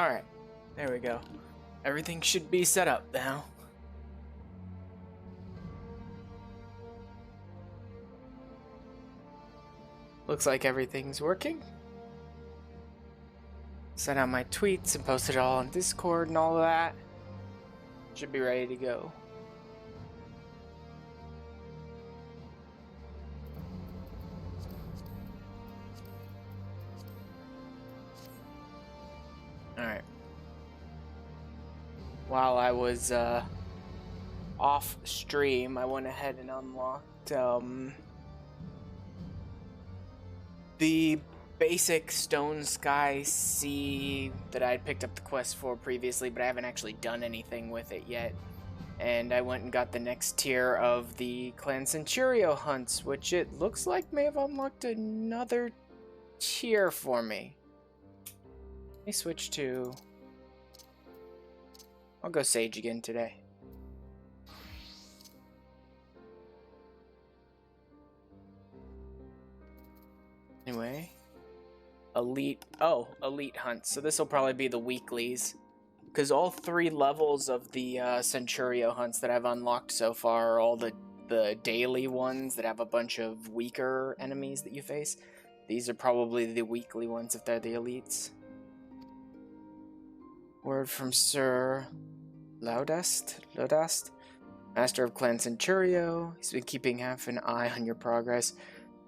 Alright, there we go. Everything should be set up now. Looks like everything's working. Sent out my tweets and posted it all on Discord and all of that. Should be ready to go. Alright. While I was off stream, I went ahead and unlocked the basic Stone Sky Sea that I'd picked up the quest for previously, but I haven't actually done anything with it yet. And I went and got the next tier of the Clan Centurio hunts, which it looks like may have unlocked another tier for me. Let me switch to... I'll go Sage again today. Anyway, elite hunt. So this will probably be the weeklies, because all 3 levels of the Centurio hunts that I've unlocked so far are all the daily ones that have a bunch of weaker enemies that you face. These are probably the weekly ones if they're the elites. Word from Sir Laudast, Master of Clan Centurio. He's been keeping half an eye on your progress.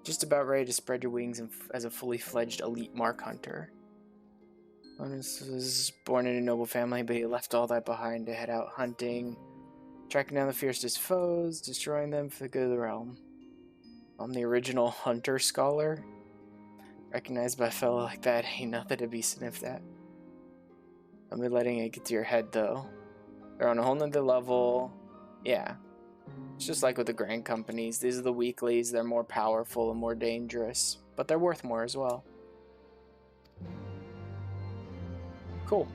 Just about ready to spread your wings as a fully fledged elite mark hunter. Honest was born in a noble family, but he left all that behind to head out hunting, tracking down the fiercest foes, destroying them for the good of the realm. I'm the original hunter scholar. Recognized by a fellow like that ain't nothing to be sniffed at. I'll be letting it get to your head, though. They're on a whole nother level. Yeah. It's just like with the grand companies. These are the weeklies. They're more powerful and more dangerous, but they're worth more as well. Cool.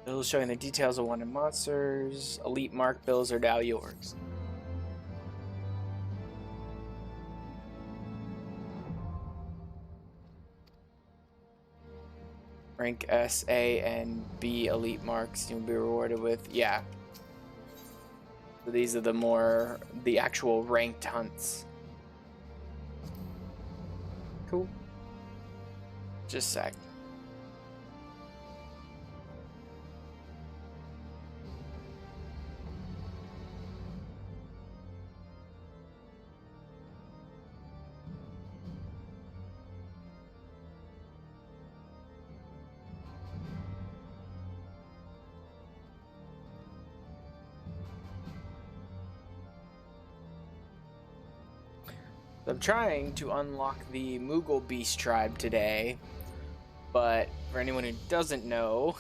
Bills showing the details of wanted monsters. Elite mark bills are now yours. Rank S, A, and B elite marks you'll be rewarded with. Yeah. So these are the actual ranked hunts. Cool. Just a sec. I'm trying to unlock the Moogle Beast Tribe today, but for anyone who doesn't know,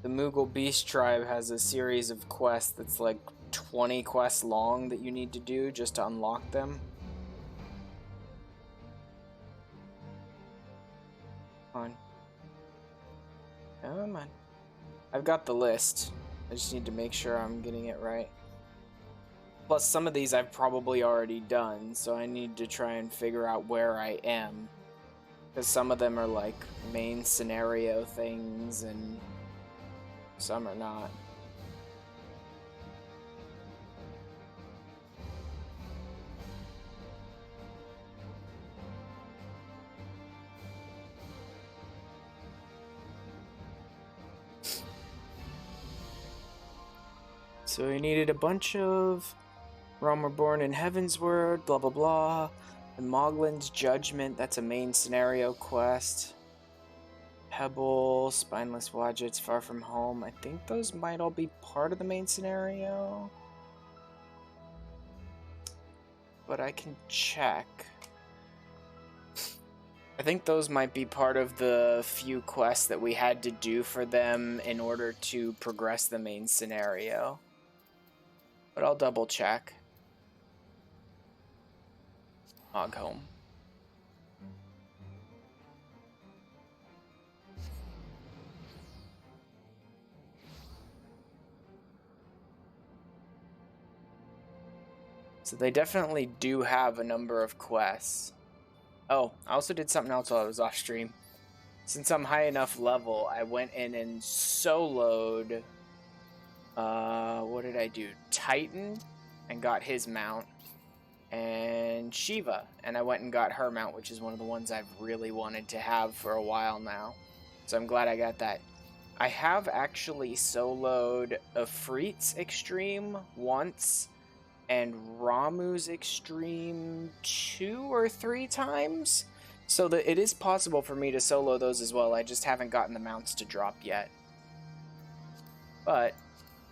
the Moogle Beast Tribe has a series of quests that's like 20 quests long that you need to do just to unlock them. Come on. Come on. I've got the list. I just need to make sure I'm getting it right. Plus, some of these I've probably already done, so I need to try and figure out where I am. Because some of them are like main scenario things, and some are not. So we needed a bunch of Realm Reborn in Heaven's Word, blah blah blah. And Moglin's Judgment, that's a main scenario quest. Pebble, Spineless Wadgets, Far From Home. I think those might all be part of the main scenario. But I can check. I think those might be part of the few quests that we had to do for them in order to progress the main scenario. But I'll double check. Home. So they definitely do have a number of quests. Oh, I also did something else while I was off stream. Since I'm high enough level, I went in and soloed, what did I do? Titan, and got his mount, and Shiva, and I went and got her mount, which is one of the ones I've really wanted to have for a while now. So I'm glad I got that. I have actually soloed Ifrit's Extreme once, and Ramu's Extreme 2 or 3 times. So that it is possible for me to solo those as well. I just haven't gotten the mounts to drop yet. But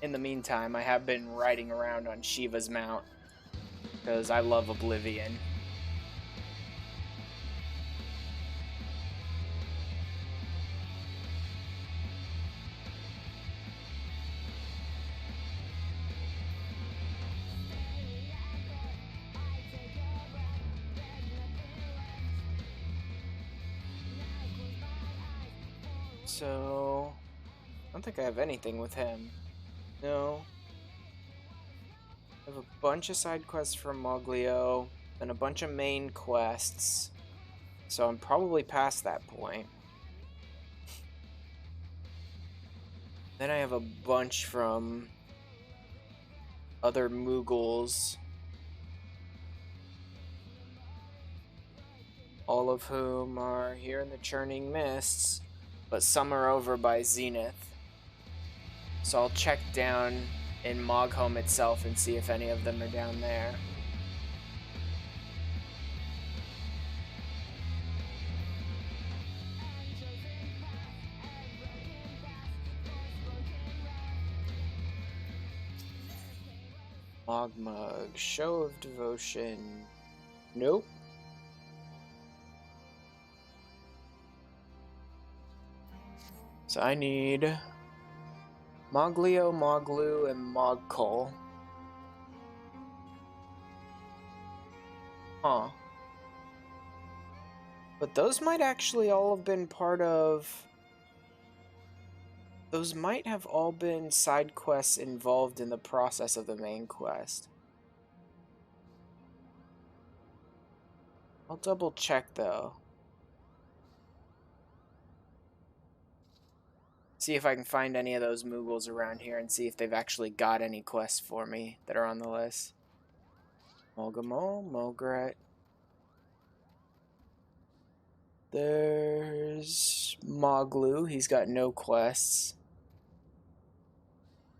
in the meantime, I have been riding around on Shiva's mount because I love Oblivion. So, I don't think I have anything with him. No. I have a bunch of side quests from Moglio, and a bunch of main quests. So I'm probably past that point. Then I have a bunch from other Moogles, all of whom are here in the Churning Mists, but some are over by Zenith. So I'll check down in Mogholm itself and see if any of them are down there. Mogmug, Show of Devotion. Nope. So I need Moglio, Moglu, and Mogkul. Huh. But those might actually all have been part of... Those might have all been side quests involved in the process of the main quest. I'll double check though. See if I can find any of those Moogles around here and see if they've actually got any quests for me that are on the list. Molgamol, Mogret. There's Moglu, he's got no quests.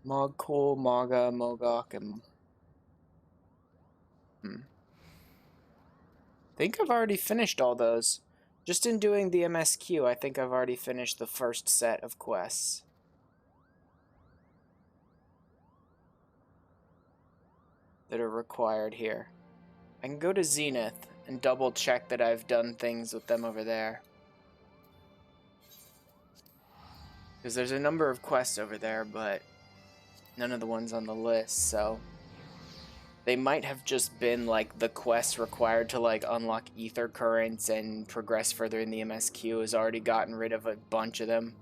Mogkul, Moga, Mogok, and... I think I've already finished all those. Just in doing the MSQ, I think I've already finished the first set of quests. That are required here. I can go to Zenith and double check that I've done things with them over there. Because there's a number of quests over there, but none of the ones on the list, so... They might have just been, like, the quests required to, like, unlock ether currents and progress further in the MSQ has already gotten rid of a bunch of them.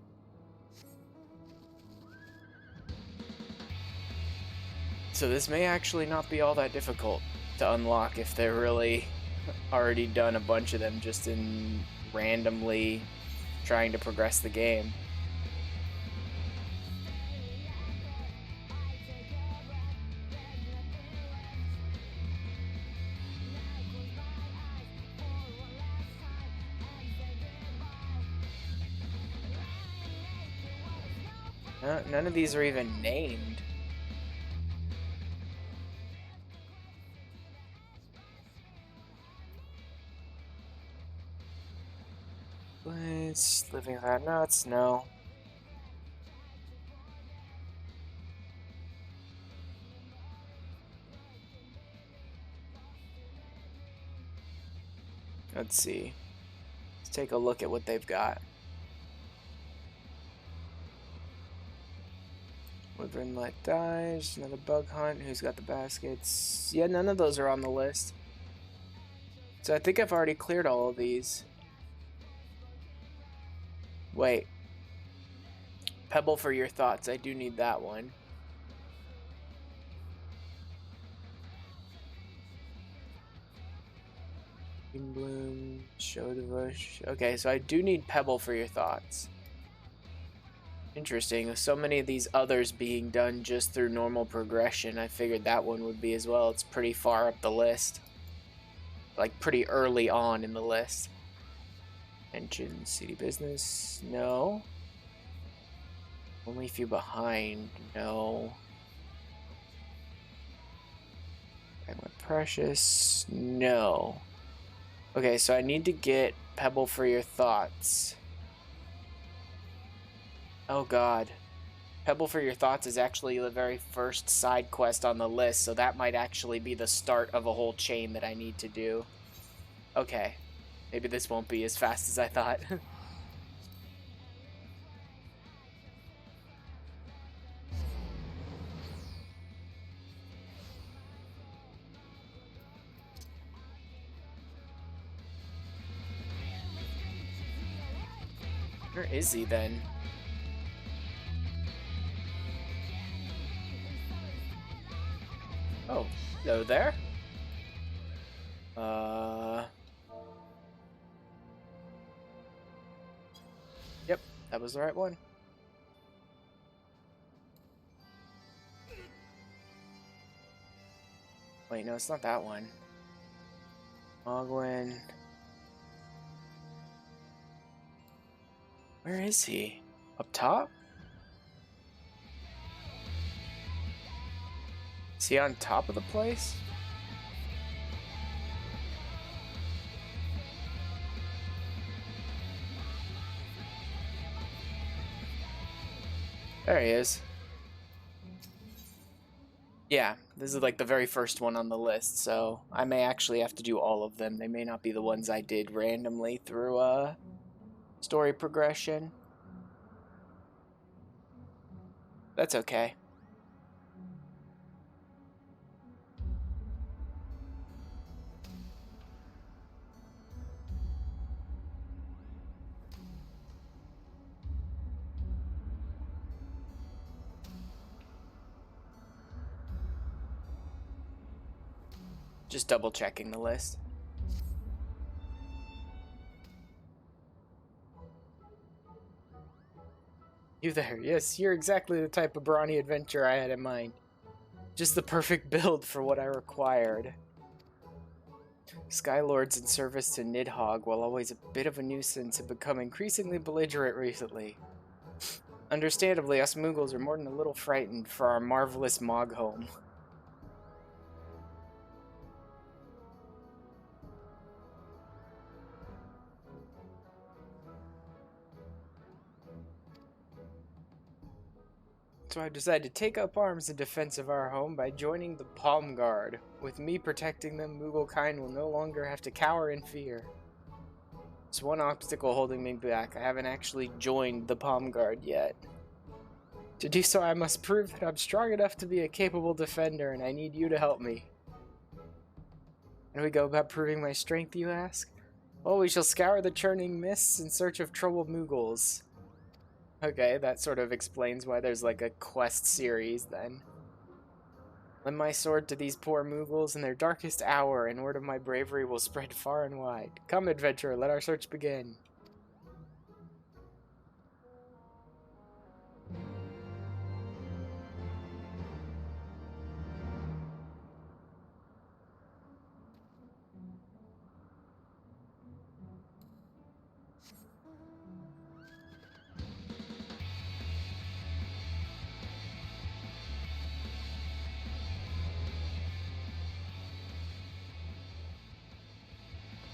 So this may actually not be all that difficult to unlock if they're really already done a bunch of them just in randomly trying to progress the game. None of these are even named. Let's living without nuts, no. Let's see. Let's take a look at what they've got. Wyvern Let Dies, another Bug Hunt, who's got the baskets? Yeah, none of those are on the list. So I think I've already cleared all of these. Wait. Pebble for your thoughts, I do need that one. Green bloom, show the bush. Okay, so I do need pebble for your thoughts. Interesting. With so many of these others being done just through normal progression, I figured that one would be as well. It's pretty far up the list. Like, pretty early on in the list. Mention city business? No. Only a few behind? No. Fragment precious? No. Okay, so I need to get pebble for your thoughts. Oh god. Pebble for your thoughts is actually the very first side quest on the list, so that might actually be the start of a whole chain that I need to do. Okay. Maybe this won't be as fast as I thought. Where is he then? Oh, hello there. Yep, that was the right one. Wait, no, it's not that one. Ogwin. Where is he? Up top? Is he on top of the place? There he is. Yeah, this is like the very first one on the list, so I may actually have to do all of them. They may not be the ones I did randomly through story progression. That's okay. Just double checking the list. You there? Yes, you're exactly the type of brawny adventure I had in mind. Just the perfect build for what I required. Skylords in service to Nidhogg, while always a bit of a nuisance, have become increasingly belligerent recently. Understandably, us Moogles are more than a little frightened for our marvelous Mog home. So I've decided to take up arms in defense of our home by joining the Palm Guard. With me protecting them, Moogle kind will no longer have to cower in fear. There's one obstacle holding me back. I haven't actually joined the Palm Guard yet. To do so, I must prove that I'm strong enough to be a capable defender, and I need you to help me. How do we go about proving my strength, you ask? Well, we shall scour the churning mists in search of troubled Moogles. Okay, that sort of explains why there's like a quest series then. Lend my sword to these poor Moogles in their darkest hour, and word of my bravery will spread far and wide. Come, adventurer, let our search begin.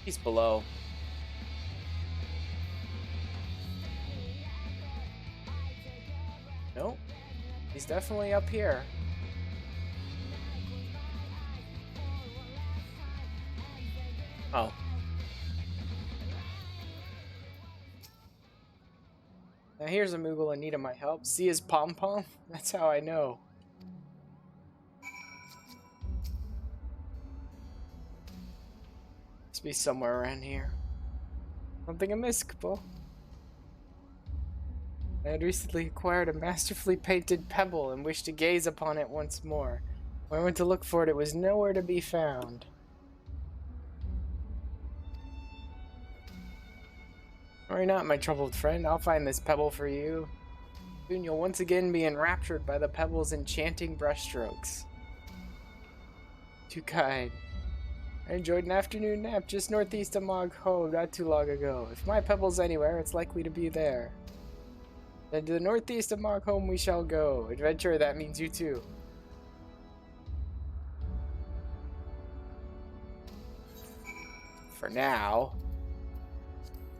He's below. Nope. He's definitely up here. Oh. Now here's a Moogle in need of my help. See his pom-pom? That's how I know. Must be somewhere around here. Something amiss, Bo. I had recently acquired a masterfully painted pebble and wished to gaze upon it once more. When I went to look for it, it was nowhere to be found. Worry not, my troubled friend. I'll find this pebble for you. Soon you'll once again be enraptured by the pebble's enchanting brushstrokes. Too kind. I enjoyed an afternoon nap just northeast of Mog Ho not too long ago. If my pebble's anywhere, it's likely to be there. Then to the northeast of Mog Home we shall go. Adventure, that means you too. For now,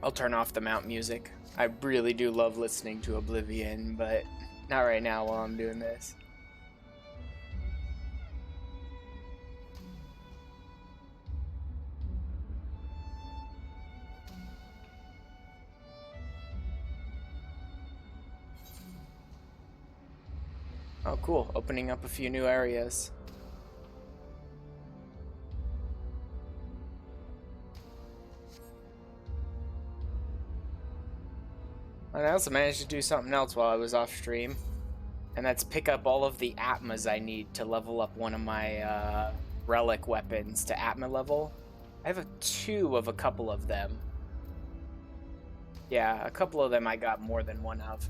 I'll turn off the mount music. I really do love listening to Oblivion, but not right now while I'm doing this. Oh, cool. Opening up a few new areas. And I also managed to do something else while I was off stream. And that's pick up all of the Atmas I need to level up one of my relic weapons to Atma level. I have two of a couple of them. Yeah, a couple of them I got more than one of.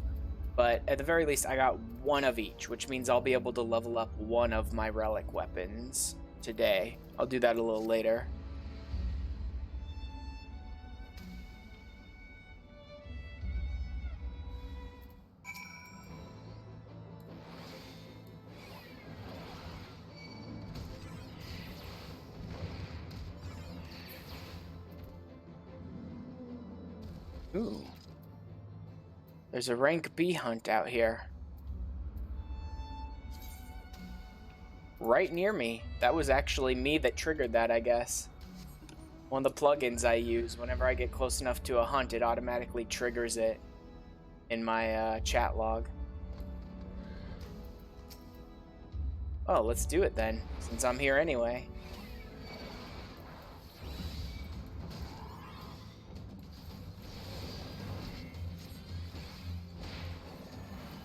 But at the very least, I got one of each, which means I'll be able to level up one of my relic weapons today. I'll do that a little later. Ooh. There's a rank B hunt out here. Right near me. That was actually me that triggered that, I guess. One of the plugins I use, whenever I get close enough to a hunt, it automatically triggers it in my chat log. Oh, let's do it then, since I'm here anyway.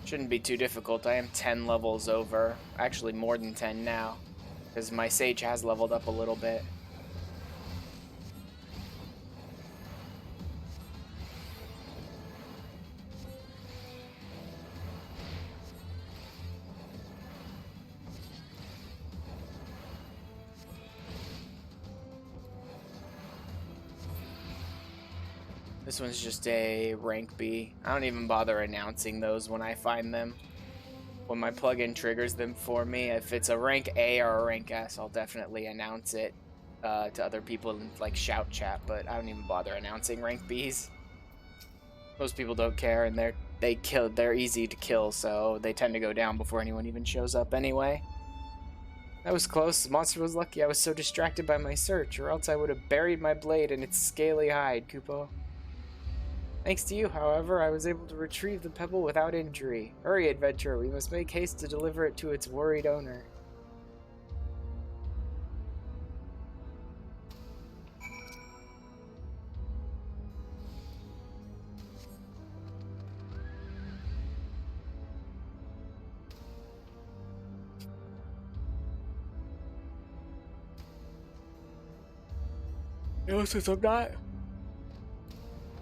Shouldn't be too difficult. I am 10 levels over. Actually, more than 10 now, because my Sage has leveled up a little bit. This one's just a rank B. I don't even bother announcing those when I find them. When my plugin triggers them for me, if it's a rank A or a rank S, I'll definitely announce it to other people in like shout chat, but I don't even bother announcing rank Bs. Most people don't care, and they're easy to kill, so they tend to go down before anyone even shows up anyway. That was close. The monster was lucky I was so distracted by my search, or else I would have buried my blade in its scaly hide, Kupo. Thanks to you, however, I was able to retrieve the pebble without injury. Hurry, adventurer, we must make haste to deliver it to its worried owner. You know, since I'm not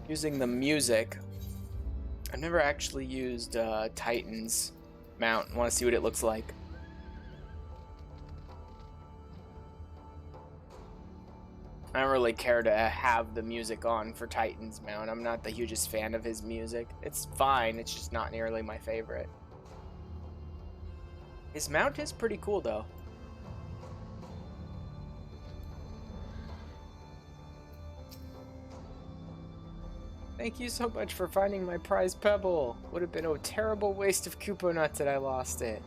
using the music, I've never actually used Titan's mount. I want to see what it looks like. I don't really care to have the music on for Titan's mount. I'm not the hugest fan of his music. It's fine, it's just not nearly my favorite. His mount is pretty cool though. Thank you so much for finding my prized pebble. Would have been a terrible waste of Kupo nuts had I lost it.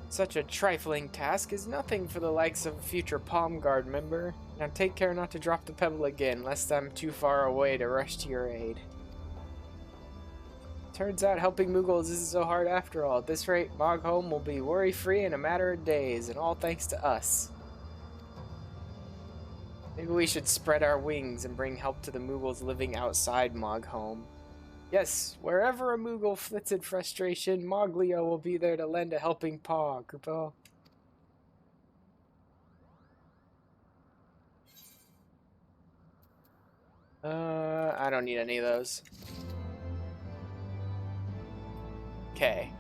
Such a trifling task is nothing for the likes of a future Palm Guard member. Now take care not to drop the pebble again, lest I'm too far away to rush to your aid. Turns out helping Moogles isn't so hard after all. At this rate, Mog Home will be worry-free in a matter of days, and all thanks to us. Maybe we should spread our wings and bring help to the Moogles living outside Mog Home. Yes, wherever a Moogle flits in frustration, Moglio will be there to lend a helping paw, Kupo. I don't need any of those. Okay.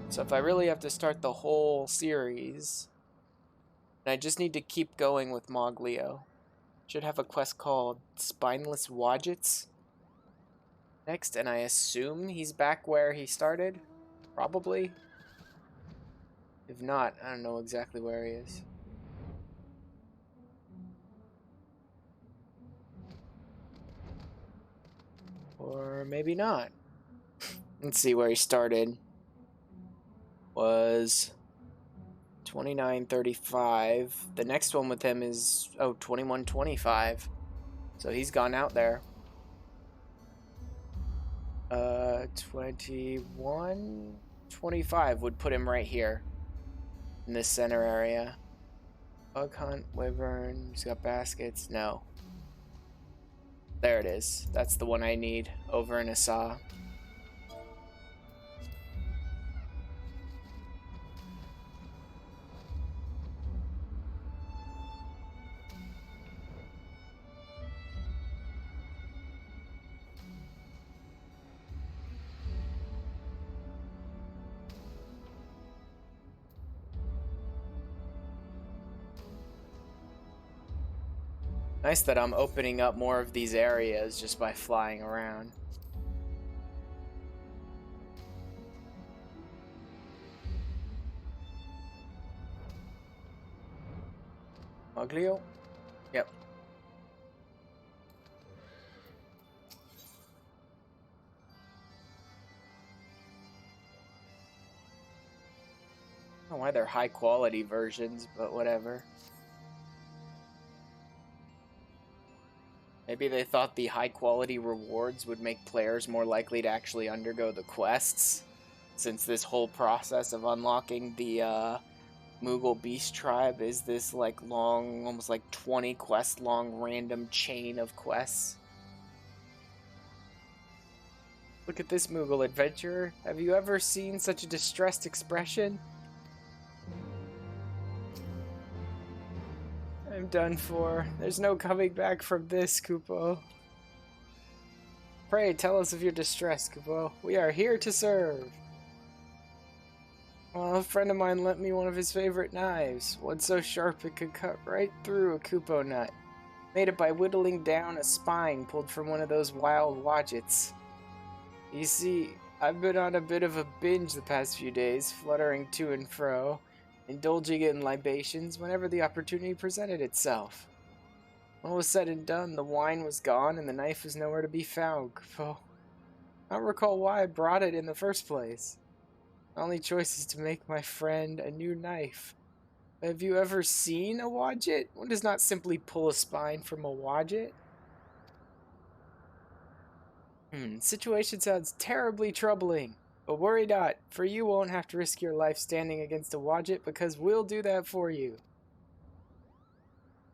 So if I really have to start the whole series, I just need to keep going with Moglio. Should have a quest called Spineless Wadgets next, and I assume he's back where he started? Probably. If not, I don't know exactly where he is. Or maybe not. Let's see where he started. Was 29:35. The next one with him is 21:25. So he's gone out there. 21:25 would put him right here in this center area. Bug hunt, wyvern. He's got baskets. No. There it is. That's the one I need over in Asa. Nice that I'm opening up more of these areas just by flying around. Moglio? Yep. I don't know why they're high quality versions, but whatever. Maybe they thought the high-quality rewards would make players more likely to actually undergo the quests, since this whole process of unlocking the Moogle Beast Tribe is this like long, almost like 20 quest long random chain of quests. Look at this Moogle adventurer. Have you ever seen such a distressed expression? I'm done for. There's no coming back from this, Kupo. Pray tell us of your distress, Kupo. We are here to serve. Well, a friend of mine lent me one of his favorite knives, one so sharp it could cut right through a Kupo nut. Made it by whittling down a spine pulled from one of those wild wadgets. You see, I've been on a bit of a binge the past few days, fluttering to and fro, indulging in libations whenever the opportunity presented itself. When all was said and done, the wine was gone and the knife was nowhere to be found, Kupo. I don't recall why I brought it in the first place. My only choice is to make my friend a new knife. Have you ever seen a wadget? One does not simply pull a spine from a wadget. Situation sounds terribly troubling. But worry not, for you won't have to risk your life standing against a wadget because we'll do that for you.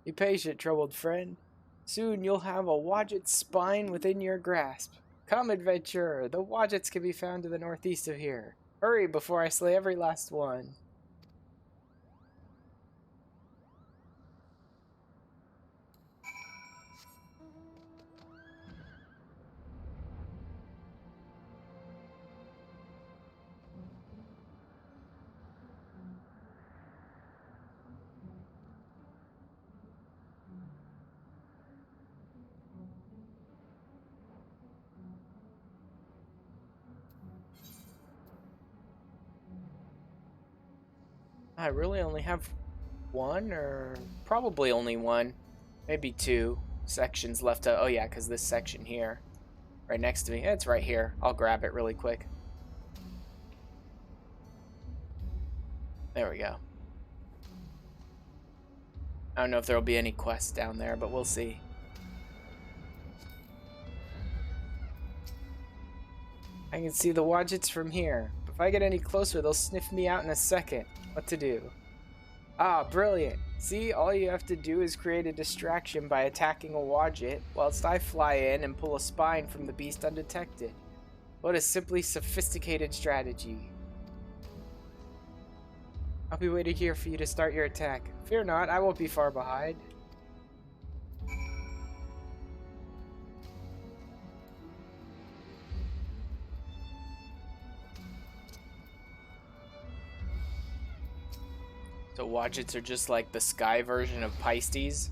Be patient, troubled friend. Soon you'll have a wadget spine within your grasp. Come, adventurer, the wadgets can be found to the northeast of here. Hurry before I slay every last one. I really only have one, or probably only one, maybe two sections left. Oh yeah, because this section here, right next to me, it's right here. I'll grab it really quick. There we go. I don't know if there will be any quests down there, but we'll see. I can see the wadgets from here. If I get any closer, they'll sniff me out in a second. What to do? Ah, brilliant. See, all you have to do is create a distraction by attacking a wadget, whilst I fly in and pull a spine from the beast undetected. What a simply sophisticated strategy. I'll be waiting here for you to start your attack. Fear not, I won't be far behind. So Wadgets are just like the sky version of Pisces.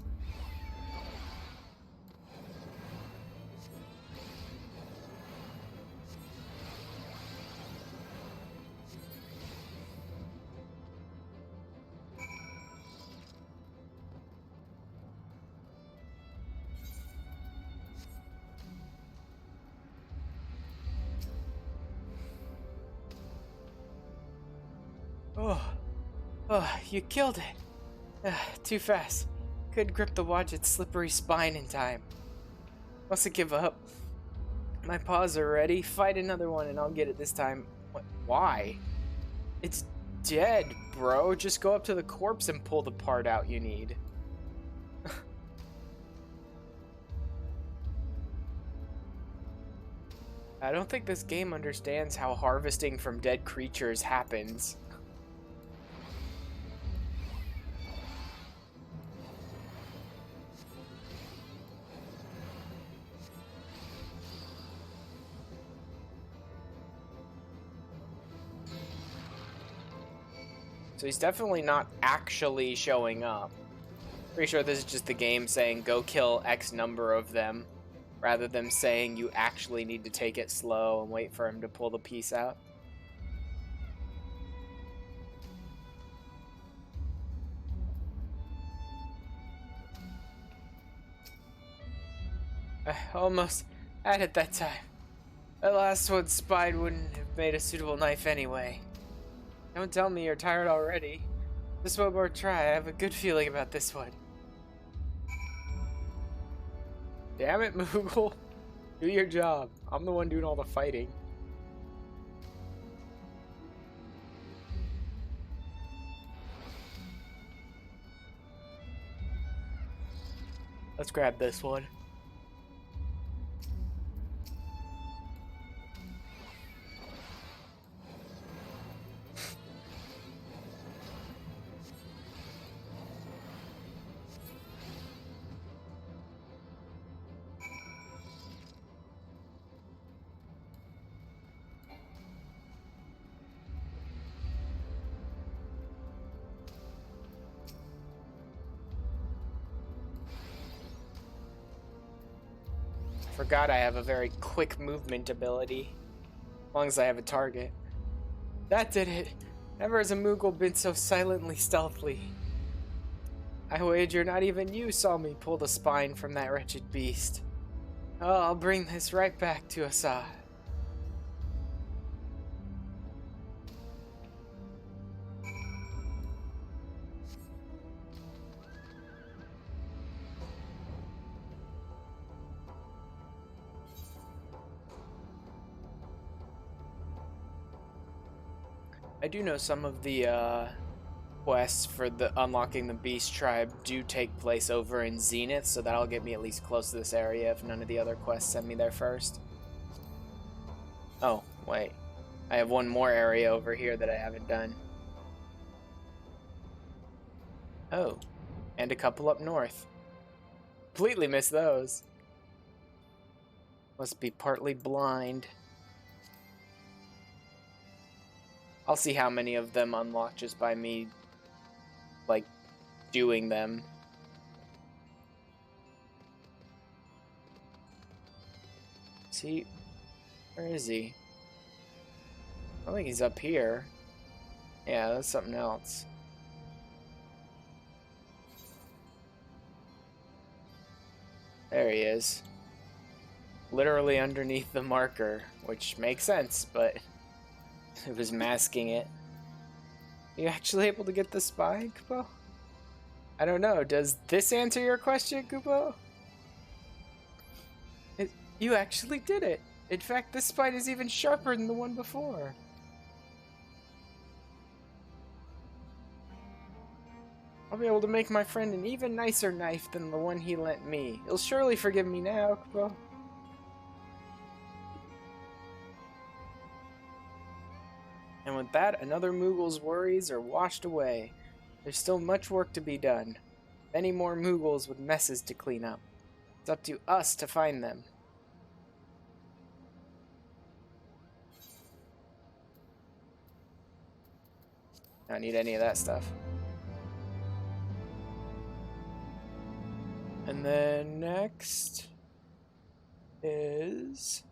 Oh, you killed it. Too fast. Couldn't grip the Wadget's slippery spine in time. Mustn't give up. My paws are ready. Fight another one and I'll get it this time. What? Why? It's dead, bro. Just go up to the corpse and pull the part out you need. I don't think this game understands how harvesting from dead creatures happens. So he's definitely not actually showing up. Pretty sure this is just the game saying go kill X number of them, rather than saying you actually need to take it slow and wait for him to pull the piece out. I almost had it that time. The last one's spine wouldn't have made a suitable knife anyway. Don't tell me you're tired already. Just one more try. I have a good feeling about this one. Damn it, Moogle. Do your job. I'm the one doing all the fighting. Let's grab this one. Forgot I have a very quick movement ability. As long as I have a target. That did it! Never has a Moogle been so silently stealthy. I wager not even you saw me pull the spine from that wretched beast. Oh, I'll bring this right back to Asa. I do know some of the quests for the unlocking the Beast Tribe do take place over in Zenith, so that'll get me at least close to this area if none of the other quests send me there first. Oh, wait. I have one more area over here that I haven't done. Oh, and a couple up north. Completely missed those. Must be partly blind. I'll see how many of them unlock just by me, like, doing them. See, where is he? I don't think he's up here. Yeah, that's something else. There he is. Literally underneath the marker, which makes sense, but it was masking it. You actually able to get the spine, Kupo? I don't know. Does this answer your question, Kupo? You actually did it. In fact, this spine is even sharper than the one before. I'll be able to make my friend an even nicer knife than the one he lent me. He'll surely forgive me now, Kupo. And with that, another Moogle's worries are washed away. There's still much work to be done. Many more Moogles with messes to clean up. It's up to us to find them. I don't need any of that stuff. And then next is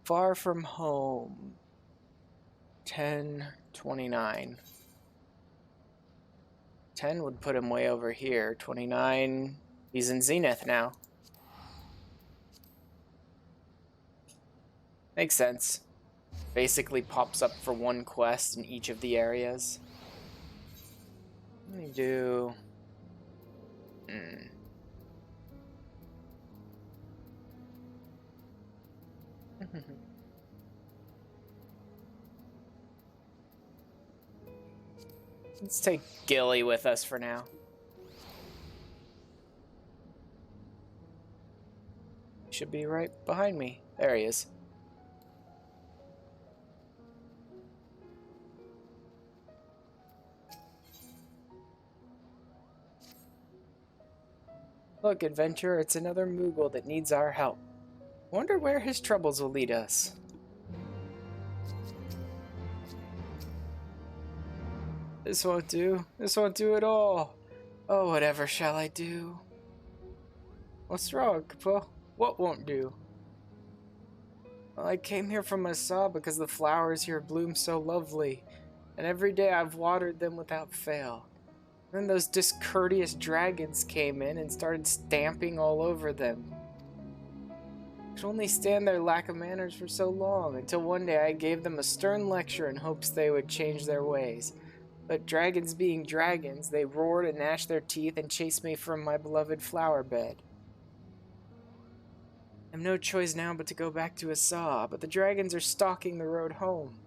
Far From Home. 1029. 10 would put him way over here. 29, he's in Zenith now. Makes sense. Basically pops up for one quest in each of the areas. Let me do... Let's take Gilly with us for now. Should be right behind me. There he is. Look, adventurer, it's another Moogle that needs our help. Wonder where his troubles will lead us. This won't do. This won't do at all. Oh, whatever shall I do? What's wrong, Kapo? What won't do? Well, I came here from Asa because the flowers here bloom so lovely, and every day I've watered them without fail. Then those discourteous dragons came in and started stamping all over them. I could only stand their lack of manners for so long, until one day I gave them a stern lecture in hopes they would change their ways. But dragons being dragons, they roared and gnashed their teeth and chased me from my beloved flower bed. I have no choice now but to go back to Asa, but the dragons are stalking the road home.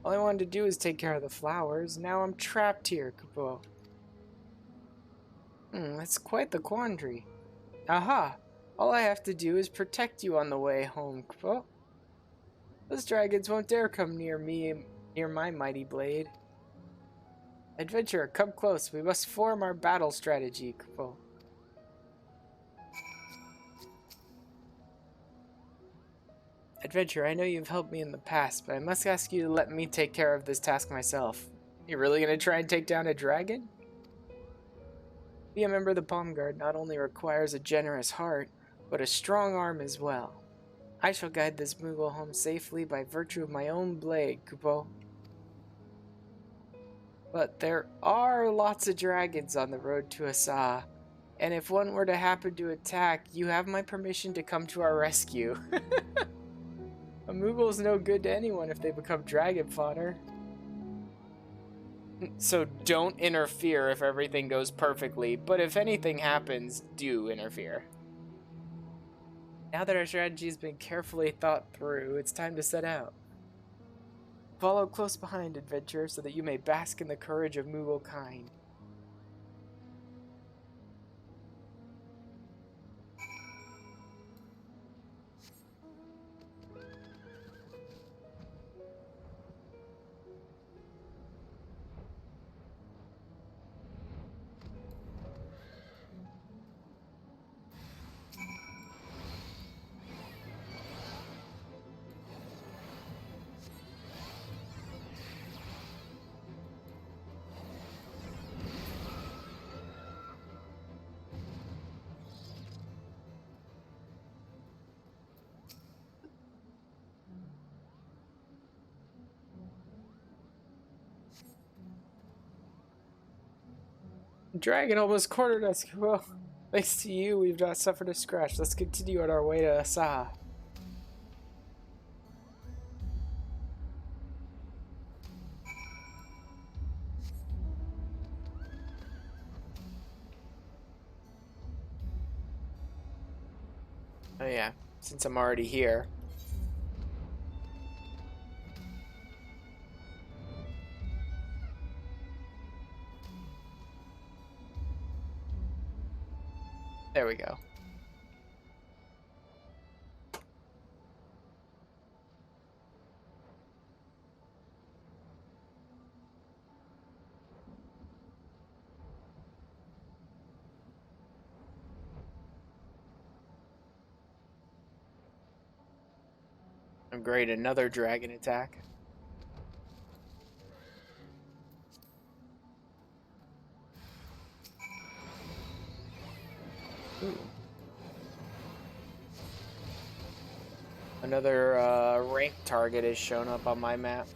All I wanted to do is take care of the flowers. Now I'm trapped here, Kupo. That's quite the quandary. Aha! All I have to do is protect you on the way home, Kupo. Those dragons won't dare come near me, near my mighty blade. Adventurer, come close. We must form our battle strategy, Kupo. Adventurer, I know you've helped me in the past, but I must ask you to let me take care of this task myself. You really gonna try and take down a dragon? Be a member of the Palm Guard not only requires a generous heart, but a strong arm as well. I shall guide this Moogle home safely by virtue of my own blade, Kupo. But there are lots of dragons on the road to Asa, and if one were to happen to attack, you have my permission to come to our rescue. A Moogle's no good to anyone if they become dragon fodder. So don't interfere if everything goes perfectly, but if anything happens, do interfere. Now that our strategy has been carefully thought through, it's time to set out. Follow close behind, adventurer, so that you may bask in the courage of Moogle kind. Dragon almost cornered us. Well, thanks to you, we've not suffered a scratch. Let's continue on our way to Asa. Oh yeah, since I'm already here. There we go. Oh, great, another dragon attack. Ooh. Another ranked target is shown up on my map.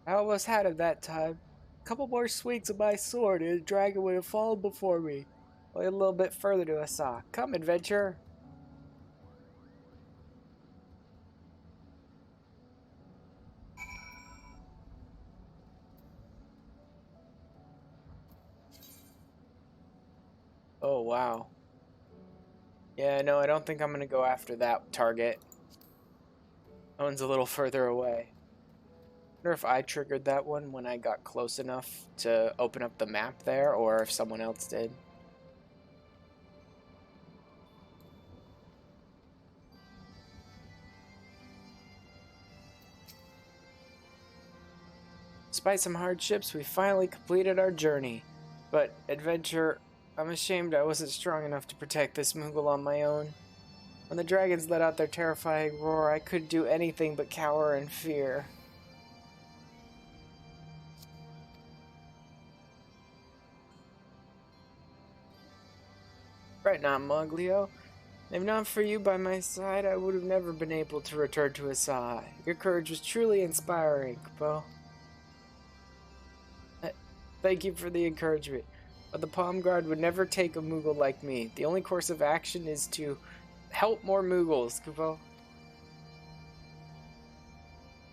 I almost had him that time. A couple more swings of my sword and the dragon would have fallen before me. Only a little bit further to Asa. Come, adventurer. Oh, wow. Yeah, no, I don't think I'm going to go after that target. That one's a little further away. I wonder if I triggered that one when I got close enough to open up the map there, or if someone else did. Despite some hardships, we finally completed our journey. But, adventure, I'm ashamed I wasn't strong enough to protect this Moogle on my own. When the dragons let out their terrifying roar, I couldn't do anything but cower in fear. Right now, Moglio. If not for you by my side, I would have never been able to return to Asai. Your courage was truly inspiring, Kupo. Thank you for the encouragement. But the Palm Guard would never take a Moogle like me. The only course of action is to help more Moogles, Kupo.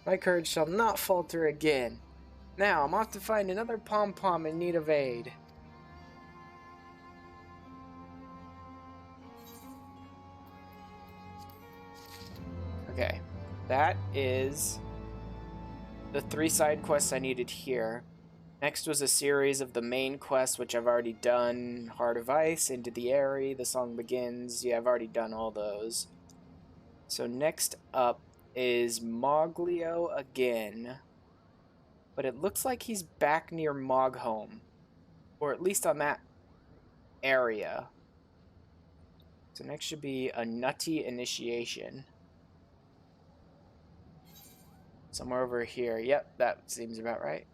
My courage shall not falter again. Now, I'm off to find another pom-pom in need of aid. Okay, that is the 3 side quests I needed here. Next was a series of the main quests, which I've already done. Heart of Ice, Into the Airy, The Song Begins. Yeah, I've already done all those. So next up is Moglio again. But it looks like he's back near Moghome. Or at least on that area. So next should be a Nutty Initiation. Somewhere over here. Yep, that seems about right.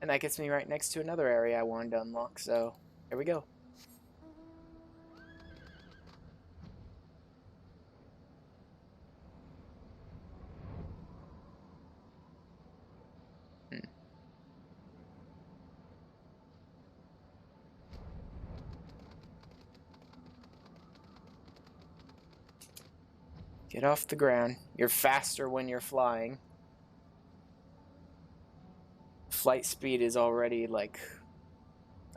And that gets me right next to another area I wanted to unlock, so here we go. Get off the ground. You're faster when you're flying. Flight speed is already like,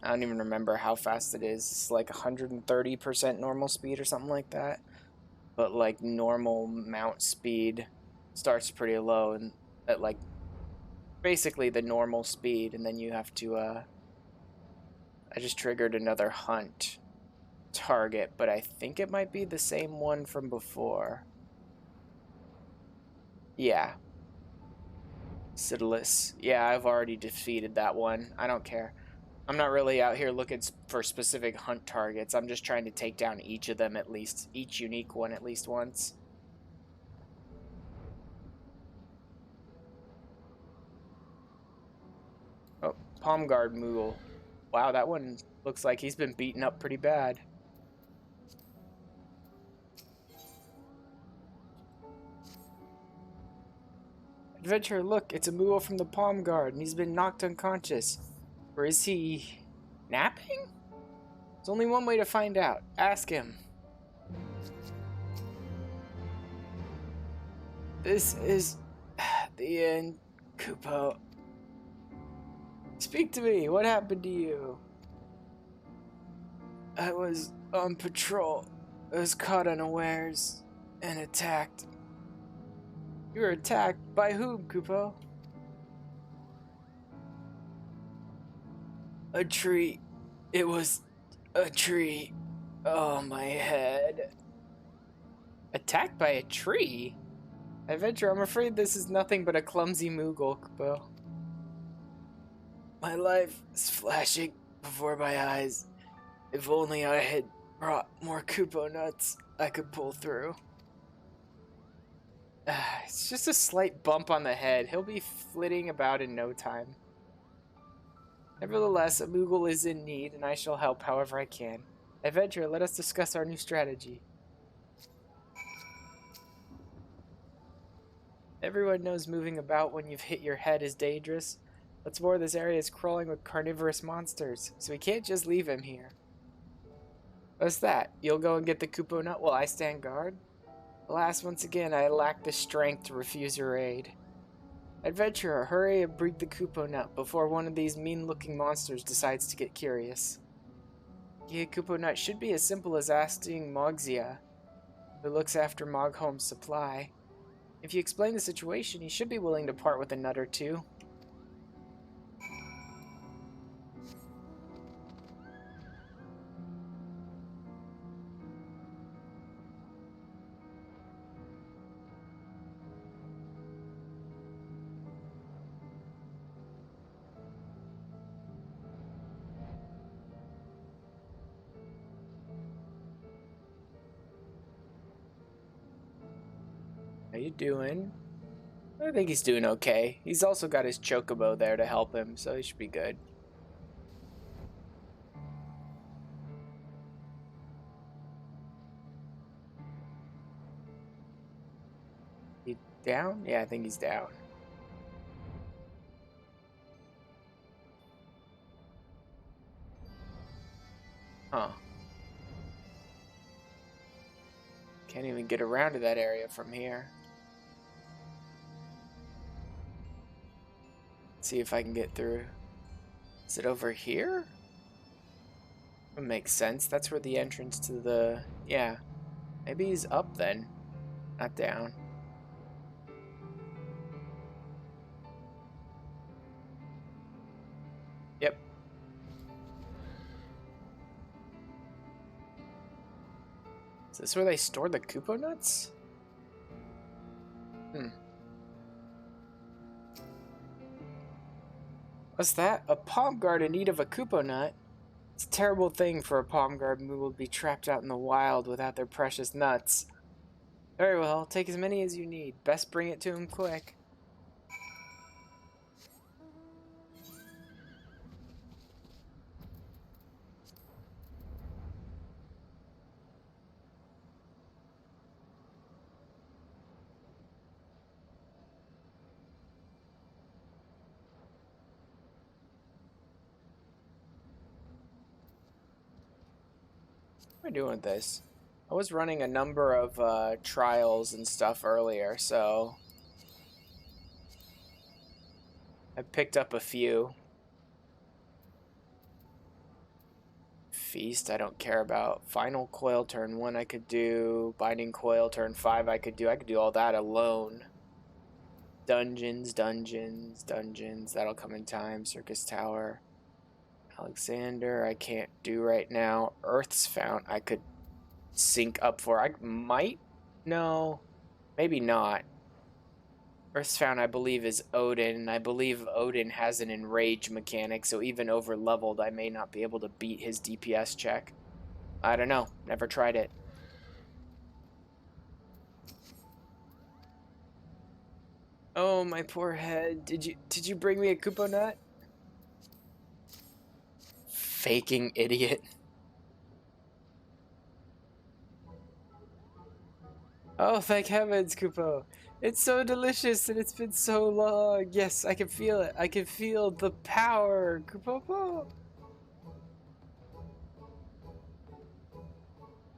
I don't even remember how fast it is. It's like 130% normal speed or something like that. But like normal mount speed starts pretty low and at like basically the normal speed, and then you have to I just triggered another hunt target, but I think it might be the same one from before. Yeah. Citadulus. Yeah, I've already defeated that one. I don't care. I'm not really out here looking for specific hunt targets. I'm just trying to take down each of them at least. Each unique one at least once. Oh, Palm Guard Moogle. Wow, that one looks like he's been beaten up pretty bad. Adventurer, look, it's a Moogle from the Palm Guard, and he's been knocked unconscious. Or is he napping? There's only one way to find out. Ask him. This is the end, Kupo. Speak to me. What happened to you? I was on patrol. I was caught unawares and attacked. You were attacked by whom, Kupo? A tree. It was a tree. Oh, my head. Attacked by a tree? Adventure, I'm afraid this is nothing but a clumsy Moogle, Kupo. My life is flashing before my eyes. If only I had brought more Kupo nuts, I could pull through. It's just a slight bump on the head. He'll be flitting about in no time. Nevertheless, a Moogle is in need, and I shall help however I can. Adventurer, let us discuss our new strategy. Everyone knows moving about when you've hit your head is dangerous. What's more, this area is crawling with carnivorous monsters, so we can't just leave him here. What's that? You'll go and get the Kupo nut while I stand guard? Alas, once again, I lack the strength to refuse your aid. Adventurer, hurry and bring the Kupo nut before one of these mean-looking monsters decides to get curious. Yeah, Kupo nut should be as simple as asking Mogzia, who looks after Moghome's supply. If you explain the situation, he should be willing to part with a nut or two. How you doing? I think he's doing okay. He's also got his Chocobo there to help him, so he should be good. He down? Yeah, I think he's down. Huh. Can't even get around to that area from here. Let's see if I can get through. Is it over here? That makes sense. That's where the entrance to the... Yeah. Maybe he's up then. Not down. Yep. Is this where they store the Kupo nuts? What's that? A palm guard in need of a Kupo nut? It's a terrible thing for a palm guard Moogle to be trapped out in the wild without their precious nuts. Very well, take as many as you need. Best bring it to him quick. What am I doing with this? I was running a number of trials and stuff earlier, so I picked up a few. Feast, I don't care about. Final coil turn 1 I could do. Binding coil turn 5 I could do. I could do all that alone. Dungeons, that'll come in time. Circus Tower. Alexander, I can't do right now. Earth's Fount, I could sync up for. I might? No. Maybe not. Earth's Fount, I believe, is Odin, and I believe Odin has an enrage mechanic, so even over-leveled, I may not be able to beat his DPS check. I don't know. Never tried it. Oh, my poor head. Did you bring me a Kupo nut? Faking idiot. Oh, thank heavens, Kupo. It's so delicious and it's been so long. Yes, I can feel it. I can feel the power, Kupo.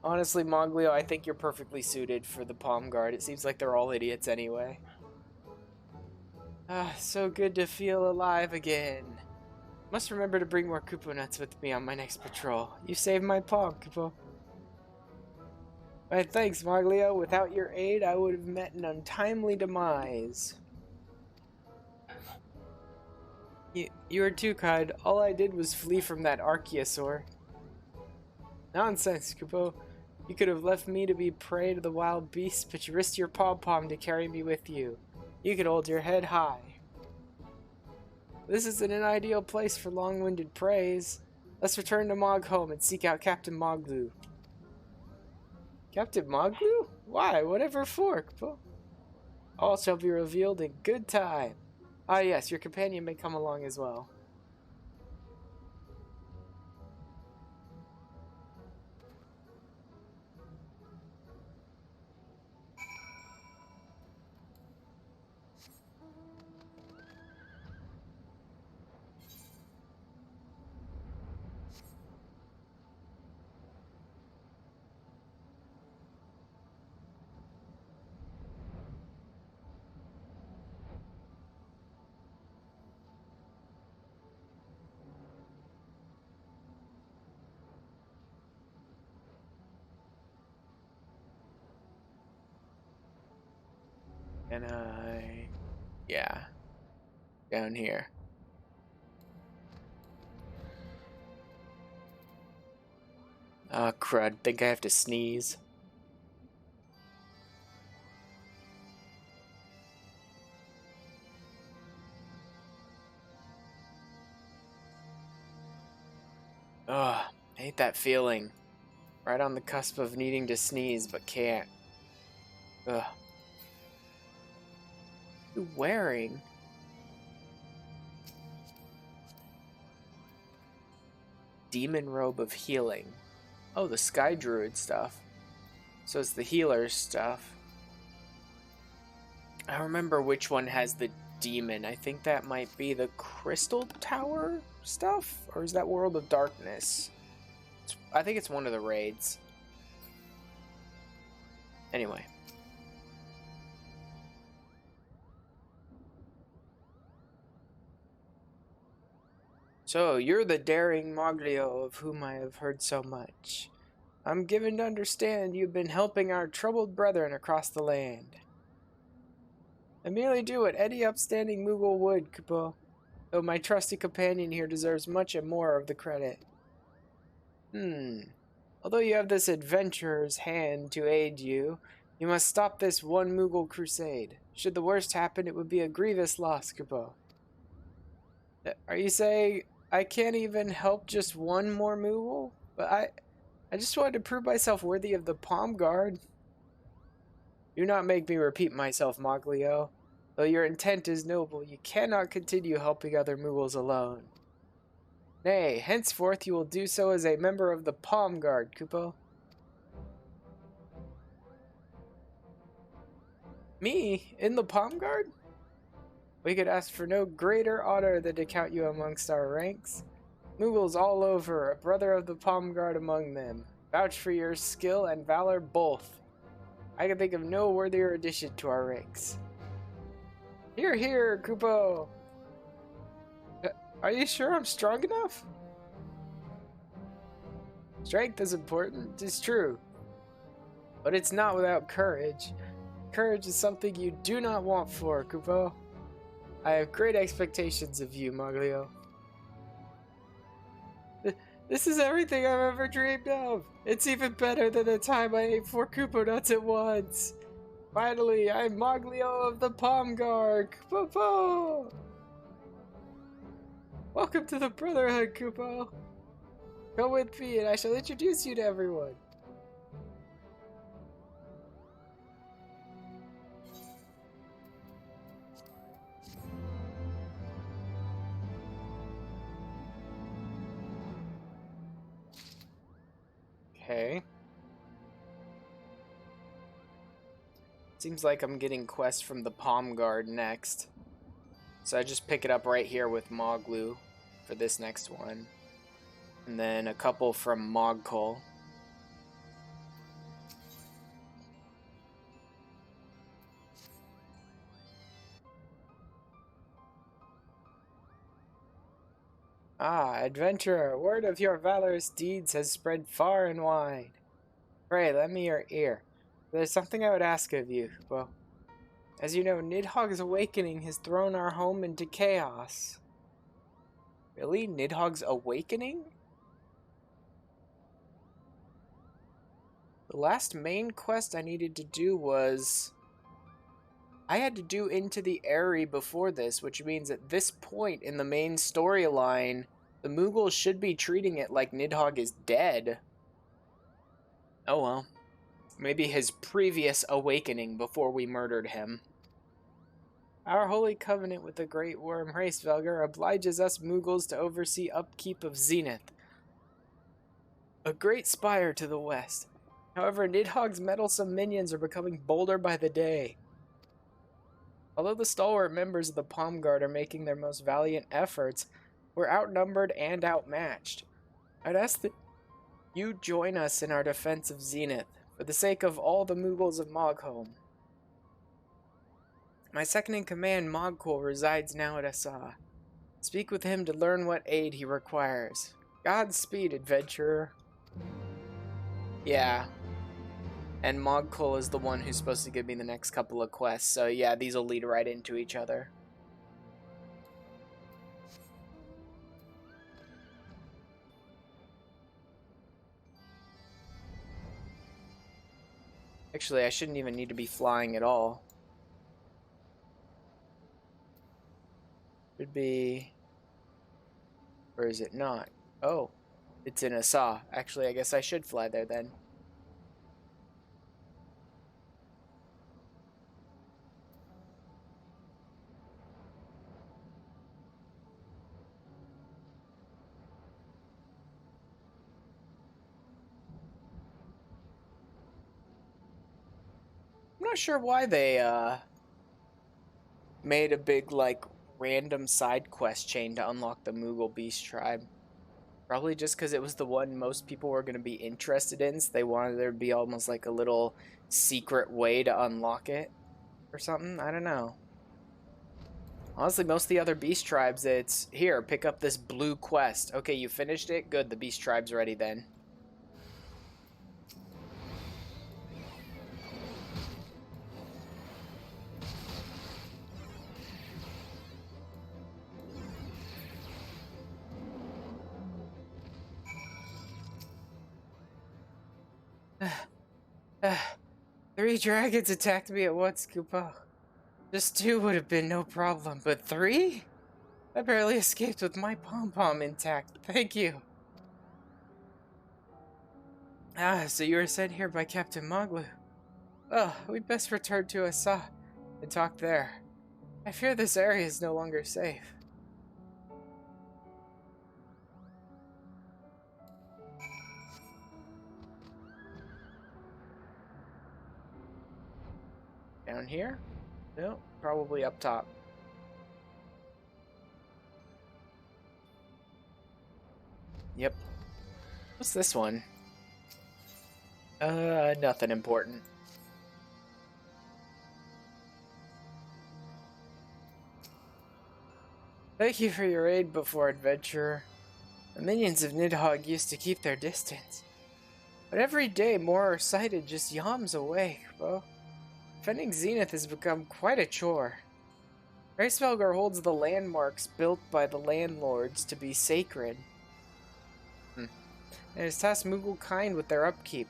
Honestly, Moglio, I think you're perfectly suited for the Palm Guard. It seems like they're all idiots anyway. Ah, so good to feel alive again. Must remember to bring more Kupo nuts with me on my next patrol. You saved my palm, Kupo. Why, thanks, Moglio. Without your aid, I would have met an untimely demise. You are too kind. All I did was flee from that Archaeosaur. Nonsense, Kupo. You could have left me to be prey to the wild beasts, but you risked your pom-pom to carry me with you. You could hold your head high. This isn't an ideal place for long-winded praise. Let's return to Moghome and seek out Captain. Captain Moglu? Why? Whatever for, Kupo? All shall be revealed in good time. Ah yes, your companion may come along as well. And yeah, down here. Ah, crud, think I have to sneeze. Ugh, I hate that feeling. Right on the cusp of needing to sneeze, but can't. Ugh. What are you wearing? Demon robe of healing. Oh, the Sky Druid stuff. So it's the healer stuff. I don't remember which one has the demon. I think that might be the Crystal Tower stuff? Or is that World of Darkness? I think it's one of the raids. Anyway. So, you're the daring Moglio of whom I have heard so much. I'm given to understand you've been helping our troubled brethren across the land. I merely do what any upstanding Moogle would, Kupo, though my trusty companion here deserves much and more of the credit. Although you have this adventurer's hand to aid you, you must stop this one Moogle crusade. Should the worst happen, it would be a grievous loss, Kupo. Are you saying I can't even help just one more Moogle? But I just wanted to prove myself worthy of the Palm Guard. Do not make me repeat myself, Moglio. Though your intent is noble, you cannot continue helping other Moogles alone. Nay, henceforth you will do so as a member of the Palm Guard, Kupo. Me? In the Palm Guard? We could ask for no greater honor than to count you amongst our ranks. Moogles all over, a brother of the Palm Guard among them. Vouch for your skill and valor both. I can think of no worthier addition to our ranks. Hear, hear, Kupo! Are you sure I'm strong enough? Strength is important, 'tis true. But it's not without courage. Courage is something you do not want for, Kupo. I have great expectations of you, Moglio. This is everything I've ever dreamed of. It's even better than the time I ate 4 Koopa nuts at once. Finally, I'm Moglio of the Palm Guard. Kupo! Welcome to the Brotherhood, Kupo. Come with me and I shall introduce you to everyone. Okay. Seems like I'm getting quests from the Palm Guard next. So I just pick it up right here with Moglu for this next one. And then a couple from Mogkul. Ah, adventurer, word of your valorous deeds has spread far and wide. Pray, lend me your ear. There's something I would ask of you. Well, as you know, Nidhogg's awakening has thrown our home into chaos. Really? Nidhogg's awakening? The last main quest I needed to do was... I had to do Into the Eyrie before this, which means at this point in the main storyline, the Moogles should be treating it like Nidhogg is dead. Oh well. Maybe his previous awakening before we murdered him. Our holy covenant with the great worm Hraesvelgr obliges us Moogles to oversee upkeep of Zenith, a great spire to the west. However, Nidhogg's meddlesome minions are becoming bolder by the day. Although the stalwart members of the Palm Guard are making their most valiant efforts, we're outnumbered and outmatched. I'd ask that you join us in our defense of Zenith, for the sake of all the Moogles of Mogholm. My second-in-command, Mogul, resides now at Asa. Speak with him to learn what aid he requires. Godspeed, adventurer. Yeah. And Mogul is the one who's supposed to give me the next couple of quests, so yeah, these will lead right into each other. Actually, I shouldn't even need to be flying at all. Should be... Or is it not? Oh, it's in Asa. Actually, I guess I should fly there then. I'm not sure why they made a big, like, random side quest chain to unlock the Moogle Beast Tribe. Probably just because it was the one most people were going to be interested in, so they wanted there to be almost like a little secret way to unlock it or something. I don't know. Honestly, most of the other Beast Tribes, it's, here, pick up this blue quest. Okay, you finished it? Good, the Beast Tribe's ready then. Three dragons attacked me at once, Koopa. Just two would have been no problem, but three? I barely escaped with my pom-pom intact. Thank you. Ah, so you were sent here by Captain Moglu. Oh, we'd best return to Asa and talk there. I fear this area is no longer safe. Down here? No, probably up top. Yep. What's this one? Nothing important. Thank you for your aid before, adventurer. The minions of Nidhogg used to keep their distance. But every day more are sighted just yams away, bro. Defending Zenith has become quite a chore. Hraesvelgr holds the landmarks built by the landlords to be sacred. And has tasked Moogle kind with their upkeep.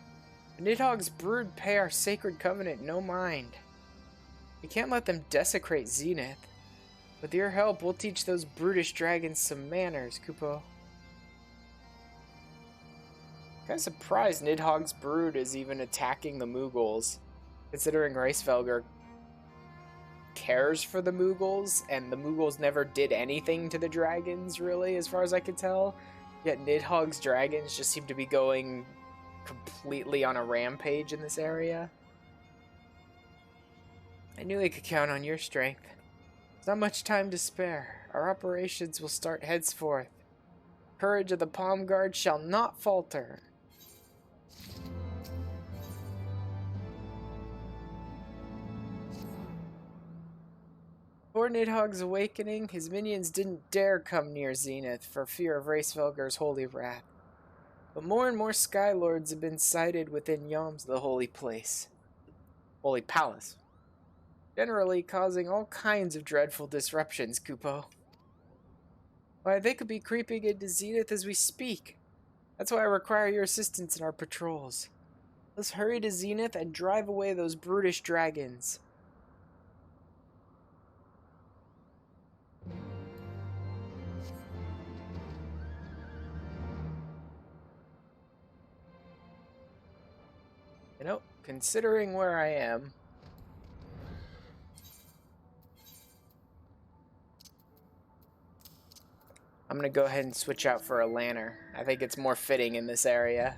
Nidhogg's brood pay our sacred covenant no mind. We can't let them desecrate Zenith. With your help, we'll teach those brutish dragons some manners, Kupo. Kinda surprised Nidhogg's brood is even attacking the Moogles, considering Hraesvelgr cares for the Moogles, and the Moogles never did anything to the dragons, really, as far as I could tell. Yet Nidhogg's dragons just seem to be going completely on a rampage in this area. I knew I could count on your strength. There's not much time to spare. Our operations will start henceforth. Courage of the Palm Guard shall not falter. Before Nidhogg's awakening, his minions didn't dare come near Zenith for fear of Hraesvelgr's holy wrath. But more and more Skylords have been sighted within Yom's the holy place. Holy palace. Generally causing all kinds of dreadful disruptions, Kupo. Why, they could be creeping into Zenith as we speak. That's why I require your assistance in our patrols. Let's hurry to Zenith and drive away those brutish dragons. You know, considering where I am, I'm gonna go ahead and switch out for a lanner. I think it's more fitting in this area.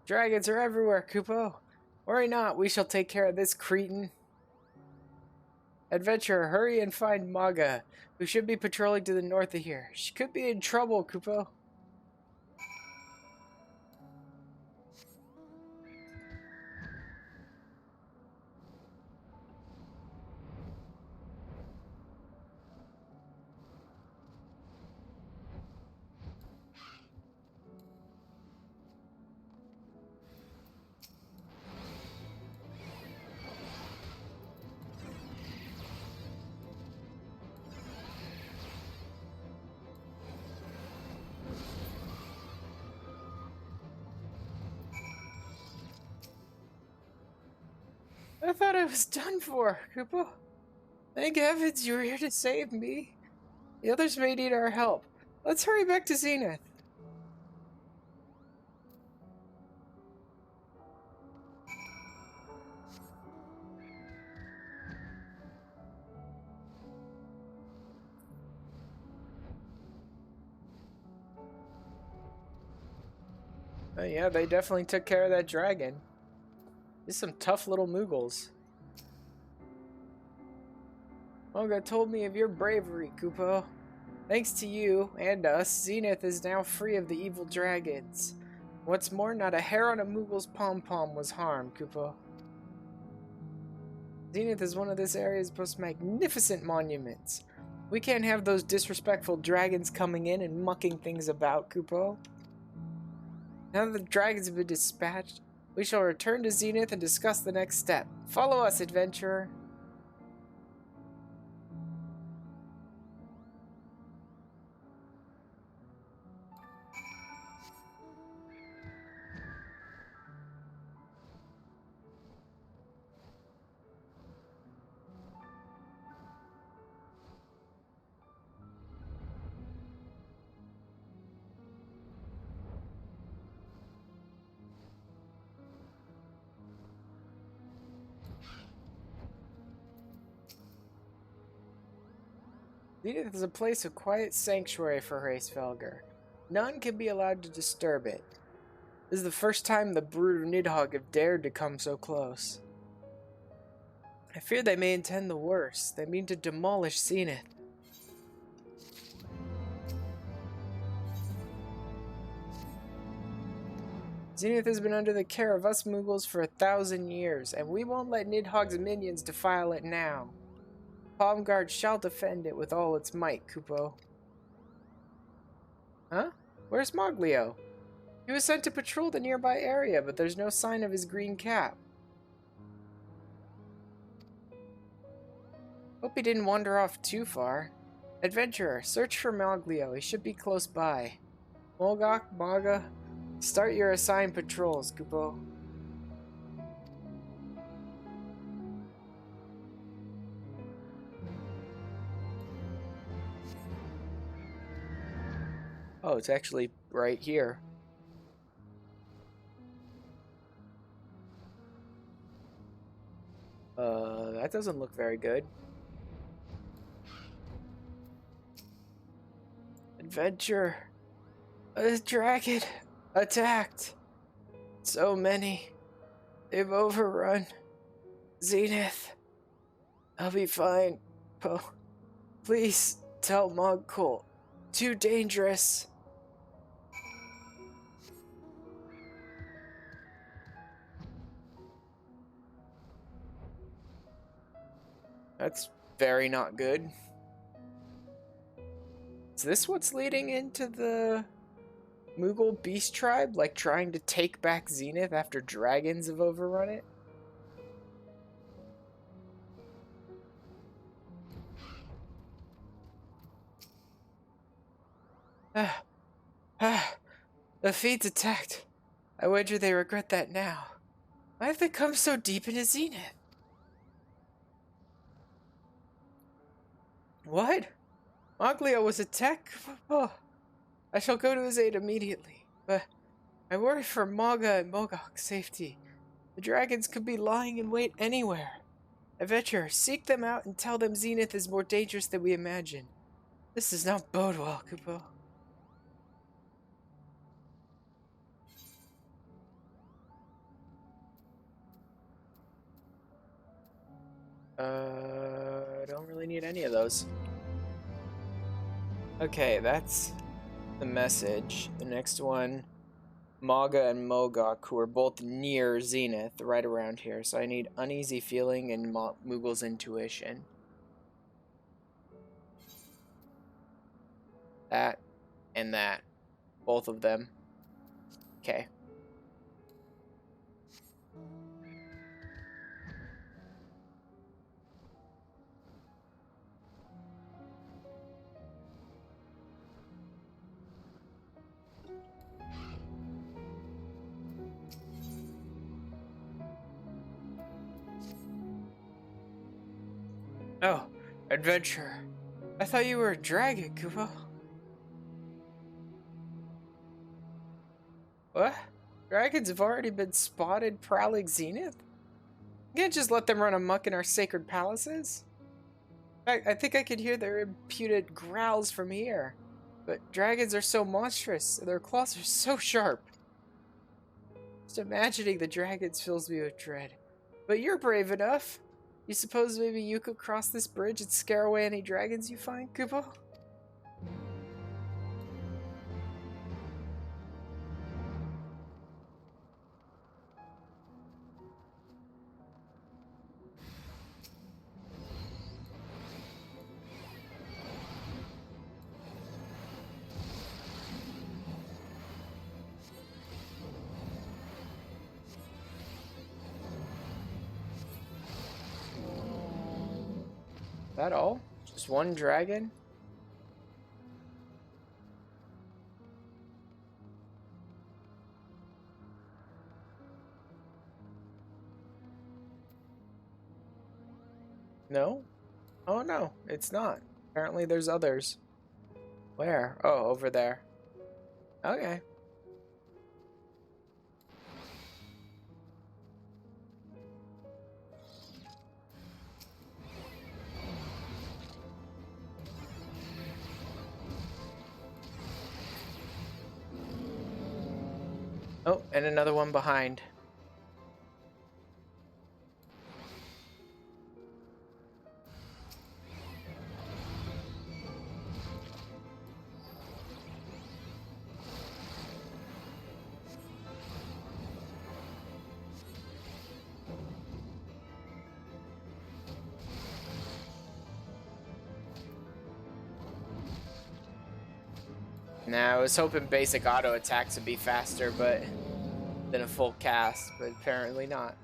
Dragons are everywhere, Kupo. Worry not, we shall take care of this cretin. Adventurer, hurry and find Maga, who should be patrolling to the north of here. She could be in trouble, Kupo. I thought I was done for, Kupo. Thank heavens you were here to save me. The others may need our help. Let's hurry back to Zenith. Yeah, they definitely took care of that dragon. There's some tough little Moogles. Olga told me of your bravery, Kupo. Thanks to you and us, Zenith is now free of the evil dragons. What's more, not a hair on a Moogle's pom-pom was harmed, Kupo. Zenith is one of this area's most magnificent monuments. We can't have those disrespectful dragons coming in and mucking things about, Kupo. Now that the dragons have been dispatched, we shall return to Zenith and discuss the next step. Follow us, adventurer. Zenith is a place of quiet sanctuary for Hraesvelgr. None can be allowed to disturb it. This is the first time the brood of Nidhogg have dared to come so close. I fear they may intend the worst. They mean to demolish Zenith. Zenith has been under the care of us Moogles for 1,000 years, and we won't let Nidhogg's minions defile it now. Palmguard shall defend it with all its might, Kupo. Huh? Where's Moglio? He was sent to patrol the nearby area, but there's no sign of his green cap. Hope he didn't wander off too far. Adventurer, search for Moglio. He should be close by. Molgok, Maga, start your assigned patrols, Kupo. Oh, it's actually right here. That doesn't look very good. Adventure. A dragon attacked. So many. They've overrun Zenith. I'll be fine. Please tell Mogul. Too dangerous. That's very not good. Is this what's leading into the Moogle Beast Tribe? Like trying to take back Zenith after dragons have overrun it? The feed's attacked. I wager they regret that now. Why have they come so deep into Zenith? What? Moglio was attacked? Oh, I shall go to his aid immediately. But I worry for Maga and Mogok's safety. The dragons could be lying in wait anywhere. Adventurer, seek them out and tell them Zenith is more dangerous than we imagine. This does not bode well, Kupo. I don't really need any of those. Okay, that's the message. The next one, Maga and Mogok, who are both near Zenith, right around here. So I need Uneasy Feeling and Moogle's Intuition. That and that. Both of them. Okay. Oh, adventurer. I thought you were a dragon, Kupo. What? Dragons have already been spotted prowling Zenith? You can't just let them run amok in our sacred palaces? I think I could hear their imputed growls from here. But dragons are so monstrous, and their claws are so sharp. Just imagining the dragons fills me with dread. But you're brave enough. You suppose maybe you could cross this bridge and scare away any dragons you find, Kupo? That all? Just one dragon? No? Oh no, it's not. Apparently there's others. Where? Oh, over there. Okay. Oh, and another one behind. Now, I was hoping basic auto attacks would be faster, but than a full cast, but apparently not.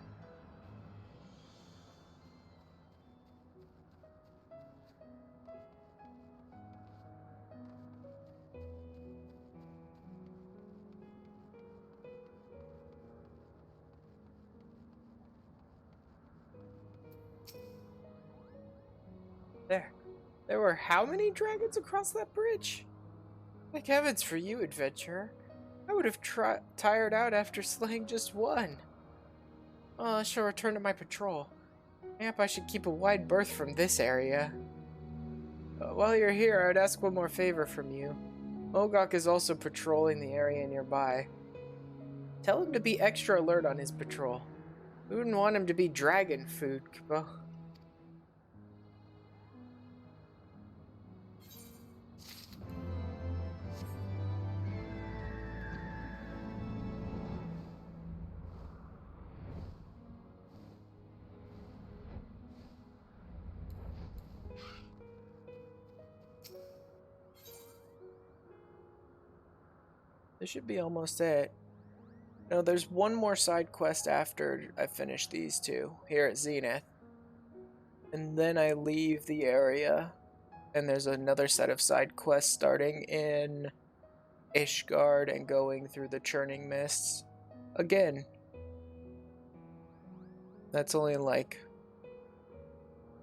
There were how many dragons across that bridge? Thank heavens for you, adventurer. I would have tired out after slaying just one. I shall return to my patrol. Yep, I should keep a wide berth from this area. While you're here, I'd ask one more favor from you. Mogok is also patrolling the area nearby. Tell him to be extra alert on his patrol. We wouldn't want him to be dragon food, Kupo. This should be almost it. No, there's one more side quest after I finish these two, here at Zenith. And then I leave the area, and there's another set of side quests starting in Ishgard and going through the Churning Mists. Again, that's only like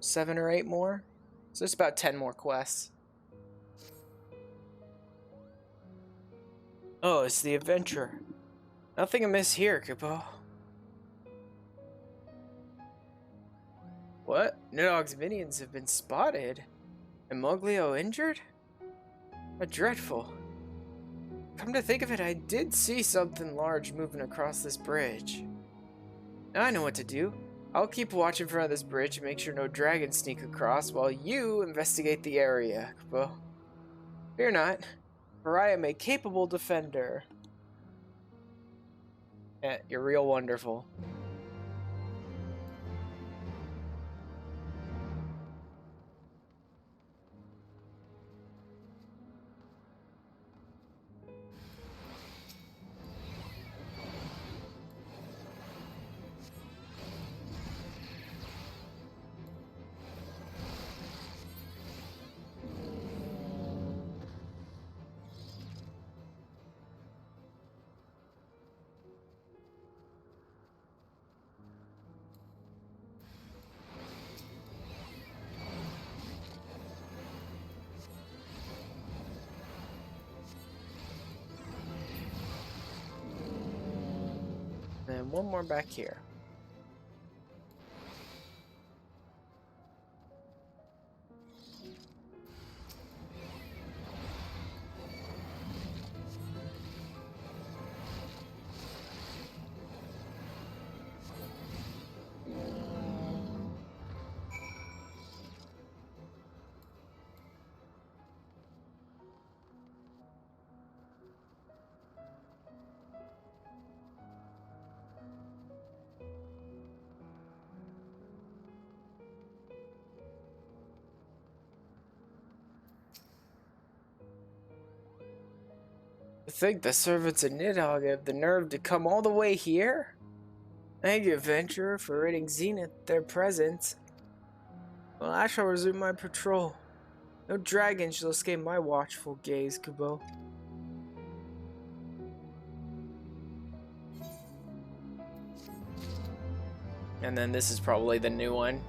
7 or 8 more. So it's about 10 more quests. Oh, it's the adventurer. Nothing amiss here, Kupo. What? Nidhogg's minions have been spotted? And Moglio injured? How dreadful. Come to think of it, I did see something large moving across this bridge. Now I know what to do. I'll keep watch in front of this bridge and make sure no dragons sneak across while you investigate the area, Kupo. Fear not, for I am a capable defender. Yeah, you're real wonderful. And one more back here. To think the servants of Nidhogg have the nerve to come all the way here? Thank you, adventurer, for ridding Zenith their presence. Well, I shall resume my patrol. No dragon shall escape my watchful gaze, Kubo. And then this is probably the new one.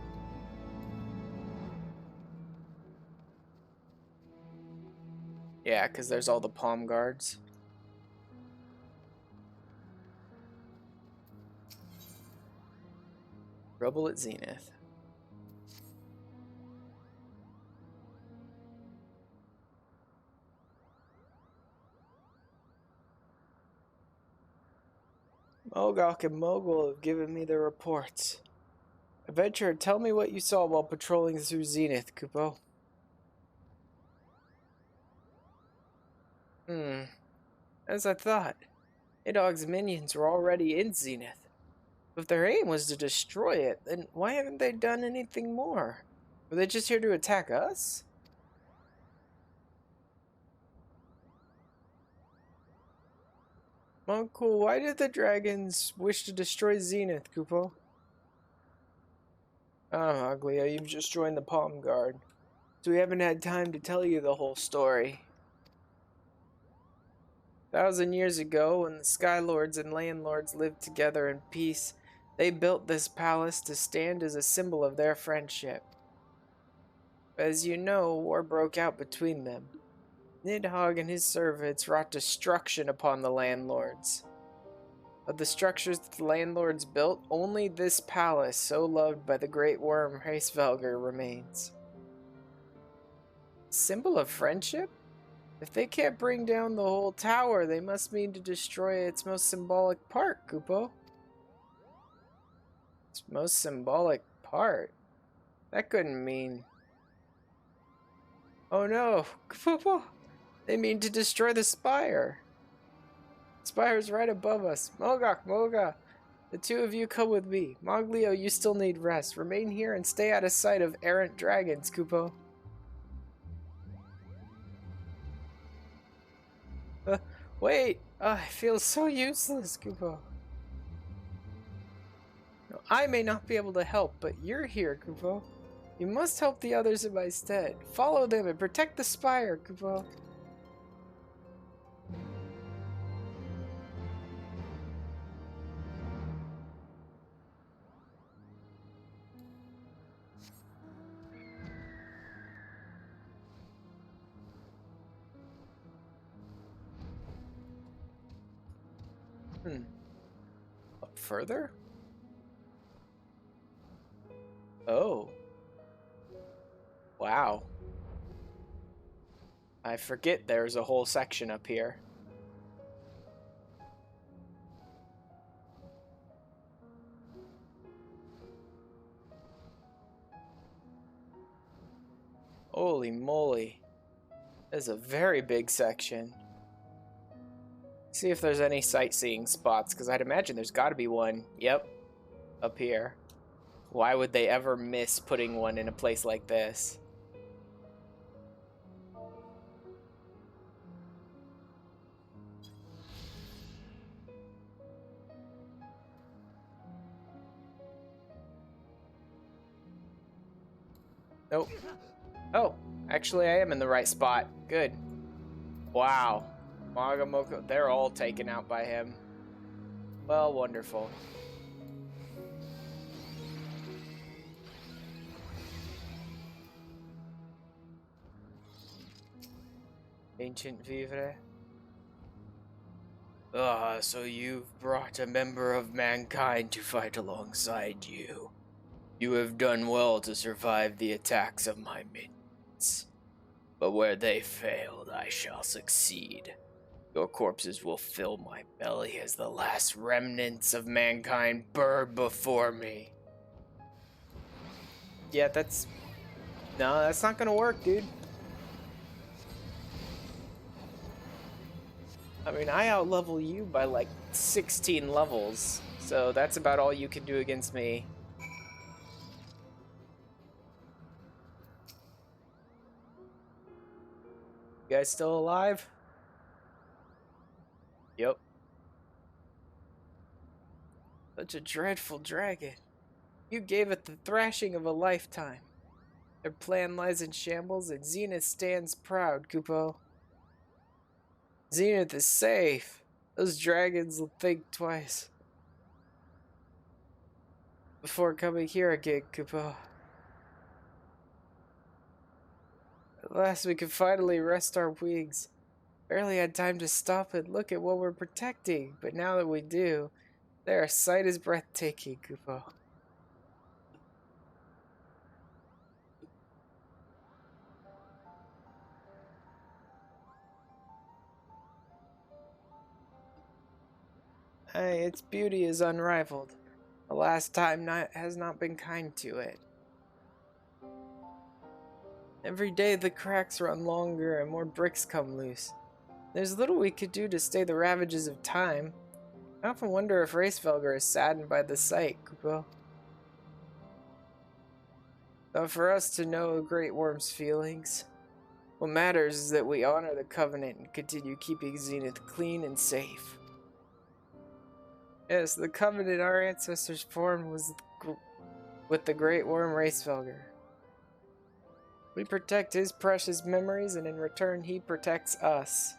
Yeah, because there's all the palm guards. Rubble at Zenith. Mogok and Moogle have given me their reports. Adventurer, tell me what you saw while patrolling through Zenith, Kupo. As I thought. Nidhogg's minions were already in Zenith. If their aim was to destroy it, then why haven't they done anything more? Were they just here to attack us? Uncle, why did the dragons wish to destroy Zenith, Kupo? Oh, Ugly, you've just joined the Palm Guard, so we haven't had time to tell you the whole story. 1,000 years ago, when the Sky Lords and Landlords lived together in peace, they built this palace to stand as a symbol of their friendship. As you know, war broke out between them. Nidhogg and his servants wrought destruction upon the landlords. Of the structures that the landlords built, only this palace, so loved by the great worm Hraesvelgr, remains. Symbol of friendship? If they can't bring down the whole tower, they must mean to destroy its most symbolic part, Kupo. Its most symbolic part? That couldn't mean... Oh no, Kupo! They mean to destroy the spire. The spire's right above us. Mogok, Moga! The two of you come with me. Moglio, you still need rest. Remain here and stay out of sight of errant dragons, Kupo. Wait! I feel so useless, Kupo. No, I may not be able to help, but you're here, Kupo. You must help the others in my stead. Follow them and protect the spire, Kupo. Up further? Oh. Wow. I forget there's a whole section up here. Holy moly. This is a very big section. See if there's any sightseeing spots, because I'd imagine there's got to be one. Yep. Up here. Why would they ever miss putting one in a place like this? Nope. Oh, actually I am in the right spot. Good. Wow. Magamoko, they're all taken out by him. Well, wonderful. Ancient Vivre. Ah, so you've brought a member of mankind to fight alongside you. You have done well to survive the attacks of my minions. But where they failed, I shall succeed. Your corpses will fill my belly as the last remnants of mankind burn before me. Yeah, no, that's not gonna work, dude. I mean, I outlevel you by like 16 levels, so that's about all you can do against me. You guys still alive? Yep. Such a dreadful dragon. You gave it the thrashing of a lifetime. Their plan lies in shambles, and Zenith stands proud, Kupo. Zenith is safe. Those dragons will think twice before coming here again, Kupo. At last we can finally rest our wings. Barely had time to stop and look at what we're protecting, but now that we do, their sight is breathtaking, Kupo. Hey, its beauty is unrivaled. The last time has not been kind to it. Every day the cracks run longer and more bricks come loose. There's little we could do to stay the ravages of time. I often wonder if Racefelger is saddened by the sight, Kupo. But for us to know Great Worm's feelings, what matters is that we honor the Covenant and continue keeping Zenith clean and safe. Yes, the Covenant our ancestors formed was with the Great Worm Racefelger. We protect his precious memories, and in return he protects us.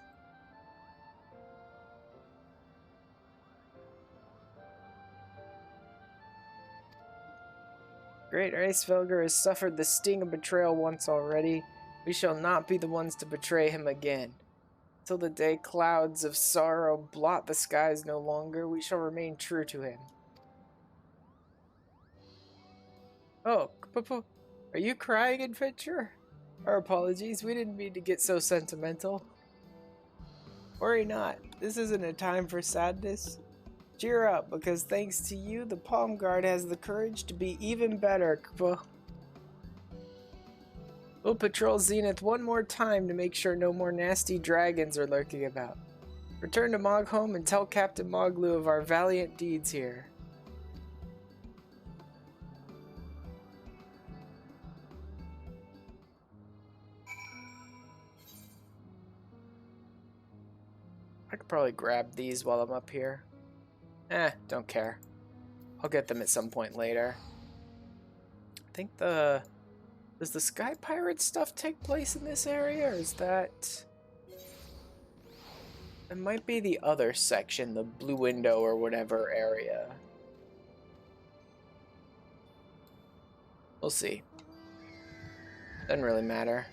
Great Racefelger has suffered the sting of betrayal once already. We shall not be the ones to betray him again. Till the day clouds of sorrow blot the skies no longer, we shall remain true to him. Oh, Popo, are you crying, adventurer? Our apologies, we didn't mean to get so sentimental. Worry not, this isn't a time for sadness. Cheer up, because thanks to you, the Palm Guard has the courage to be even better, Kupo. We'll patrol Zenith one more time to make sure no more nasty dragons are lurking about. Return to Mogholm and tell Captain Moglu of our valiant deeds here. I could probably grab these while I'm up here. Don't care. I'll get them at some point later. I think does the Sky Pirate stuff take place in this area, or is that... It might be the other section, the Blue Window or whatever area. We'll see. Doesn't really matter.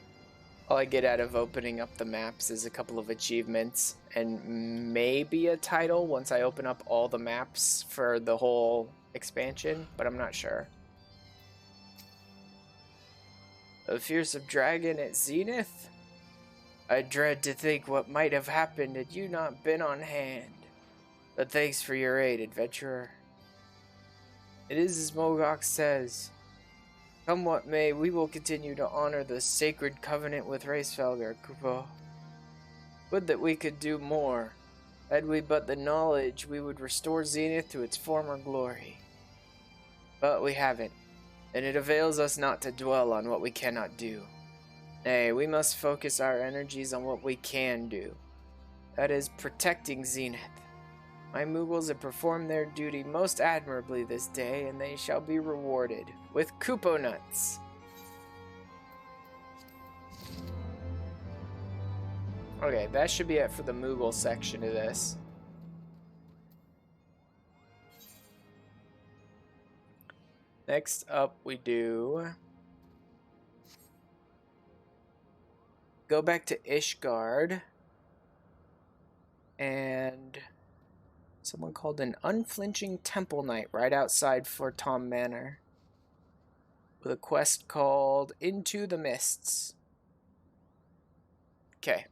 All I get out of opening up the maps is a couple of achievements and maybe a title once I open up all the maps for the whole expansion, but I'm not sure. A fearsome dragon at Zenith? I dread to think what might have happened had you not been on hand. But thanks for your aid, adventurer. It is as Mogok says. Come what may, we will continue to honor the sacred covenant with Racefelger, Kupo. Would that we could do more. Had we but the knowledge, we would restore Zenith to its former glory. But we haven't, and it avails us not to dwell on what we cannot do. Nay, we must focus our energies on what we can do. That is, protecting Zenith. My Moogles have performed their duty most admirably this day, and they shall be rewarded with Kupo nuts. Okay, that should be it for the Moogle section of this. Next up, we do go back to Ishgard, and someone called an unflinching temple knight right outside Fort Tom Manor with a quest called Into the Mists. Okay.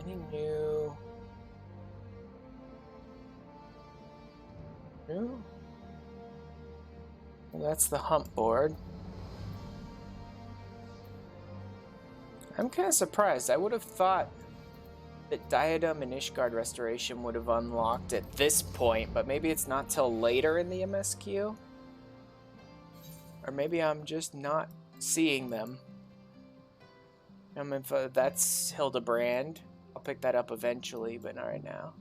Any new? New? Well, that's the hump board. I'm kind of surprised. I would have thought that Diadem and Ishgard Restoration would have unlocked at this point, but maybe it's not till later in the MSQ? Or maybe I'm just not seeing them. If that's Hildebrand, I'll pick that up eventually, but not right now.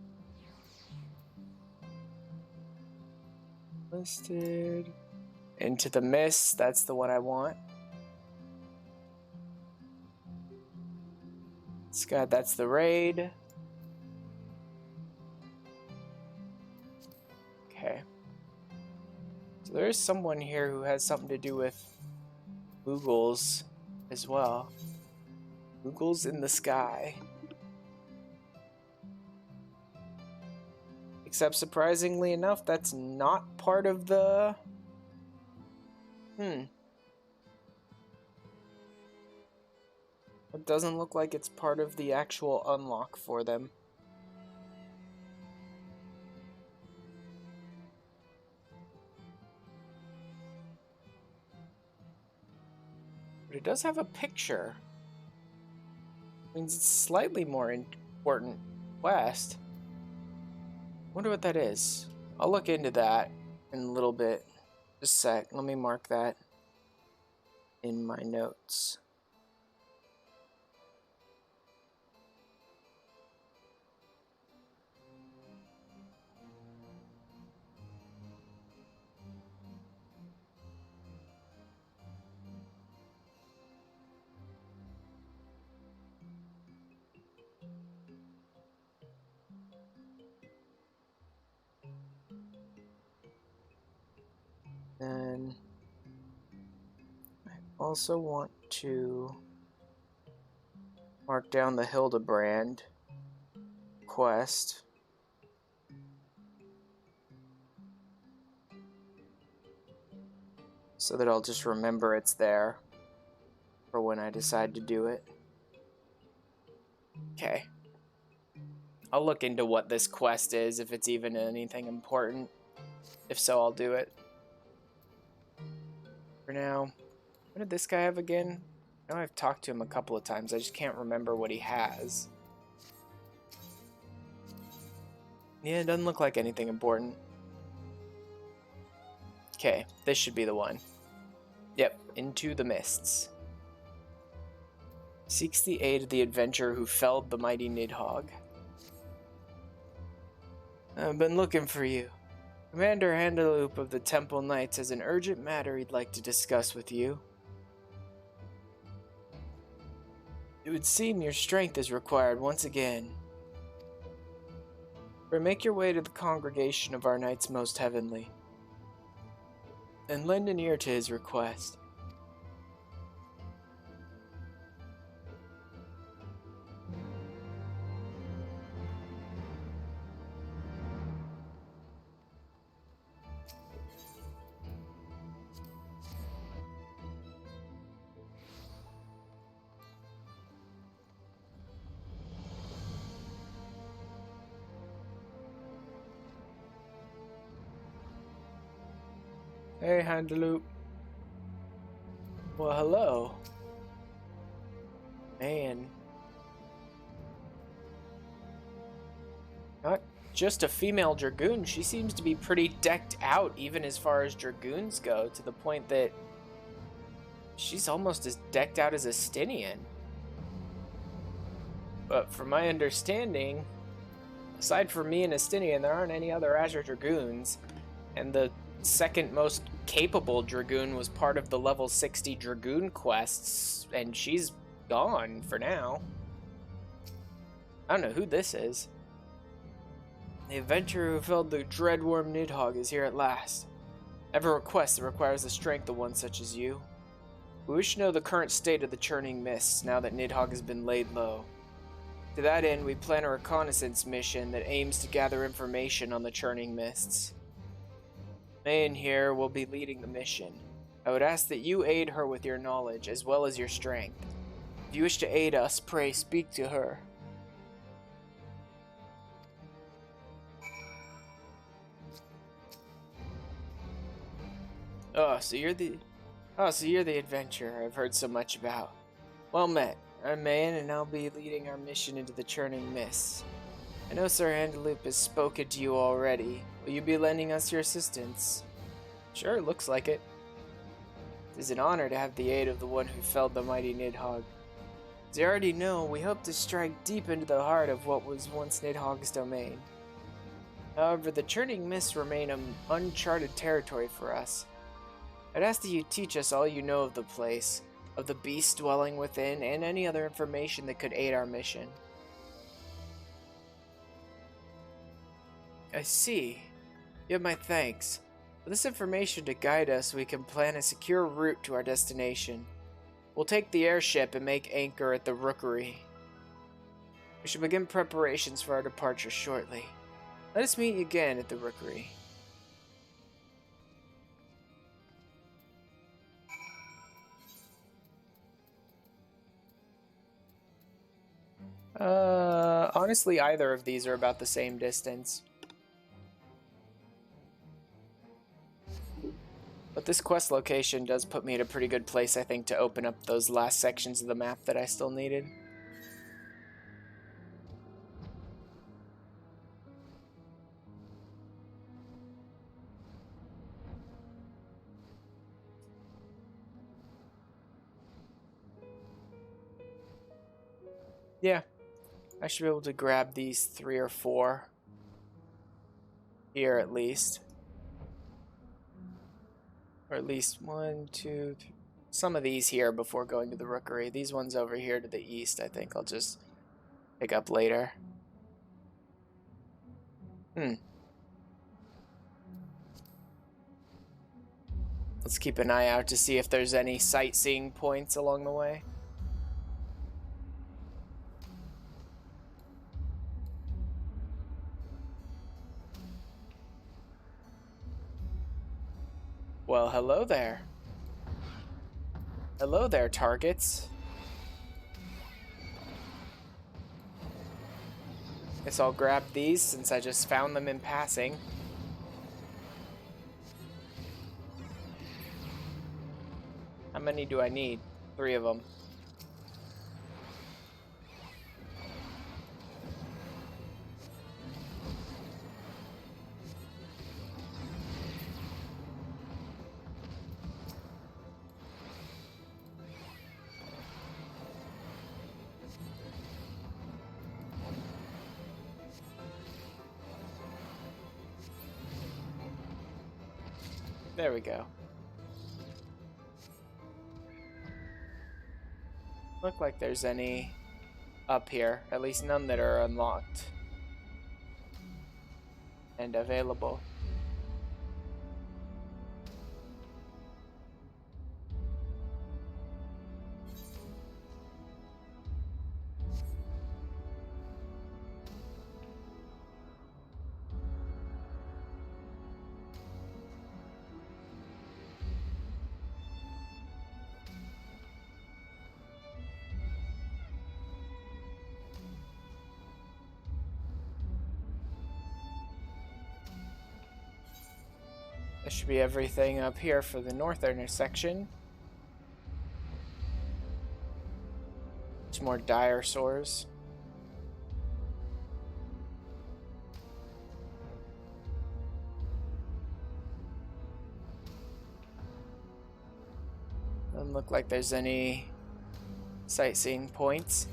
Listed. Into the Mist, that's the one I want. Scott, that's the raid. Okay. So there is someone here who has something to do with Moogles as well. Moogles in the sky. Except surprisingly enough, that's not part of the... It doesn't look like it's part of the actual unlock for them. But it does have a picture. Means it's slightly more important quest. Wonder what that is. I'll look into that in a little bit. Just a sec. Let me mark that in my notes. Then I also want to mark down the Hildebrand quest. So that I'll just remember it's there for when I decide to do it. Okay. I'll look into what this quest is, if it's even anything important. If so, I'll do it. For now, what did this guy have again? I know I've talked to him a couple of times, I just can't remember what he has. Yeah, it doesn't look like anything important. Okay, this should be the one. Yep, Into the Mists. Seeks the aid of the adventurer who felled the mighty Nidhogg. I've been looking for you. Commander Handaloop of the Temple Knights has an urgent matter he'd like to discuss with you. It would seem your strength is required once again. Make your way to the congregation of our Knights Most Heavenly, and lend an ear to his request. Hey, Handaloop. Well, hello. Man. Not just a female Dragoon, she seems to be pretty decked out, even as far as Dragoons go, to the point that she's almost as decked out as a Stinian. But from my understanding, aside from me and Estinian, there aren't any other Azure Dragoons, and the second most capable Dragoon was part of the level 60 Dragoon quests, and she's gone for now. I don't know who this is. The adventurer who felled the dreadworm Nidhogg is here at last. I have a request that requires the strength of one such as you. We wish to know the current state of the churning mists now that Nidhogg has been laid low. To that end, we plan a reconnaissance mission that aims to gather information on the churning mists. Mayan here will be leading the mission. I would ask that you aid her with your knowledge as well as your strength. If you wish to aid us, pray speak to her. So you're the adventurer I've heard so much about. Well met. I'm Mayan, and I'll be leading our mission into the churning mists. I know Sir Handaloop has spoken to you already. Will you be lending us your assistance? Sure, looks like it. It is an honor to have the aid of the one who felled the mighty Nidhogg. As you already know, we hope to strike deep into the heart of what was once Nidhogg's domain. However, the churning mists remain uncharted territory for us. I'd ask that you teach us all you know of the place, of the beast dwelling within, and any other information that could aid our mission. I see. You have my thanks. With this information to guide us, we can plan a secure route to our destination. We'll take the airship and make anchor at the rookery. We should begin preparations for our departure shortly. Let us meet again at the rookery. Honestly, either of these are about the same distance. But this quest location does put me at a pretty good place, I think, to open up those last sections of the map that I still needed. Yeah, I should be able to grab these 3 or 4 here at least. Or at least 1, 2, 3. Some of these here before going to the rookery. These ones over here to the east, I think I'll just pick up later. Let's keep an eye out to see if there's any sightseeing points along the way. Well, hello there. Hello there, targets. Guess I'll grab these since I just found them in passing. How many do I need? 3 of them. There we go. Look like there's any up here. At least none that are unlocked and available. That should be everything up here for the north intersection. Some more dire sores. Doesn't look like there's any sightseeing points.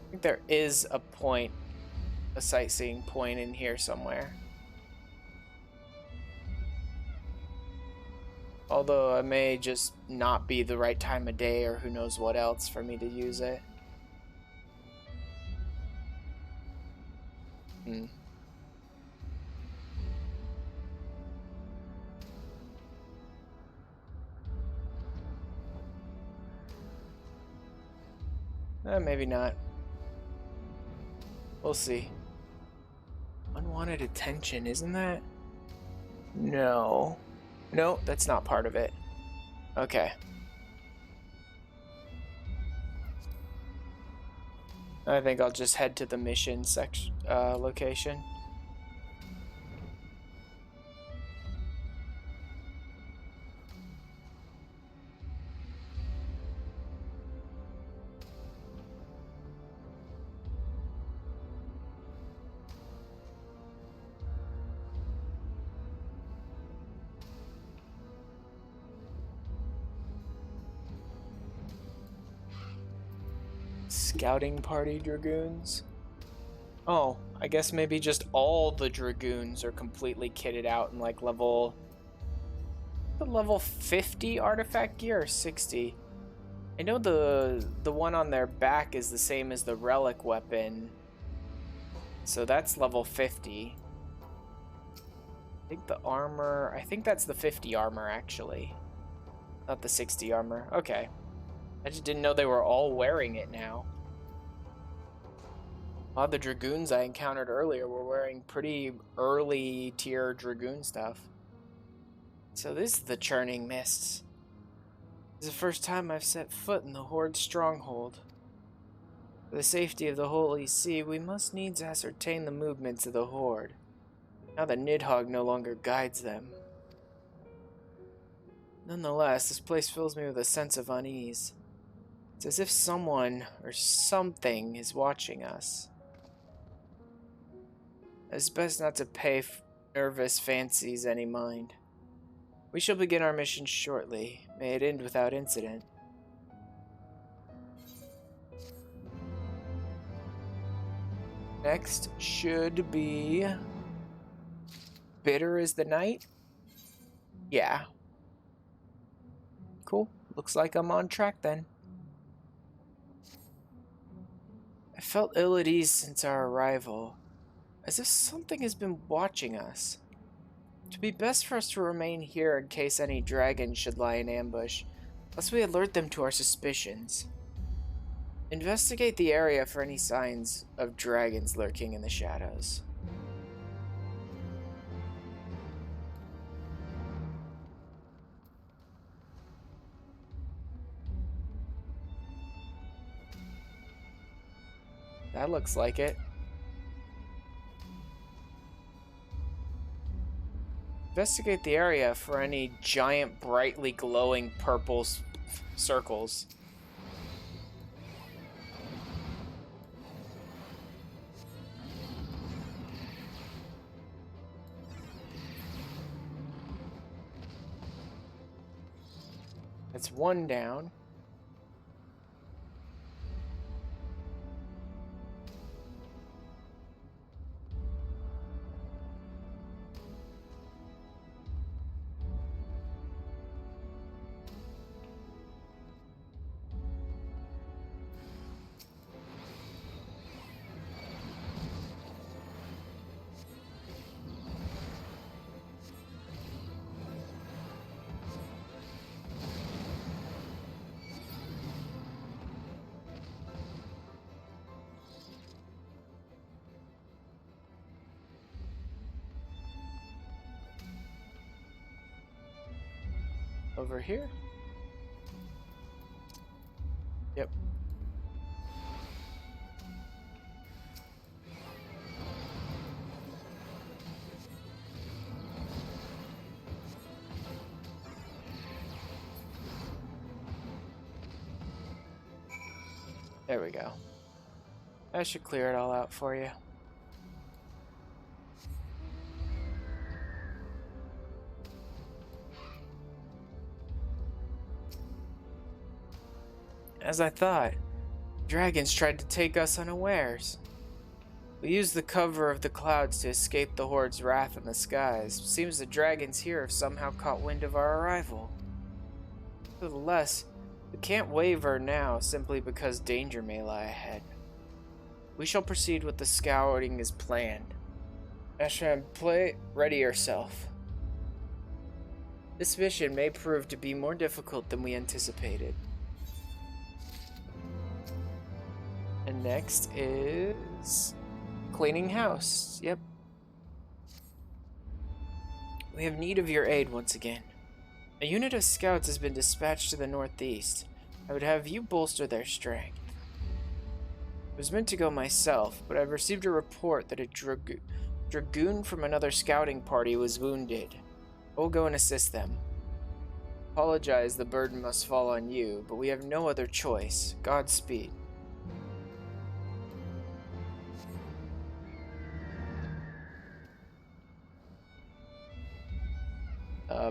I think there is a point, a sightseeing point in here somewhere. Although it may just not be the right time of day or who knows what else for me to use it. Maybe not. We'll see. Unwanted attention, isn't that? No. No, that's not part of it. Okay. I think I'll just head to the mission section location. Scouting party dragoons? Oh, I guess maybe just all the dragoons are completely kitted out in like level 50 artifact gear or 60. I know the one on their back is the same as the relic weapon. So that's level 50. I think the armor, I think that's the 50 armor actually. Not the 60 armor. Okay. I just didn't know they were all wearing it now. A lot of the dragoons I encountered earlier were wearing pretty early tier dragoon stuff. So this is the Churning Mists. This is the first time I've set foot in the Horde's stronghold. For the safety of the Holy See, we must needs ascertain the movements of the Horde. Now that Nidhogg no longer guides them. Nonetheless, this place fills me with a sense of unease. It's as if someone or something is watching us. It's best not to pay nervous fancies any mind. We shall begin our mission shortly. May it end without incident. Next should be Bitter as the Night. Yeah. Cool. Looks like I'm on track then. I felt ill at ease since our arrival, as if something has been watching us. It would be best for us to remain here in case any dragons should lie in ambush, lest we alert them to our suspicions. Investigate the area for any signs of dragons lurking in the shadows. That looks like it. Investigate the area for any giant, brightly glowing purple circles. That's one down. Over here? Yep. There we go. That should clear it all out for you. As I thought, dragons tried to take us unawares. We used the cover of the clouds to escape the horde's wrath in the skies. Seems the dragons here have somehow caught wind of our arrival. Nevertheless, we can't waver now simply because danger may lie ahead. We shall proceed with the scouting as planned. Ashram, ready yourself. This mission may prove to be more difficult than we anticipated. And next is cleaning house. Yep. We have need of your aid once again. A unit of scouts has been dispatched to the northeast. I would have you bolster their strength. I was meant to go myself, but I've received a report that a dragoon from another scouting party was wounded. I will go and assist them. Apologize, the burden must fall on you, but we have no other choice. Godspeed.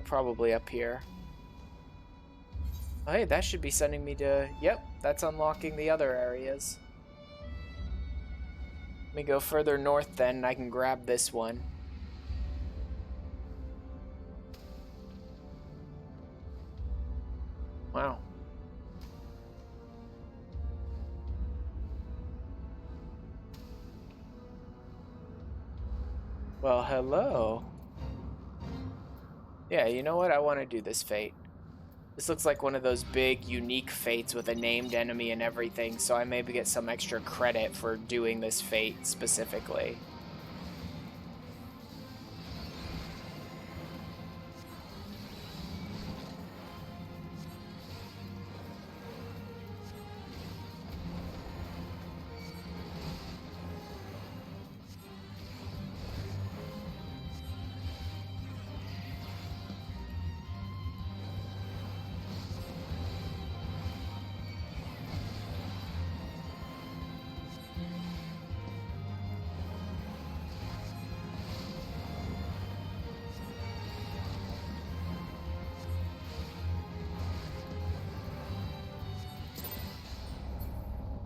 Probably up here. Oh, hey, that should be sending me to... Yep, that's unlocking the other areas. Let me go further north then, and I can grab this one. Wow. Well, hello. Yeah, you know what? I want to do this fate. This looks like one of those big, unique fates with a named enemy and everything, so I maybe get some extra credit for doing this fate specifically.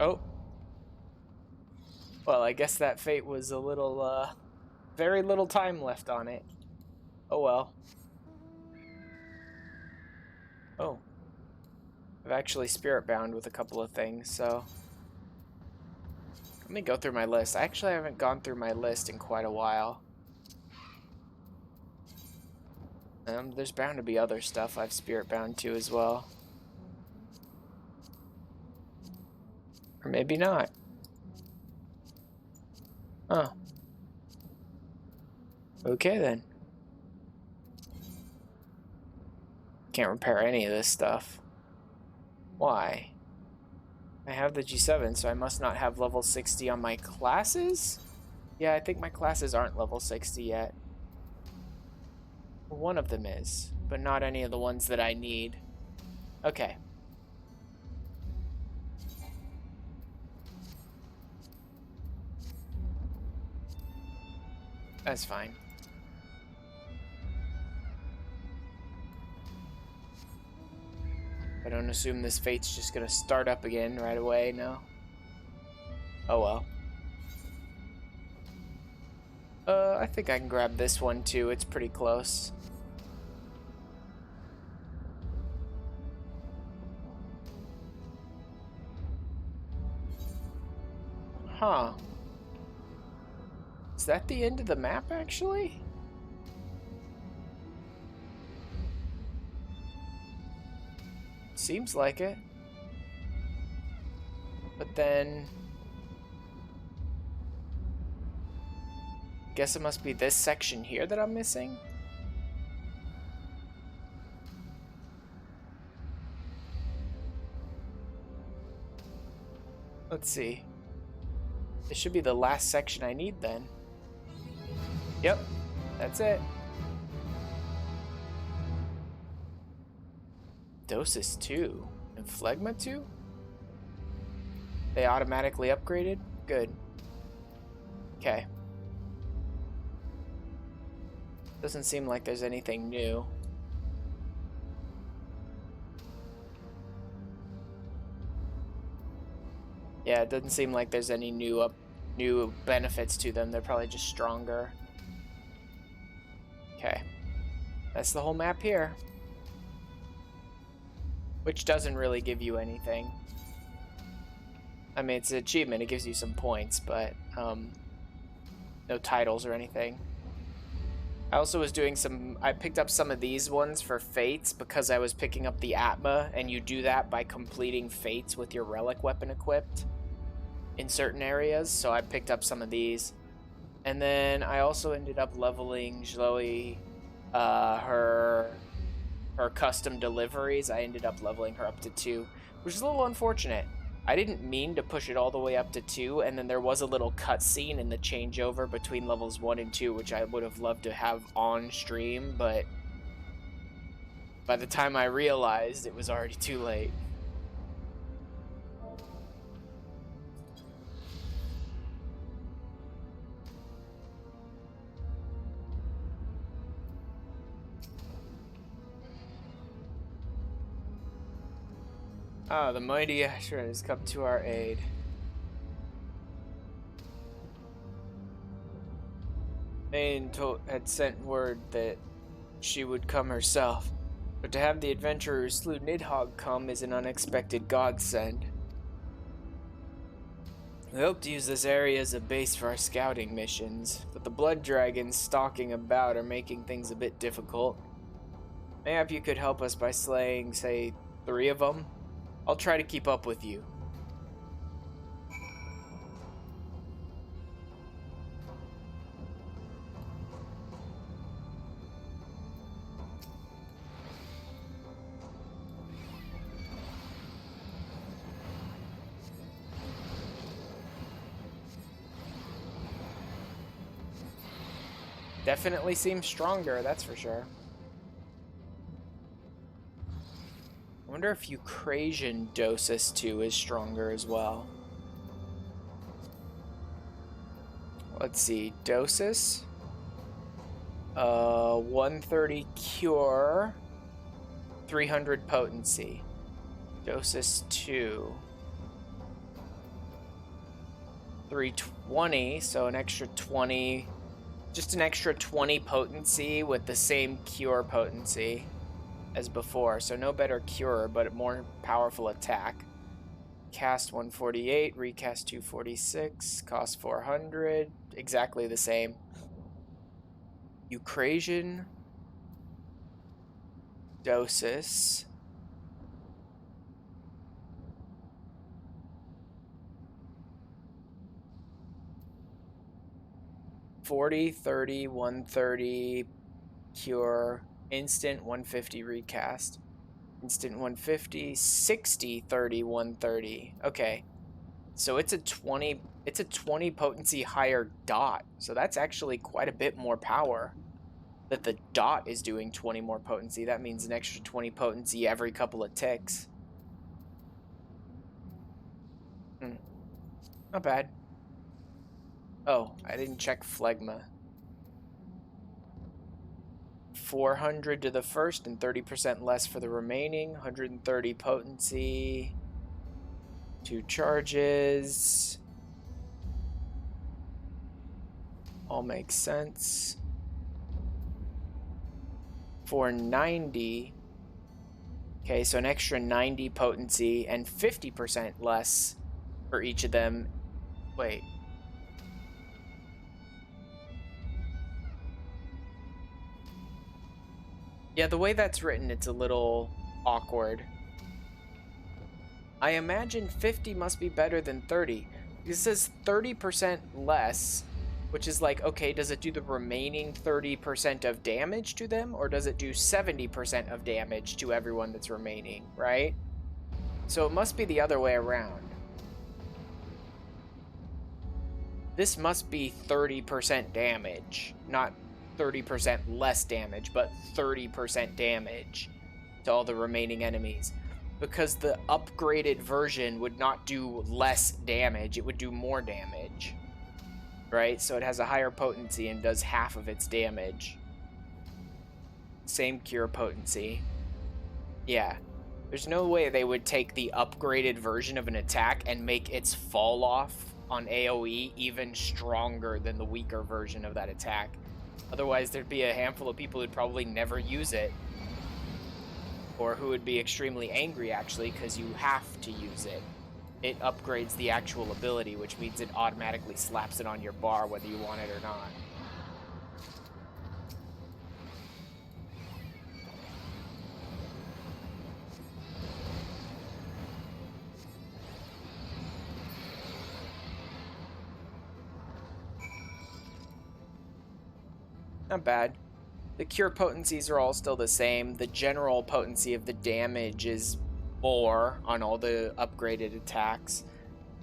Oh. Well, I guess that fate was a little, very little time left on it. Oh well. Oh. I've actually spirit bound with a couple of things, so... Let me go through my list. I actually haven't gone through my list in quite a while. There's bound to be other stuff I've spirit bound to as well. Or maybe not. Huh. Okay then. Can't repair any of this stuff. Why? I have the G7, so I must not have level 60 on my classes? Yeah, I think my classes aren't level 60 yet. One of them is, but not any of the ones that I need. Okay. That's fine. I don't assume this fate's just gonna start up again right away, no? Oh well. I think I can grab this one too, it's pretty close. Huh. Is that the end of the map, actually? Seems like it. But then... guess it must be this section here that I'm missing? Let's see. This should be the last section I need then. Yep, that's it. Dosis 2 and Phlegma 2? They automatically upgraded? Good. Okay. Doesn't seem like there's anything new. Yeah, it doesn't seem like there's any new benefits to them. They're probably just stronger. Okay. That's the whole map here. Which doesn't really give you anything. I mean, it's an achievement. It gives you some points, but no titles or anything. I also was doing I picked up some of these ones for fates because I was picking up the Atma, and you do that by completing fates with your relic weapon equipped in certain areas, so I picked up some of these. And then I also ended up leveling Chloe, her custom deliveries. I ended up leveling her up to 2, which is a little unfortunate. I didn't mean to push it all the way up to 2, and then there was a little cutscene in the changeover between levels 1 and 2, which I would have loved to have on stream, but by the time I realized, it was already too late. Ah, the mighty Asher has come to our aid. Maine had sent word that she would come herself, but to have the adventurer who slew Nidhogg come is an unexpected godsend. We hope to use this area as a base for our scouting missions, but the blood dragons stalking about are making things a bit difficult. Mayhap you could help us by slaying, say, 3 of them? I'll try to keep up with you. Definitely seems stronger, that's for sure. I wonder if Eucrasian Dosis 2 is stronger as well. Let's see, Dosis. 130 Cure. 300 Potency. Dosis 2. 320, so an extra 20. Just an extra 20 potency with the same cure potency as before. So no better cure, but a more powerful attack. Cast 148, recast 246, cost 400. Exactly the same. Eucrasian Dosis. $40, $30, $130 cure, instant 150 recast, instant 150, $60, $30, $130. Okay, so it's a 20 potency higher dot. So that's actually quite a bit more power. That the dot is doing 20 more potency. That means an extra 20 potency every couple of ticks. Not bad. Oh, I didn't check Phlegma. 400 to the first and 30% less for the remaining. 130 potency. 2 charges. All makes sense. 490. Okay, so an extra 90 potency and 50% less for each of them. Wait. Yeah, the way that's written, it's a little awkward. I imagine 50 must be better than 30. It says 30% less, which is like, okay, does it do the remaining 30% of damage to them, or does it do 70% of damage to everyone that's remaining, right? So it must be the other way around. This must be 30% damage, not 30% less damage, but 30% damage to all the remaining enemies. Because the upgraded version would not do less damage, it would do more damage. Right? So it has a higher potency and does half of its damage. Same cure potency. Yeah. There's no way they would take the upgraded version of an attack and make its fall off on AoE even stronger than the weaker version of that attack. Otherwise, there'd be a handful of people who'd probably never use it. Or who would be extremely angry, actually, because you have to use it. It upgrades the actual ability, which means it automatically slaps it on your bar whether you want it or not. Not bad. The cure potencies are all still the same. The general potency of the damage is more on all the upgraded attacks.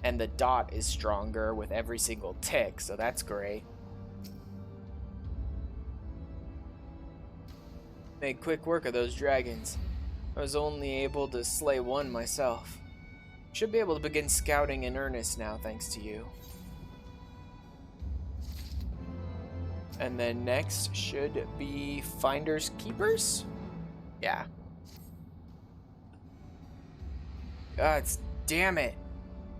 And the dot is stronger with every single tick, so that's great. Made quick work of those dragons. I was only able to slay one myself. Should be able to begin scouting in earnest now, thanks to you. And then next should be Finders Keepers? Yeah. God damn it.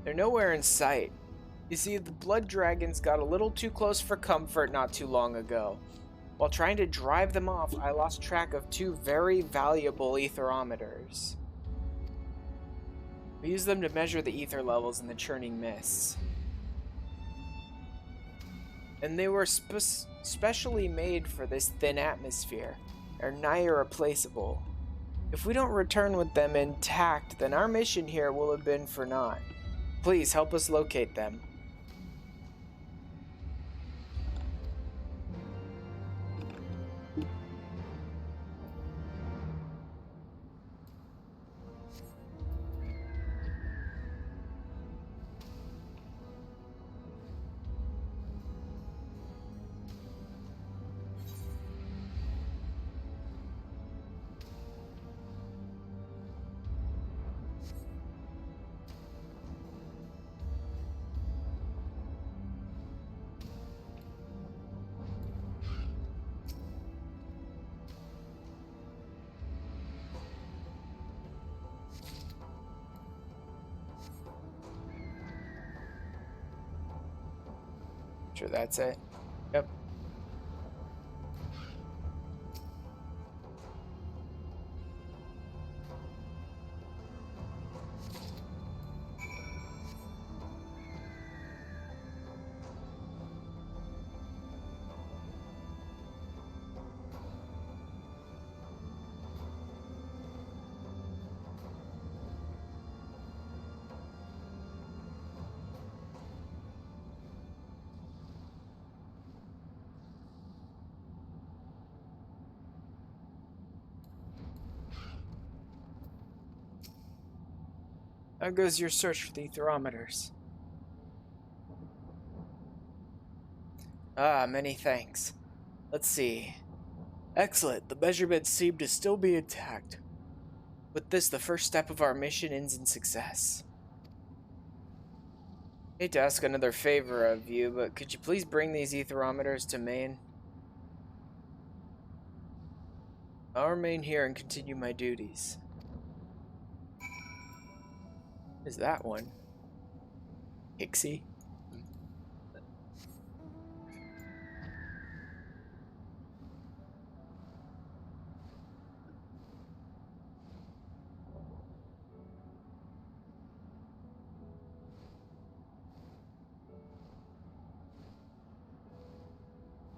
They're nowhere in sight. You see, the blood dragons got a little too close for comfort not too long ago. While trying to drive them off, I lost track of 2 very valuable etherometers. We use them to measure the ether levels in the churning mists. And they were specially made for this thin atmosphere. They're nigh irreplaceable. If we don't return with them intact, then our mission here will have been for naught. Please help us locate them. Sure, that's it. Yep. How goes your search for the etherometers? Ah, many thanks. Let's see. Excellent. The measurements seem to still be intact. With this, the first step of our mission ends in success. Hate to ask another favor of you, but could you please bring these etherometers to Maine? I'll remain here and continue my duties. Is that one? Pixie?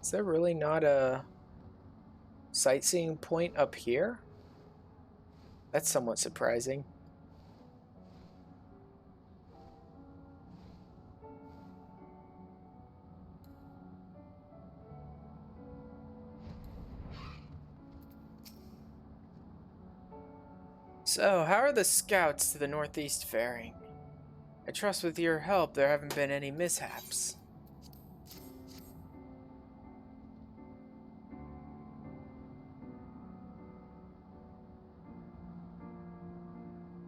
Is there really not a sightseeing point up here? That's somewhat surprising. So, how are the scouts to the northeast faring? I trust with your help there haven't been any mishaps.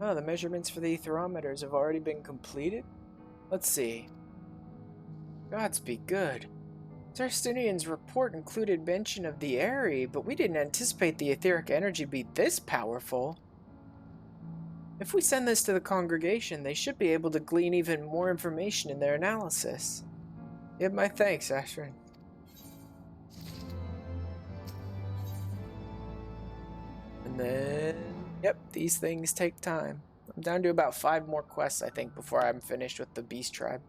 Oh, the measurements for the etherometers have already been completed? Let's see. Gods be good. Sarstinian's report included mention of the Airy, but we didn't anticipate the etheric energy be this powerful. If we send this to the congregation, they should be able to glean even more information in their analysis. You have my thanks, Ashrin. And then, yep, these things take time. I'm down to about 5 more quests, I think, before I'm finished with the Beast Tribe.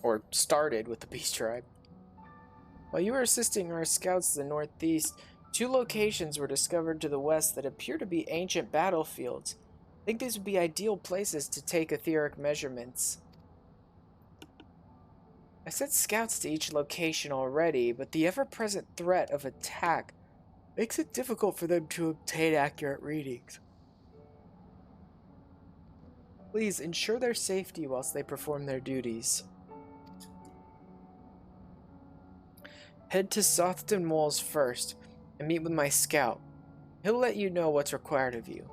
Or started with the Beast Tribe. While you were assisting our scouts to the northeast, 2 locations were discovered to the west that appear to be ancient battlefields. I think these would be ideal places to take etheric measurements. I sent scouts to each location already, but the ever-present threat of attack makes it difficult for them to obtain accurate readings. Please ensure their safety whilst they perform their duties. Head to Sothton Walls first and meet with my scout. He'll let you know what's required of you.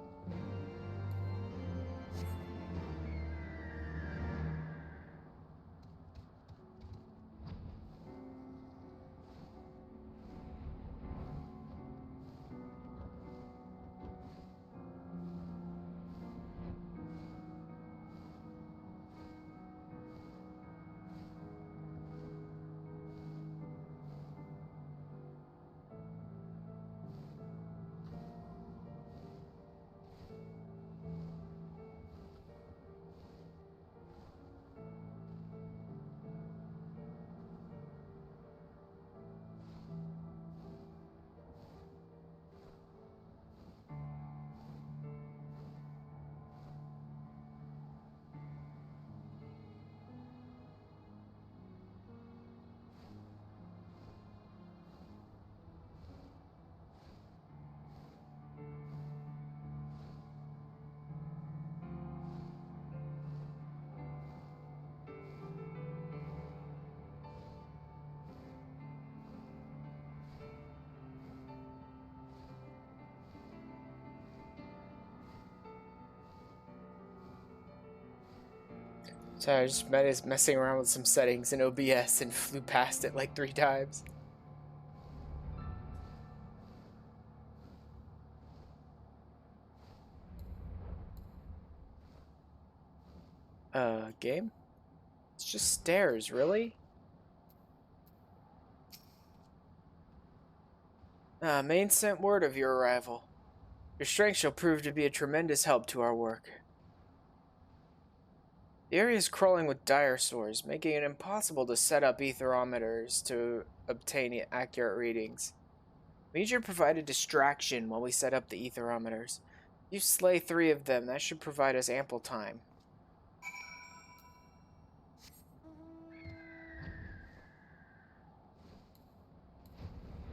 So I just messing around with some settings in OBS and flew past it like 3 times. Game? It's just stairs, really? Main sent word of your arrival. Your strength shall prove to be a tremendous help to our work. The area is crawling with dire sores, making it impossible to set up etherometers to obtain accurate readings. We need you to provide a distraction while we set up the etherometers. You slay 3 of them, that should provide us ample time.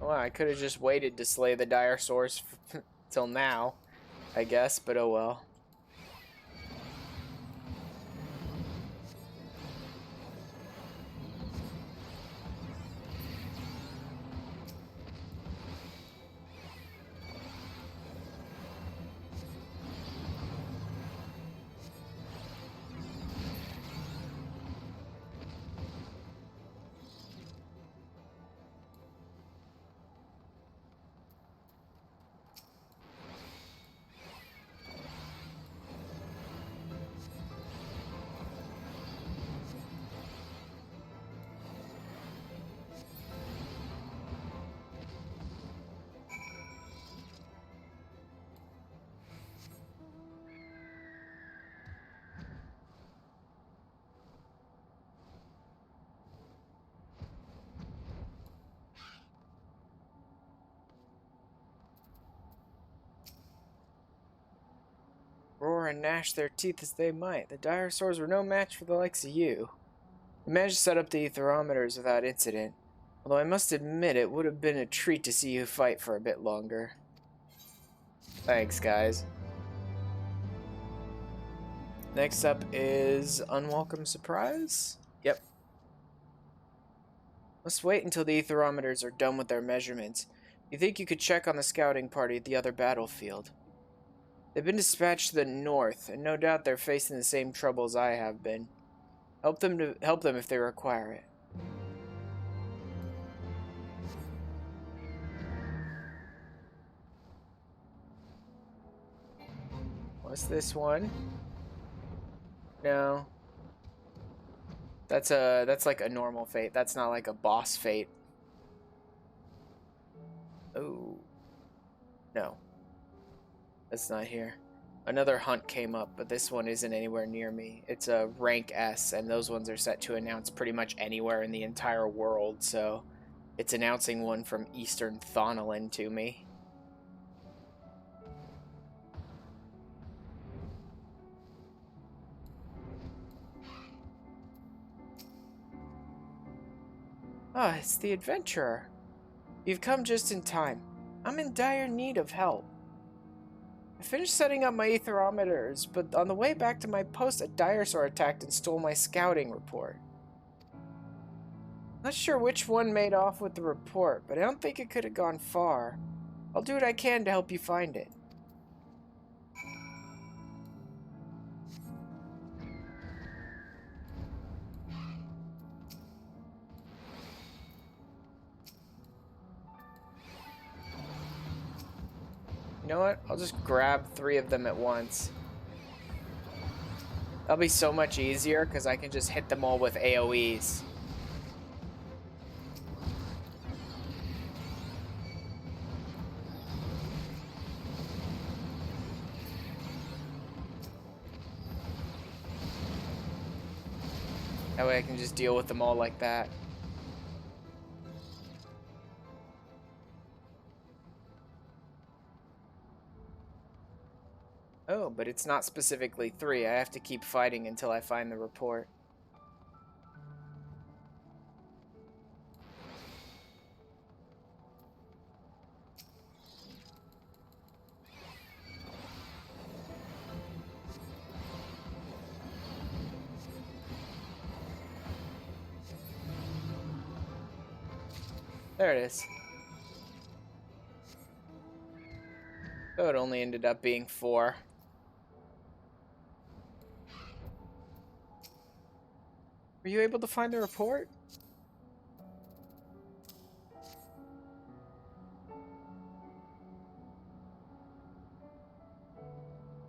Well, I could have just waited to slay the dire sores till now, I guess, but oh well. roar and gnash their teeth as they might, the dinosaurs were no match for the likes of you. We managed to set up the aetherometers without incident, although I must admit it would have been a treat to see you fight for a bit longer. Thanks, guys. Next up is Unwelcome Surprise? Yep. Let's wait until the aetherometers are done with their measurements. You think you could check on the scouting party at the other battlefield? They've been dispatched to the north, and no doubt they're facing the same troubles I have been. Help them if they require it. What's this one? No. That's like a normal fate. That's not like a boss fate. Oh. No. That's not here. Another hunt came up, but this one isn't anywhere near me. It's a rank S, and those ones are set to announce pretty much anywhere in the entire world, so it's announcing one from Eastern Thonolin to me. Ah, it's the adventurer. You've come just in time. I'm in dire need of help. I finished setting up my aetherometers, but on the way back to my post, a dinosaur attacked and stole my scouting report. Not sure which one made off with the report, but I don't think it could have gone far. I'll do what I can to help you find it. You know what? I'll just grab 3 of them at once. That'll be so much easier because I can just hit them all with AoEs. That way I can just deal with them all like that. Oh, but it's not specifically 3. I have to keep fighting until I find the report. There it is. So it only ended up being 4. Were you able to find the report?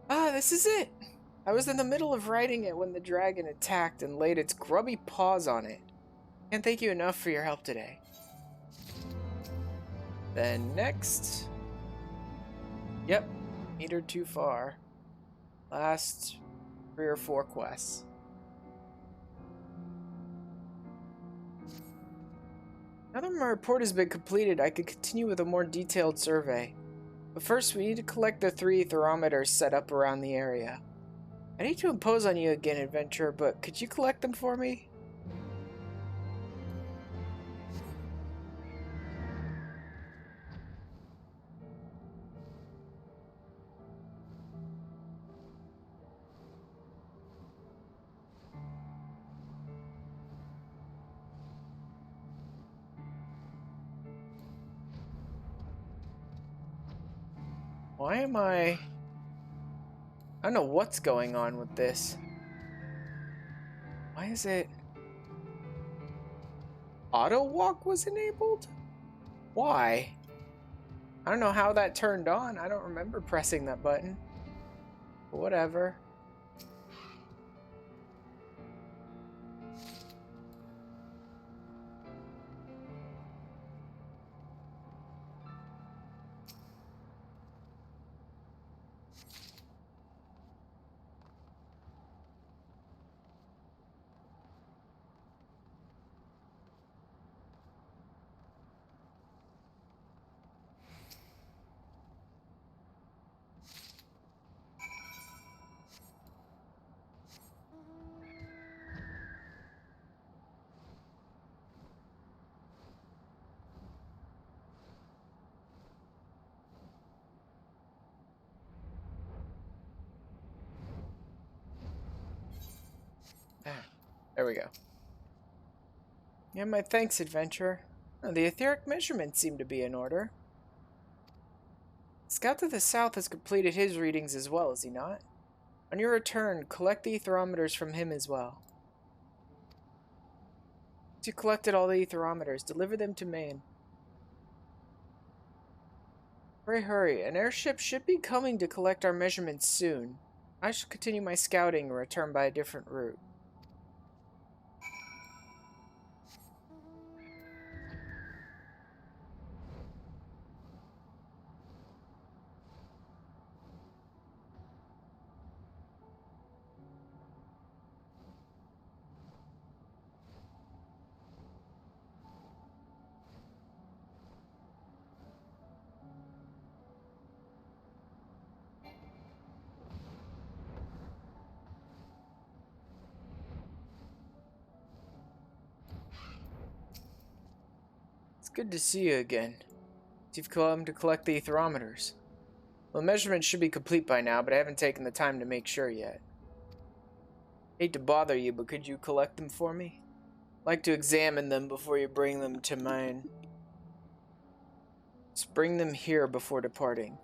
Ah, this is it! I was in the middle of writing it when the dragon attacked and laid its grubby paws on it. Can't thank you enough for your help today. Then next... Yep, metered too far. Last 3 or 4 quests. Now that my report has been completed, I could continue with a more detailed survey. But first, we need to collect the 3 aetherometers set up around the area. I need to impose on you again, adventurer, but could you collect them for me? Why am I don't know what's going on with this. Why is it... Auto walk was enabled? Why? I don't know how that turned on. I don't remember pressing that button. But whatever. There we go. Yeah, my thanks, adventurer. Oh, the etheric measurements seem to be in order. Scout to the south has completed his readings as well, has he not? On your return, collect the etherometers from him as well. Once you collected all the etherometers, deliver them to Maine. Hurry, hurry. An airship should be coming to collect our measurements soon. I shall continue my scouting and return by a different route. It's good to see you again. You've come to collect the etherometers. Well, the measurements should be complete by now, but I haven't taken the time to make sure yet. Hate to bother you, but could you collect them for me? I'd like to examine them before you bring them to mine. Just bring them here before departing.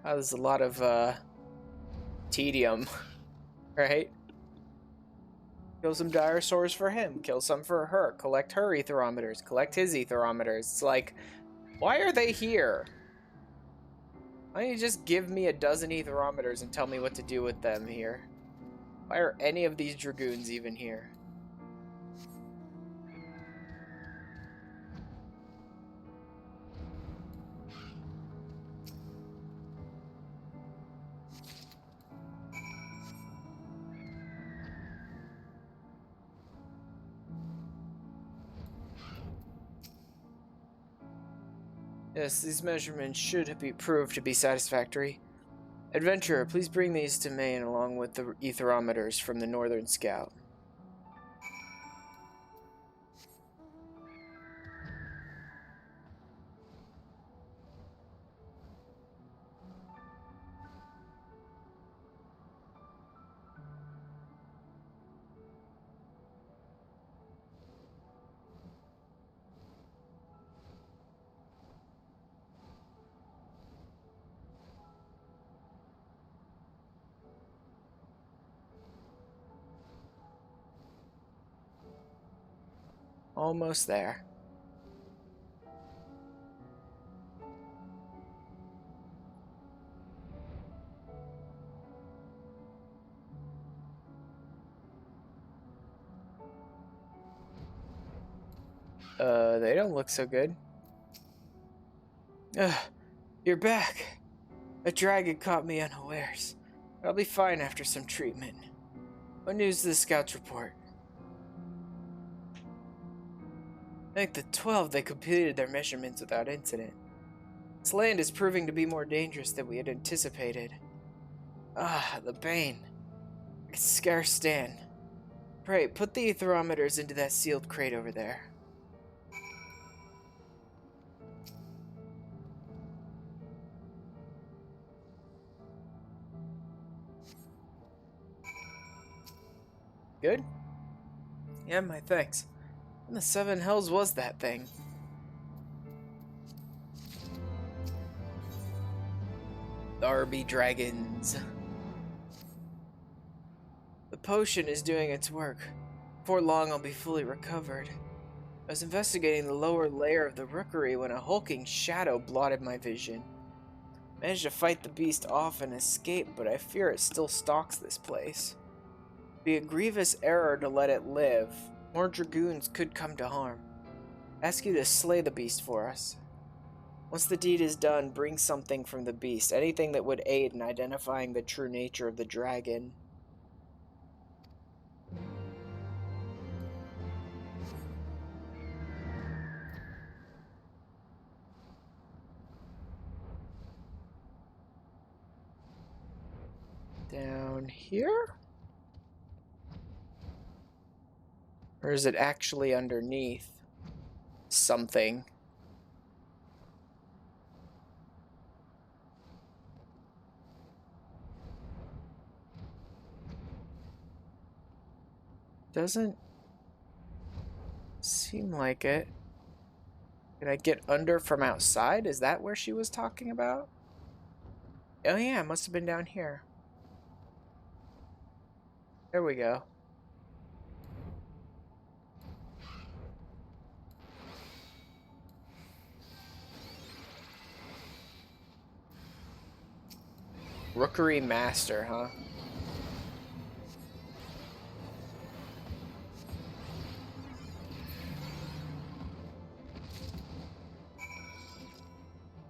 Oh, there's a lot of tedium, right? Kill some dinosaurs for him, kill some for her, collect her etherometers, collect his etherometers. It's like, why are they here? Why don't you just give me a dozen etherometers and tell me what to do with them here? Why are any of these dragoons even here? Yes, these measurements should be proved to be satisfactory. Adventurer, please bring these to Maine along with the etherometers from the Northern Scout. Almost there. They don't look so good. Ugh, you're back. A dragon caught me unawares. I'll be fine after some treatment. What news does the scouts report? Like the 12, they completed their measurements without incident. This land is proving to be more dangerous than we had anticipated. Ah, the bane. I can scarce stand. Pray, put the etherometers into that sealed crate over there. Good? Yeah, my thanks. What in the seven hells was that thing? Darby dragons. The potion is doing its work. Before long, I'll be fully recovered. I was investigating the lower layer of the rookery when a hulking shadow blotted my vision. Managed to fight the beast off and escape, but I fear it still stalks this place. It'd be a grievous error to let it live. More dragoons could come to harm. I ask you to slay the beast for us. Once the deed is done, bring something from the beast, anything that would aid in identifying the true nature of the dragon. Down here? Or is it actually underneath something? Doesn't seem like it. Can I get under from outside? Is that where she was talking about? Oh yeah, it must have been down here. There we go. Rookery Master, huh?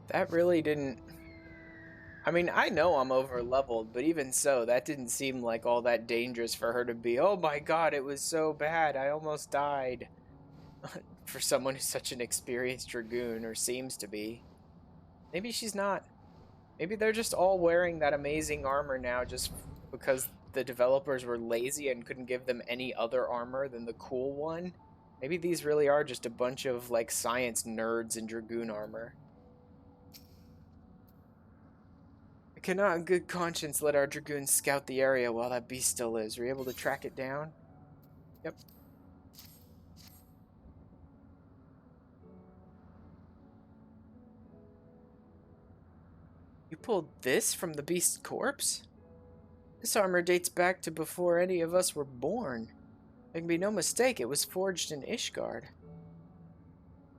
That really didn't... I mean, I know I'm over leveled, but even so, that didn't seem like all that dangerous for her to be. Oh my god, it was so bad. I almost died. For someone who's such an experienced Dragoon, or seems to be. Maybe she's not. Maybe they're just all wearing that amazing armor now just because the developers were lazy and couldn't give them any other armor than the cool one. Maybe these really are just a bunch of, like, science nerds in Dragoon armor. I cannot in good conscience let our Dragoons scout the area while that beast still lives. Were you able to track it down? Yep. You pulled this from the beast's corpse? This armor dates back to before any of us were born. There can be no mistake, it was forged in Ishgard.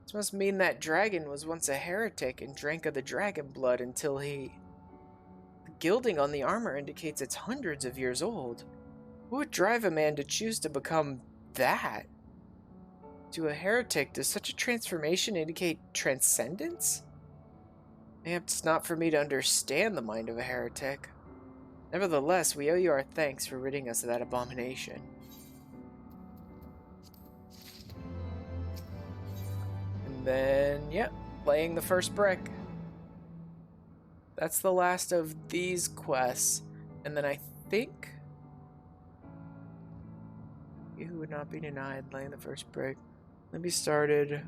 This must mean that dragon was once a heretic and drank of the dragon blood until he... The gilding on the armor indicates it's hundreds of years old. What would drive a man to choose to become that? To a heretic, does such a transformation indicate transcendence? Maybe it's not for me to understand the mind of a heretic. Nevertheless, we owe you our thanks for ridding us of that abomination. And then, yep, laying the first brick. That's the last of these quests. And then I think... You would not be denied laying the first brick. Let me started.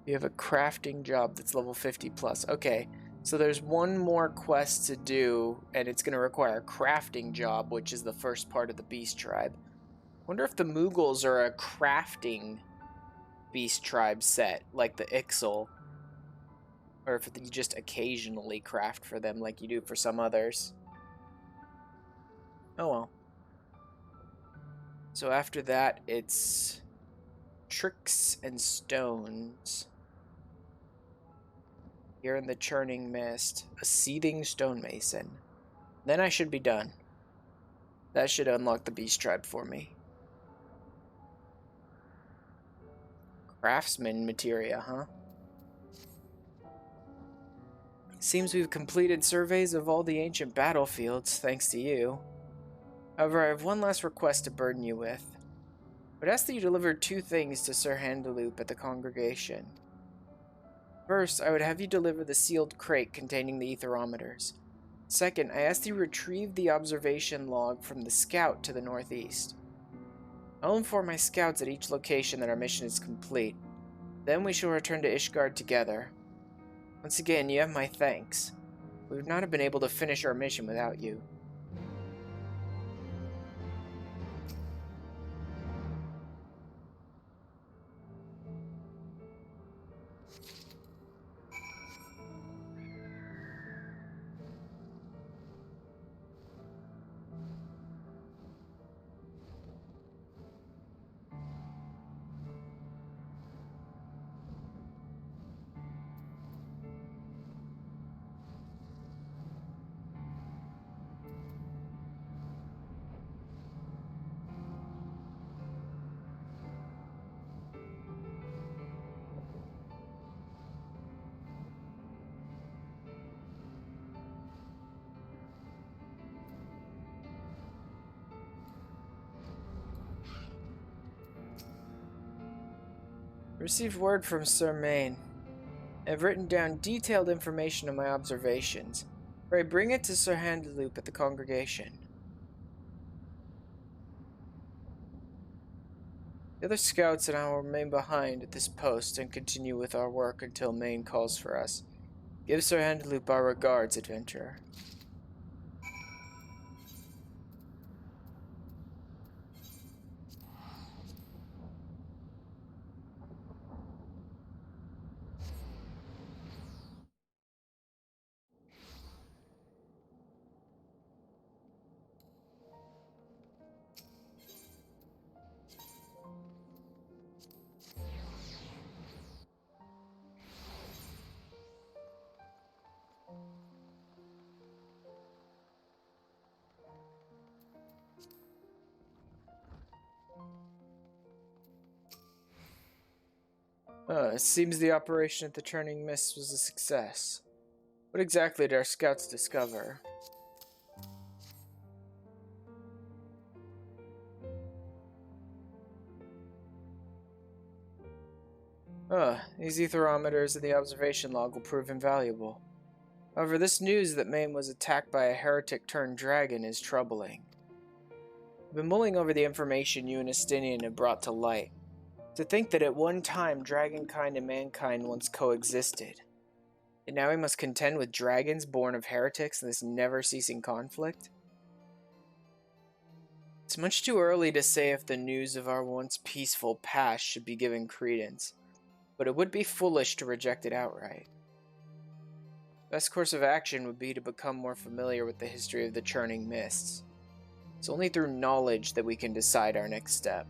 You have a crafting job that's level 50 plus. Okay, so there's one more quest to do, and it's going to require a crafting job, which is the first part of the Beast Tribe. Wonder if the Moogles are a crafting Beast Tribe set, like the Ixal. Or if you just occasionally craft for them like you do for some others. Oh well. So after that, it's tricks and stones. Here in the churning mist, a seething stonemason. Then I should be done. That should unlock the Beast Tribe for me. Craftsman materia, huh? Seems we've completed surveys of all the ancient battlefields, thanks to you. However, I have one last request to burden you with. I would ask that you deliver two things to Sir Handaloop at the congregation. First, I would have you deliver the sealed crate containing the etherometers. Second, I ask that you retrieve the observation log from the scout to the northeast. I'll inform my scouts at each location that our mission is complete. Then we shall return to Ishgard together. Once again, you have my thanks. We would not have been able to finish our mission without you. Received word from Sir Main. I have written down detailed information on my observations. Pray bring it to Sir Handaloop at the congregation. The other scouts and I will remain behind at this post and continue with our work until Main calls for us. Give Sir Handaloop our regards, adventurer. It seems the operation at the Churning Mist was a success. What exactly did our scouts discover? These etherometers and the observation log will prove invaluable. However, this news that Maine was attacked by a heretic-turned-dragon is troubling. I've been mulling over the information you and Estinian have brought to light. To think that at one time, dragonkind and mankind once coexisted. And now we must contend with dragons born of heretics in this never-ceasing conflict? It's much too early to say if the news of our once peaceful past should be given credence, but it would be foolish to reject it outright. Best course of action would be to become more familiar with the history of the Churning Mists. It's only through knowledge that we can decide our next step.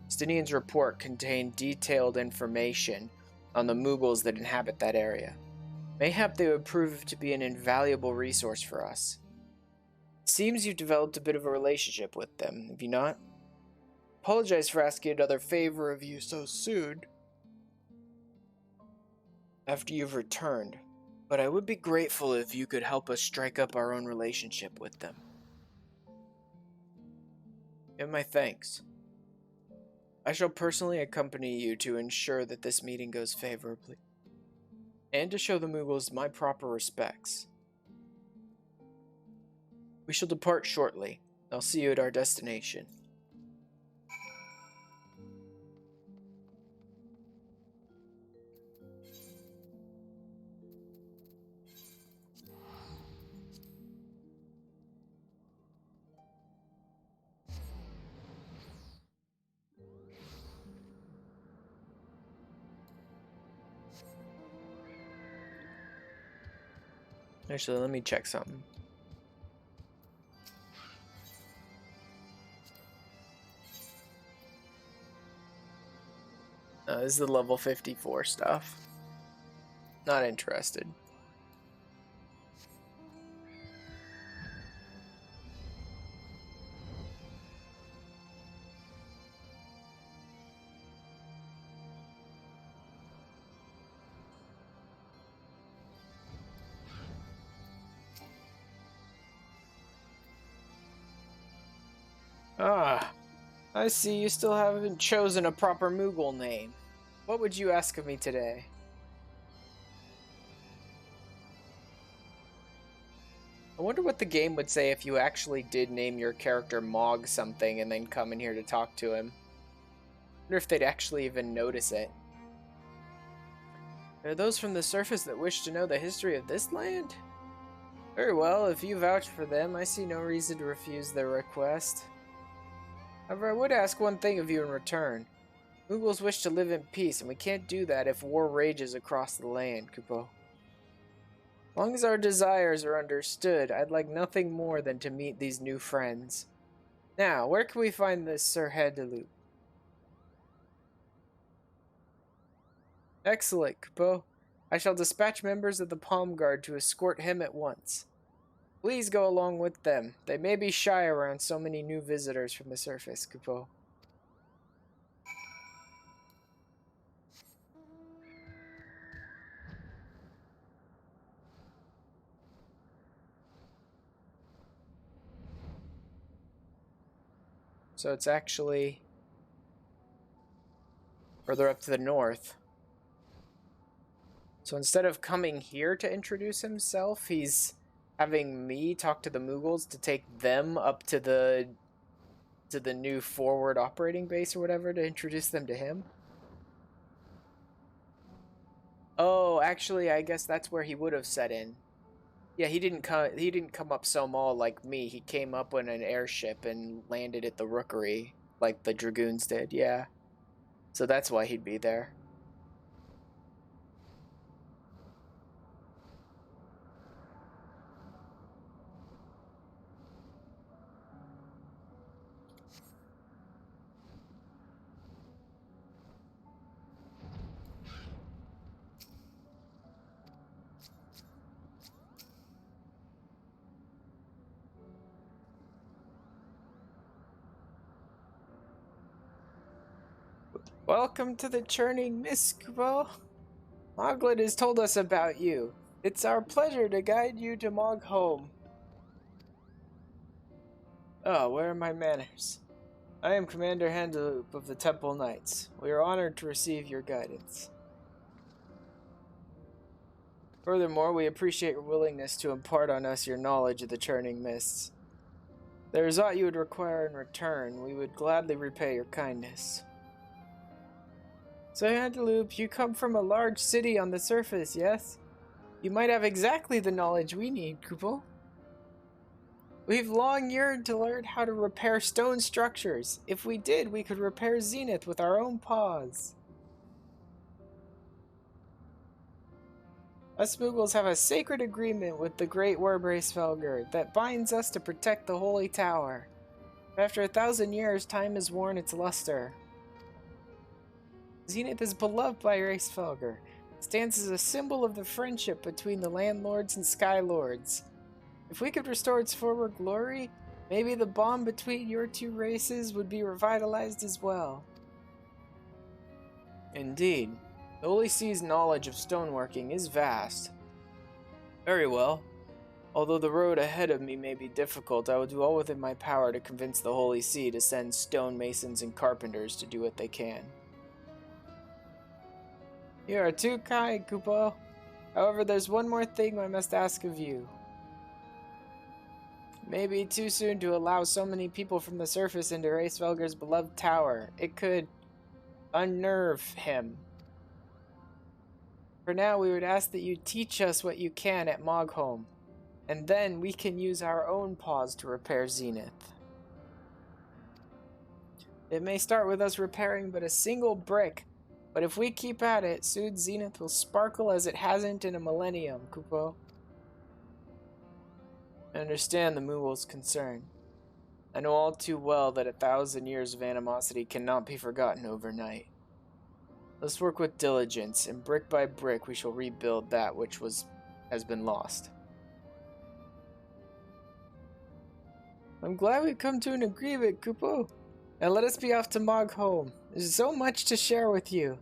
Stinian's report contained detailed information on the Moogles that inhabit that area. Mayhap they would prove to be an invaluable resource for us. It seems you've developed a bit of a relationship with them, have you not? Apologize for asking another favor of you so soon, after you've returned, but I would be grateful if you could help us strike up our own relationship with them. Give my thanks. I shall personally accompany you to ensure that this meeting goes favorably, and to show the Moogles my proper respects. We shall depart shortly. I'll see you at our destination. Actually, let me check something. This is the level 54 stuff. Not interested. I see you still haven't chosen a proper Moogle name. What would you ask of me today? I wonder what the game would say if you actually did name your character Mog something and then come in here to talk to him. I wonder if they'd actually even notice it. There are those from the surface that wish to know the history of this land? Very well, if you vouch for them, I see no reason to refuse their request. However, I would ask one thing of you in return. Moogles wish to live in peace, and we can't do that if war rages across the land, Kupo. As long as our desires are understood, I'd like nothing more than to meet these new friends. Now, where can we find this Sir Hedelup? Excellent, Kupo. I shall dispatch members of the Palm Guard to escort him at once. Please go along with them. They may be shy around so many new visitors from the surface, Kupo. So it's actually further up to the north. So instead of coming here to introduce himself, he's having me talk to the Moogles to take them up to the new forward operating base or whatever to introduce them to him. Oh, actually, I guess that's where he would have set in. Yeah, he didn't come up so mall like me. He came up in an airship and landed at the Rookery like the Dragoons did. Yeah. So that's why he'd be there. Welcome to the Churning Mist, Kupo. Moglet has told us about you. It's our pleasure to guide you to Mog home. Oh, where are my manners? I am Commander Handaloop of the Temple Knights. We are honored to receive your guidance. Furthermore, we appreciate your willingness to impart on us your knowledge of the Churning Mists. If there is aught you would require in return, we would gladly repay your kindness. So, Handaloop, you come from a large city on the surface, yes? You might have exactly the knowledge we need, Kupo. We've long yearned to learn how to repair stone structures. If we did, we could repair Zenith with our own paws. Us Moogles have a sacred agreement with the great Werbracefelger that binds us to protect the Holy Tower. After 1,000 years, time has worn its luster. Zenith is beloved by Racefelger. It stands as a symbol of the friendship between the Landlords and Skylords. If we could restore its former glory, maybe the bond between your two races would be revitalized as well. Indeed. The Holy Sea's knowledge of stoneworking is vast. Very well. Although the road ahead of me may be difficult, I will do all within my power to convince the Holy See to send stonemasons and carpenters to do what they can. You are too kind, Kupo. However, there's one more thing I must ask of you. It may be too soon to allow so many people from the surface into Racefelger's beloved tower. It could unnerve him. For now, we would ask that you teach us what you can at Mogholm, and then we can use our own paws to repair Zenith. It may start with us repairing but a single brick, but if we keep at it, soon Zenith will sparkle as it hasn't in a millennium, Kupo. I understand the Moogle's concern. I know all too well that 1,000 years of animosity cannot be forgotten overnight. Let's work with diligence, and brick by brick we shall rebuild that which has been lost. I'm glad we've come to an agreement, Kupo. Now let us be off to Mogholm. There's so much to share with you.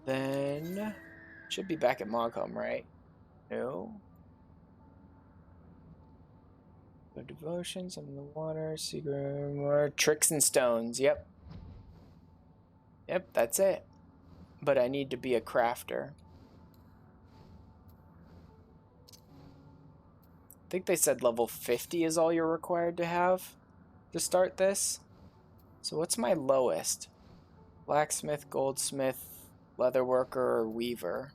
Then, should be back at Mogholm, right? No. The devotions on the water, secret, more tricks and stones. Yep. Yep, that's it. But I need to be a crafter. I think they said level 50 is all you're required to have to start this. So what's my lowest? Blacksmith, goldsmith, leatherworker, or weaver?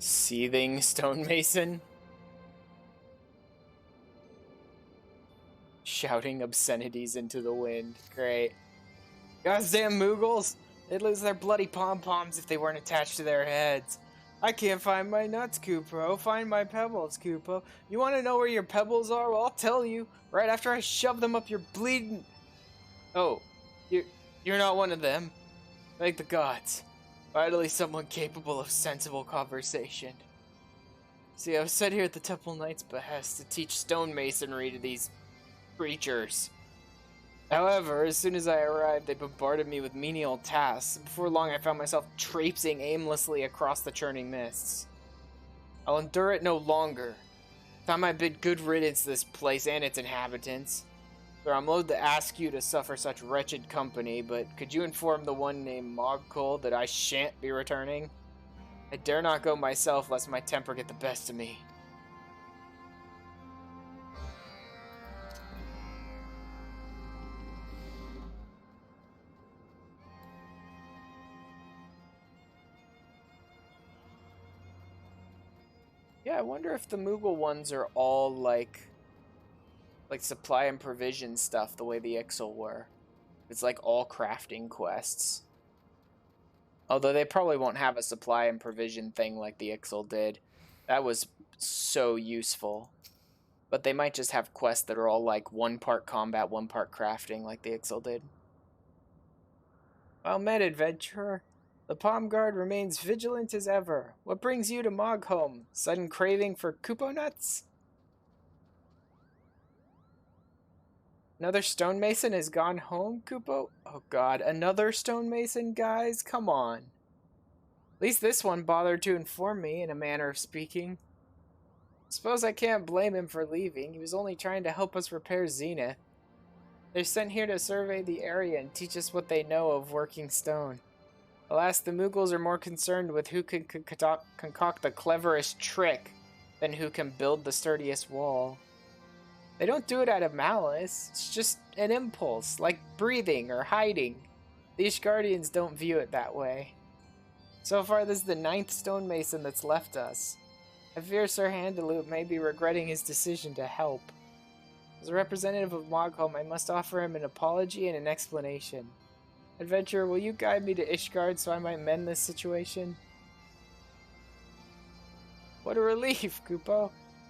Seething stonemason? Shouting obscenities into the wind. Great. Goddamn Moogles! They'd lose their bloody pom-poms if they weren't attached to their heads. I can't find my nuts, Kupo. Find my pebbles, Kupo. You want to know where your pebbles are? Well, I'll tell you. Right after I shove them up your bleeding... Oh. You're not one of them. Thank the gods. Finally someone capable of sensible conversation. See, I was sent here at the Temple Knight's behest to teach stonemasonry to these creatures. However, as soon as I arrived, they bombarded me with menial tasks. Before long, I found myself traipsing aimlessly across the churning mists. I'll endure it no longer. Time I bid good riddance to this place and its inhabitants. Sir, I'm loath to ask you to suffer such wretched company, but could you inform the one named Mogkul that I shan't be returning? I dare not go myself, lest my temper get the best of me. Yeah, I wonder if the Moogle ones are all like supply and provision stuff the way the Ixal were. It's like all crafting quests. Although they probably won't have a supply and provision thing like the Ixal did. That was so useful. But they might just have quests that are all like 1 part combat, 1 part crafting like the Ixal did. Well met, adventurer. The Palm Guard remains vigilant as ever. What brings you to Mogholm? Sudden craving for Kupo nuts? Another stonemason has gone home, Kupo? Oh god, another stonemason, guys? Come on. At least this one bothered to inform me, in a manner of speaking. Suppose I can't blame him for leaving. He was only trying to help us repair Zenith. They're sent here to survey the area and teach us what they know of working stone. Alas, the Moogles are more concerned with who can concoct the cleverest trick than who can build the sturdiest wall. They don't do it out of malice. It's just an impulse, like breathing or hiding. The Ishgardians don't view it that way. So far, this is the 9th stonemason that's left us. I fear Sir Handaloop may be regretting his decision to help. As a representative of Mogholm, I must offer him an apology and an explanation. Adventurer, will you guide me to Ishgard so I might mend this situation? What a relief, Kupo.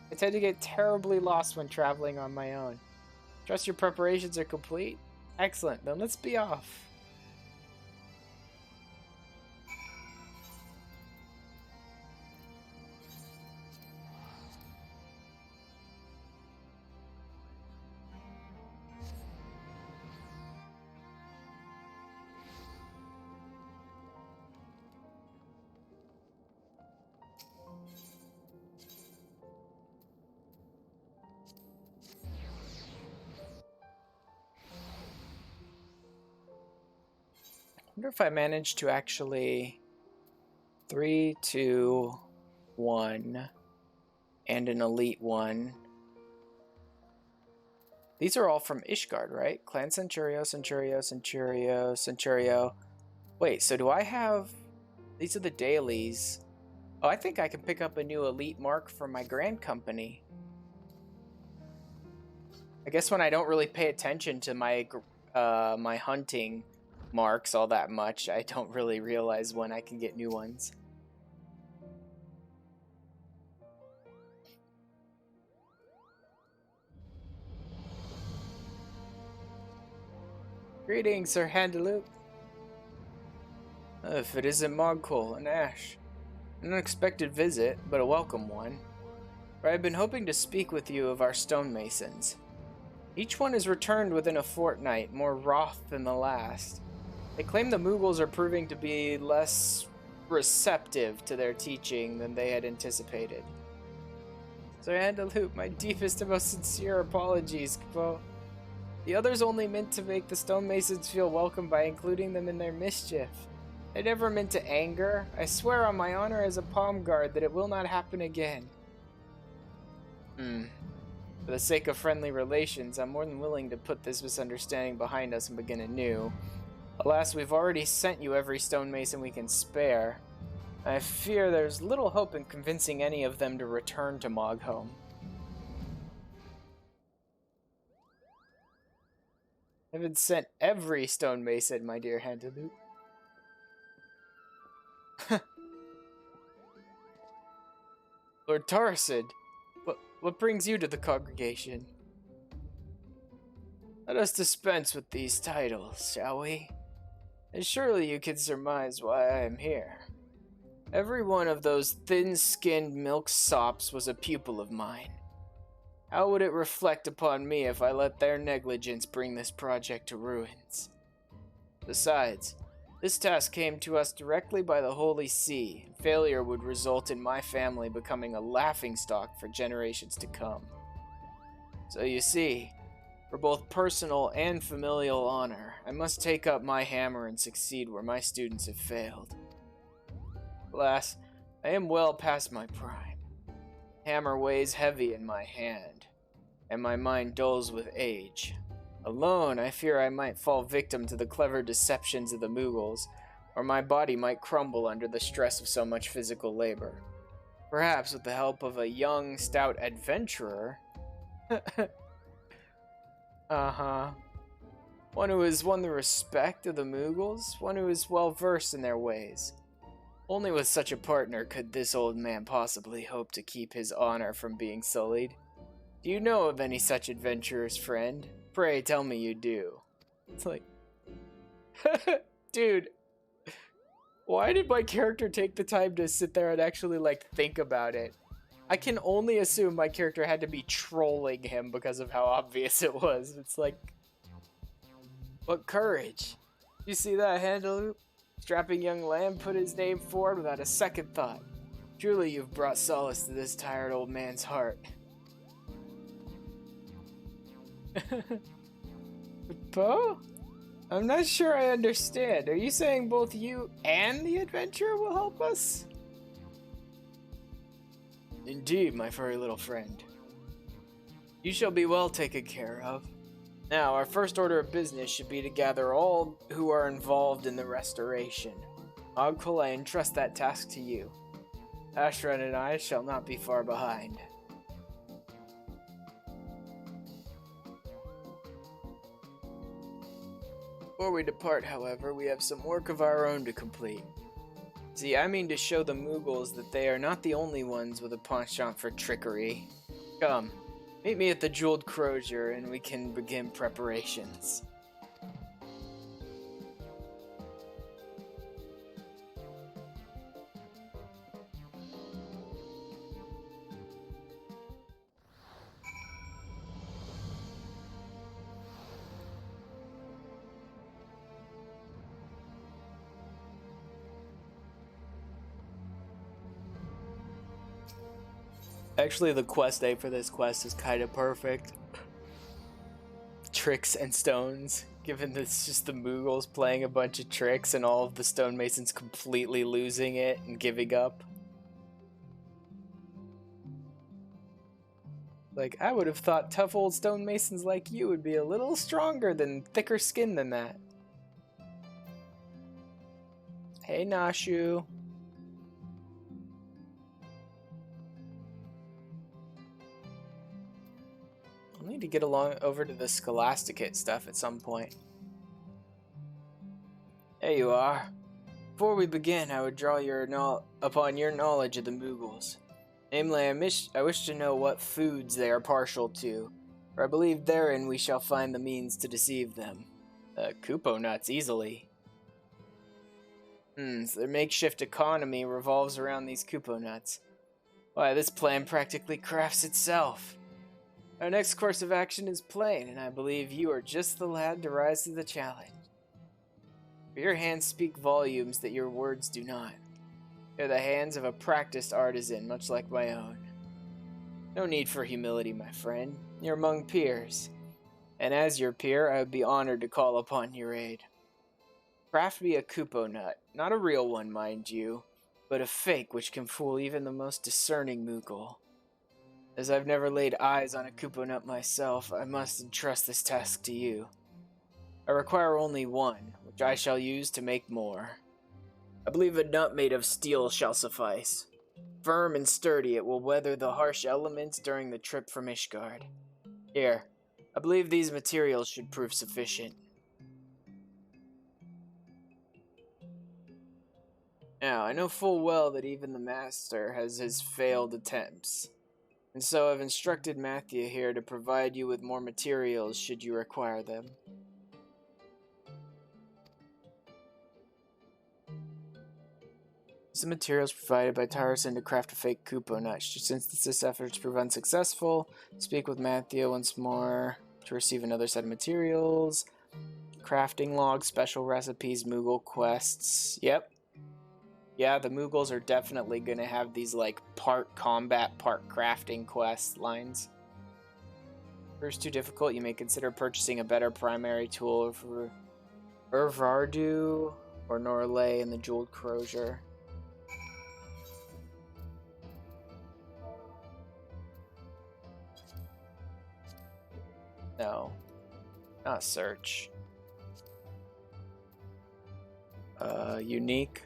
I tend to get terribly lost when traveling on my own. Trust your preparations are complete? Excellent, then let's be off. I wonder if I managed to actually 3, 2, 1, and an elite one. These are all from Ishgard, right? Clan Centurio, Centurio, Centurio, Centurio. Wait, so do I have... These are the dailies. Oh, I think I can pick up a new elite mark for my Grand Company. I guess when I don't really pay attention to my my hunting marks all that much, I don't really realize when I can get new ones. Greetings, Sir Handaloop. If it isn't Mogul and Ash. An unexpected visit, but a welcome one. For I have been hoping to speak with you of our stonemasons. Each one has returned within a fortnight, more wroth than the last. They claim the Moogles are proving to be less receptive to their teaching than they had anticipated. Sir Handaloop, my deepest and most sincere apologies, Kupo. The others only meant to make the stonemasons feel welcome by including them in their mischief. They never meant to anger. I swear on my honor as a palm guard that it will not happen again. For the sake of friendly relations, I'm more than willing to put this misunderstanding behind us and begin anew. Alas, we've already sent you every stonemason we can spare. I fear there's little hope in convincing any of them to return to Mogholm. I haven't sent every stonemason, my dear Handaloop. Lord Tarasid, what brings you to the congregation? Let us dispense with these titles, shall we? And surely you can surmise why I am here. Every one of those thin-skinned milksops was a pupil of mine. How would it reflect upon me if I let their negligence bring this project to ruins? Besides, this task came to us directly by the Holy See. Failure would result in my family becoming a laughingstock for generations to come. So you see, for both personal and familial honor, I must take up my hammer and succeed where my students have failed. Alas, I am well past my prime. Hammer weighs heavy in my hand, and my mind dulls with age. Alone, I fear I might fall victim to the clever deceptions of the Moogles, or my body might crumble under the stress of so much physical labor. Perhaps with the help of a young, stout adventurer. Uh-huh. One who has won the respect of the Moogles, one who is well versed in their ways. Only with such a partner could this old man possibly hope to keep his honor from being sullied. Do you know of any such adventurers, friend? Pray tell me you do. It's like, dude, why did my character take the time to sit there and actually, like, think about it? I can only assume my character had to be trolling him because of how obvious it was. It's like, what courage. You see that handle? Strapping young lamb put his name forward without a second thought. Truly you've brought solace to this tired old man's heart. Poe? I'm not sure I understand. Are you saying both you and the adventurer will help us? Indeed, my furry little friend. You shall be well taken care of. Now, our first order of business should be to gather all who are involved in the restoration. Ogful, I entrust that task to you. Ashran and I shall not be far behind. Before we depart, however, we have some work of our own to complete. See, I mean to show the Moogles that they are not the only ones with a penchant for trickery. Come. Meet me at the Jeweled Crozier and we can begin preparations. Actually, the quest name for this quest is kind of perfect. Tricks and Stones. Given that it's just the Moogles playing a bunch of tricks and all of the stonemasons completely losing it and giving up. Like, I would have thought tough old stonemasons like you would be a little stronger than thicker skin than that. Hey, Nashu. I'll need to get along over to the Scholasticate stuff at some point. There you are. Before we begin, I would draw upon your knowledge of the Moogles. Namely, I wish to know what foods they are partial to, for I believe therein we shall find the means to deceive them. Kupo nuts, easily. So their makeshift economy revolves around these Kupo nuts. Why, this plan practically crafts itself. Our next course of action is plain, and I believe you are just the lad to rise to the challenge. For your hands speak volumes that your words do not. They're the hands of a practiced artisan, much like my own. No need for humility, my friend. You're among peers. And as your peer, I would be honored to call upon your aid. Craft me a Kupo nut. Not a real one, mind you, but a fake which can fool even the most discerning Moogle. As I've never laid eyes on a Kupo nut myself, I must entrust this task to you. I require only one, which I shall use to make more. I believe a nut made of steel shall suffice. Firm and sturdy, it will weather the harsh elements during the trip from Ishgard. Here, I believe these materials should prove sufficient. Now, I know full well that even the Master has his failed attempts. And so I've instructed Matthew here to provide you with more materials should you require them. Use the materials provided by Tyrosin to craft a fake Kupo nut. Should synthesis efforts prove unsuccessful, speak with Matthew once more to receive another set of materials. Crafting logs, special recipes, Moogle quests. Yep. Yeah, the Moogles are definitely going to have these, like, part combat, part crafting quest lines. First too difficult, you may consider purchasing a better primary tool for Urvardu or Norlay in the Jeweled Crozier. No. Not search. Unique.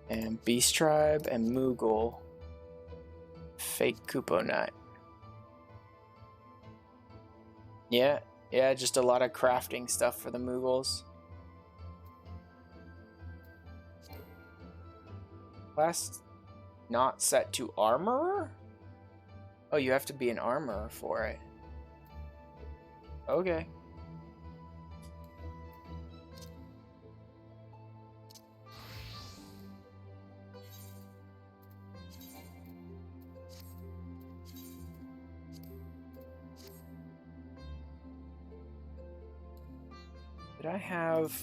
And Beast Tribe and Moogle. Fake Kupo nut. Yeah, just a lot of crafting stuff for the Moogles. Class not set to armorer? Oh, you have to be an armorer for it. Okay. Did I have...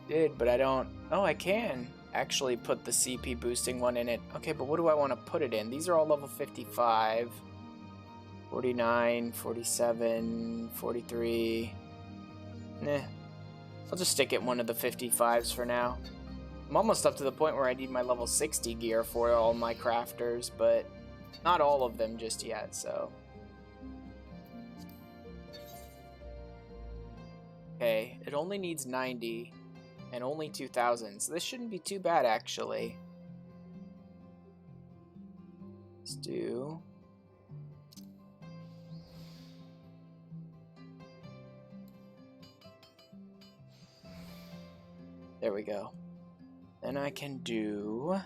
Did, but I don't... Oh, I can actually put the CP boosting one in it. Okay, but what do I want to put it in? These are all level 55. 49, 47, 43. Nah. I'll just stick it in one of the 55s for now. I'm almost up to the point where I need my level 60 gear for all my crafters, but not all of them just yet, so... Okay, it only needs 90 and only 2,000, so this shouldn't be too bad, actually. Let's do... There we go. Then I can do...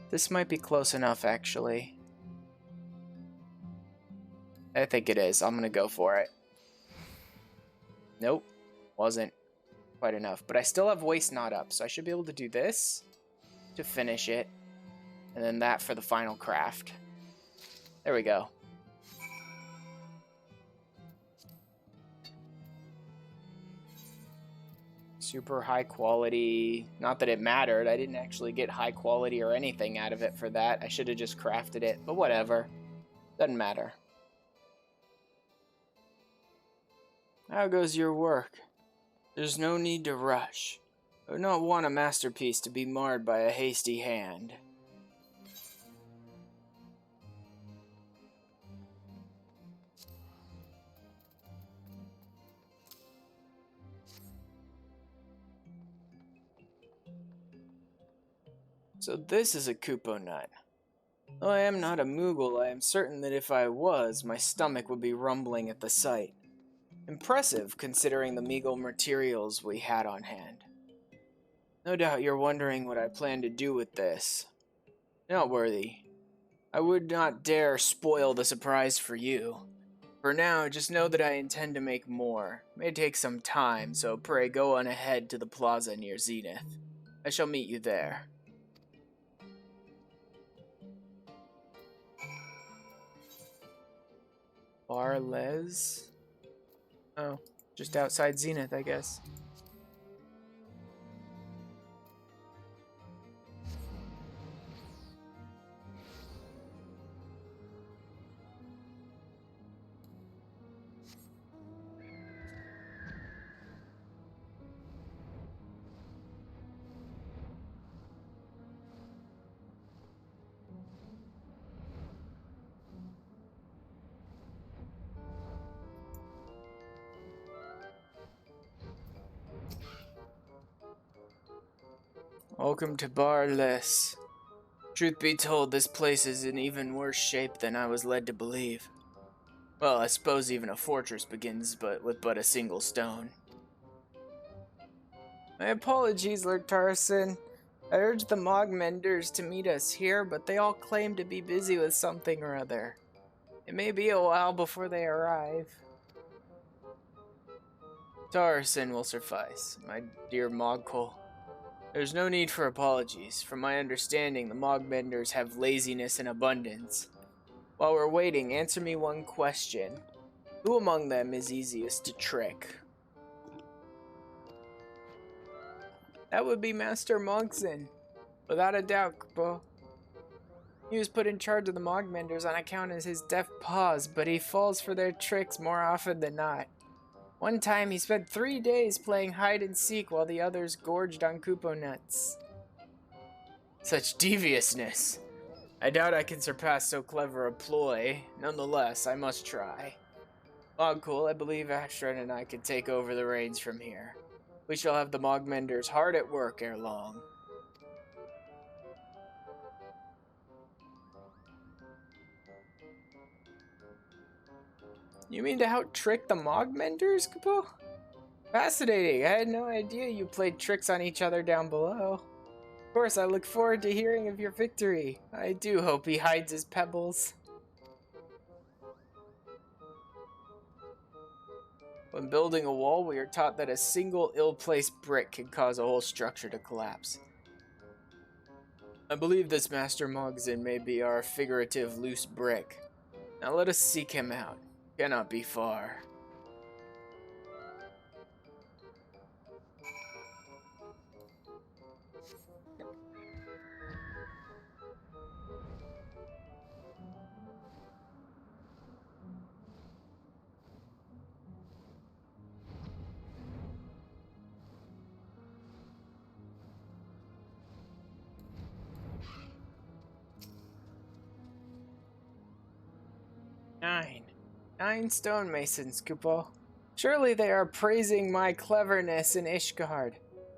This might be close enough, actually. I think it is. I'm gonna go for it. Nope. Wasn't quite enough. But I still have waist knot up, so I should be able to do this to finish it. And then that for the final craft. There we go. Super high quality. Not that it mattered. I didn't actually get high quality or anything out of it for that. I should have just crafted it. But whatever. Doesn't matter. How goes your work? There's no need to rush. I would not want a masterpiece to be marred by a hasty hand. So this is a Kupo nut. Though I am not a Moogle, I am certain that if I was, my stomach would be rumbling at the sight. Impressive, considering the meager materials we had on hand. No doubt you're wondering what I plan to do with this. Not worthy. I would not dare spoil the surprise for you. For now, just know that I intend to make more. It may take some time, so pray go on ahead to the plaza near Zenith. I shall meet you there. Barles? Oh, just outside Zenith, I guess. Welcome to Barles. Truth be told, this place is in even worse shape than I was led to believe. Well, I suppose even a fortress begins with a single stone. My apologies, Lord Tarson. I urged the Mog Menders to meet us here, but they all claim to be busy with something or other. It may be a while before they arrive. Tarson will suffice, my dear Mogcole. There's no need for apologies. From my understanding, the Mogbenders have laziness in abundance. While we're waiting, answer me one question. Who among them is easiest to trick? That would be Master Monkson. Without a doubt, Kupo. He was put in charge of the Mogmenders on account of his deft paws, but he falls for their tricks more often than not. One time, he spent 3 days playing hide and seek while the others gorged on Koopo nuts. Such deviousness! I doubt I can surpass so clever a ploy. Nonetheless, I must try. Mogcool, I believe Astrid and I can take over the reins from here. We shall have the Mogmenders hard at work ere long. You mean to out-trick the Mogmenders, Koopo? Fascinating. I had no idea you played tricks on each other down below. Of course, I look forward to hearing of your victory. I do hope he hides his pebbles. When building a wall, we are taught that a single ill-placed brick can cause a whole structure to collapse. I believe this Master Mogzin may be our figurative loose brick. Now let us seek him out. Cannot be far. Nine stonemasons, Koopo. Surely they are praising my cleverness in Ishgard.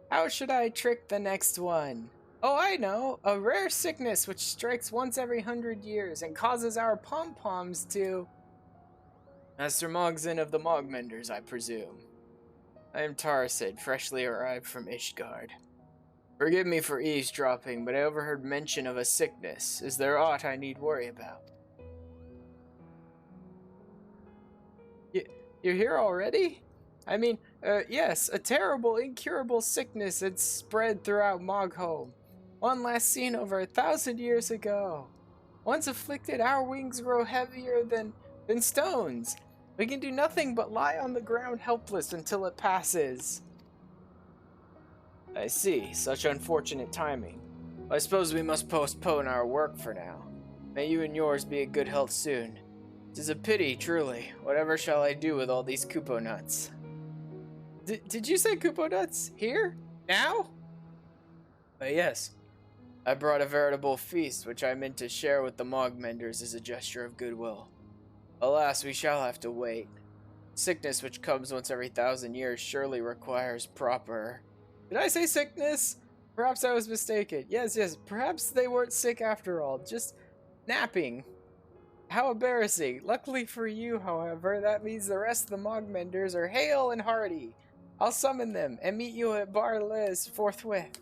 How should I trick the next one? Oh, I know! A rare sickness which strikes once every 100 years and causes our pom-poms to... Master Mogzin of the Mogmenders, I presume. I am Tarsid, freshly arrived from Ishgard. Forgive me for eavesdropping, but I overheard mention of a sickness. Is there aught I need worry about? You're here already? I mean, yes, a terrible, incurable sickness had spread throughout Mogholm. One last seen over 1,000 years ago. Once afflicted, our wings grow heavier than stones. We can do nothing but lie on the ground helpless until it passes. I see, such unfortunate timing. I suppose we must postpone our work for now. May you and yours be in good health soon. 'Tis a pity, truly. Whatever shall I do with all these Koopo nuts? Did you say Koopo nuts? Here? Now? Yes. I brought a veritable feast, which I meant to share with the Mogmenders as a gesture of goodwill. Alas, we shall have to wait. Sickness which comes once every 1,000 years surely requires proper... Did I say sickness? Perhaps I was mistaken. Yes, perhaps they weren't sick after all, just napping. How embarrassing. Luckily for you, however, that means the rest of the Mogmenders are hale and hearty. I'll summon them and meet you at Bar Les forthwith.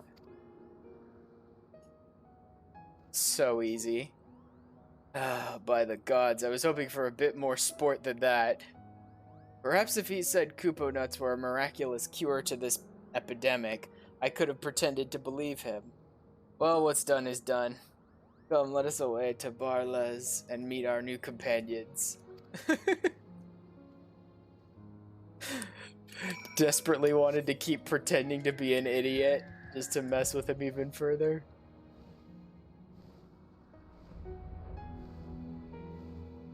So easy. By the gods, I was hoping for a bit more sport than that. Perhaps if he said Koopo nuts were a miraculous cure to this epidemic, I could have pretended to believe him. Well, what's done is done. Come, let us away to Bar Les and meet our new companions. Desperately wanted to keep pretending to be an idiot, just to mess with him even further.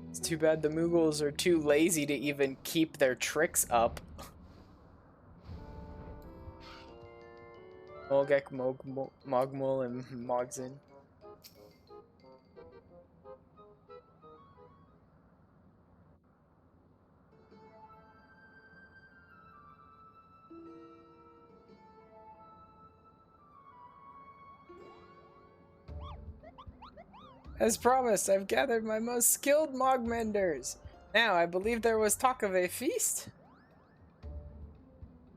It's too bad the Moogles are too lazy to even keep their tricks up. Mogek, Mogmul, and Mogzin. As promised, I've gathered my most skilled Mogmenders. Now, I believe there was talk of a feast?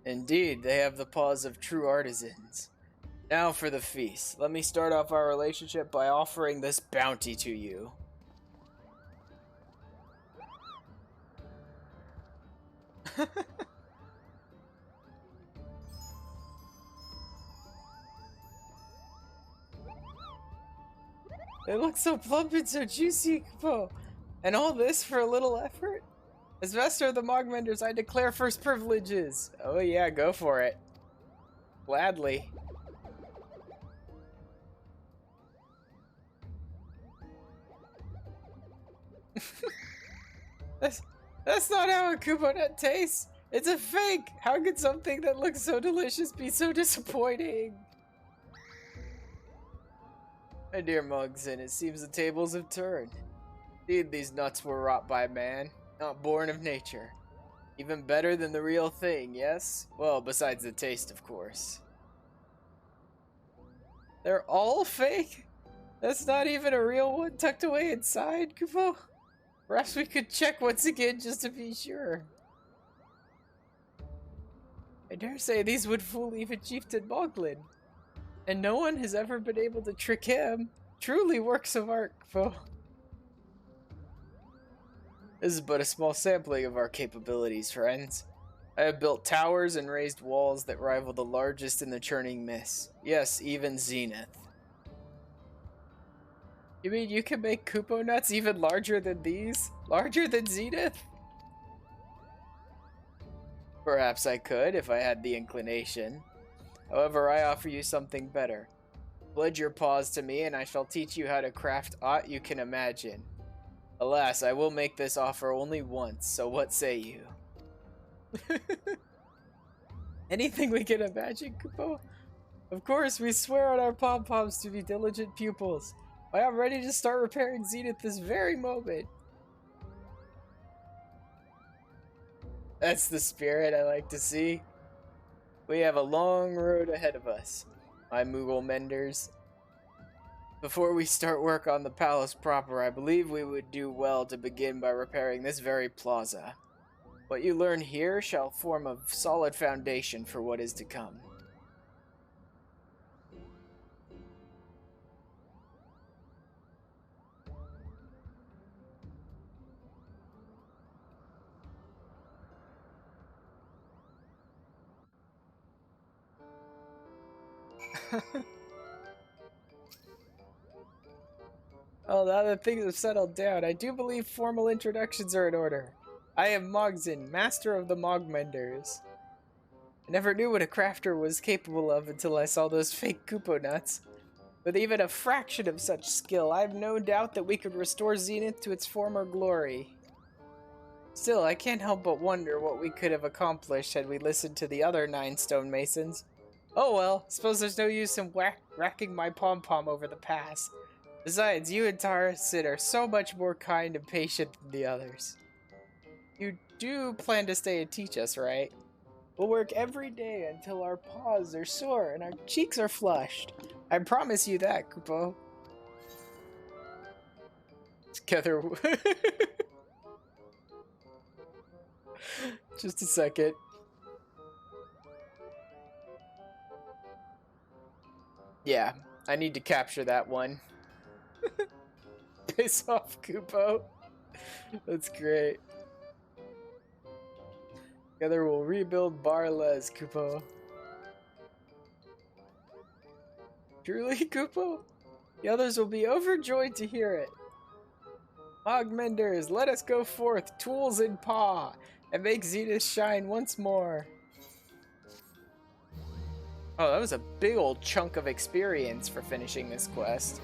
Indeed, they have the paws of true artisans. Now for the feast. Let me start off our relationship by offering this bounty to you. They look so plump and so juicy, Koopo. And all this for a little effort? As master of the Mogmenders, I declare first privileges. Oh yeah, go for it. Gladly. That's not how a Koopa Nut tastes! It's a fake! How could something that looks so delicious be so disappointing? My dear Mugson, it seems the tables have turned. Indeed, these nuts were wrought by man, not born of nature. Even better than the real thing, yes? Well, besides the taste, of course. They're all fake? That's not even a real one tucked away inside, Kupo? Perhaps we could check once again just to be sure. I dare say these would fool even Chieftain Moglin. And no one has ever been able to trick him. Truly works of art, Kupo. This is but a small sampling of our capabilities, friends. I have built towers and raised walls that rival the largest in the churning mist. Yes, even Zenith. You mean you can make Koopa Nuts even larger than these? Larger than Zenith? Perhaps I could, if I had the inclination. However, I offer you something better. Pledge your paws to me, and I shall teach you how to craft aught you can imagine. Alas, I will make this offer only once, so what say you? Anything we can imagine, Kupo? Of course, we swear on our pom-poms to be diligent pupils. I am ready to start repairing Zenith this very moment. That's the spirit I like to see. We have a long road ahead of us, my Moogle menders. Before we start work on the palace proper, I believe we would do well to begin by repairing this very plaza. What you learn here shall form a solid foundation for what is to come. Well, now that things have settled down, I do believe formal introductions are in order. I am Mogzin, master of the Mogmenders. I never knew what a crafter was capable of until I saw those fake Koopa Nuts. With even a fraction of such skill, I have no doubt that we could restore Zenith to its former glory. Still, I can't help but wonder what we could have accomplished had we listened to the other 9 stonemasons. Oh well, suppose there's no use in racking my pom-pom over the past. Besides, you and Sid are so much more kind and patient than the others. You do plan to stay and teach us, right? We'll work every day until our paws are sore and our cheeks are flushed. I promise you that, Kupo. Together... Just a second. Yeah, I need to capture that one. Piss off, Kupo. That's great. Together we'll rebuild Barles, Kupo. Truly, Kupo? The others will be overjoyed to hear it. Mogmenders, let us go forth, tools in paw, and make Zenith shine once more. Oh, that was a big old chunk of experience for finishing this quest.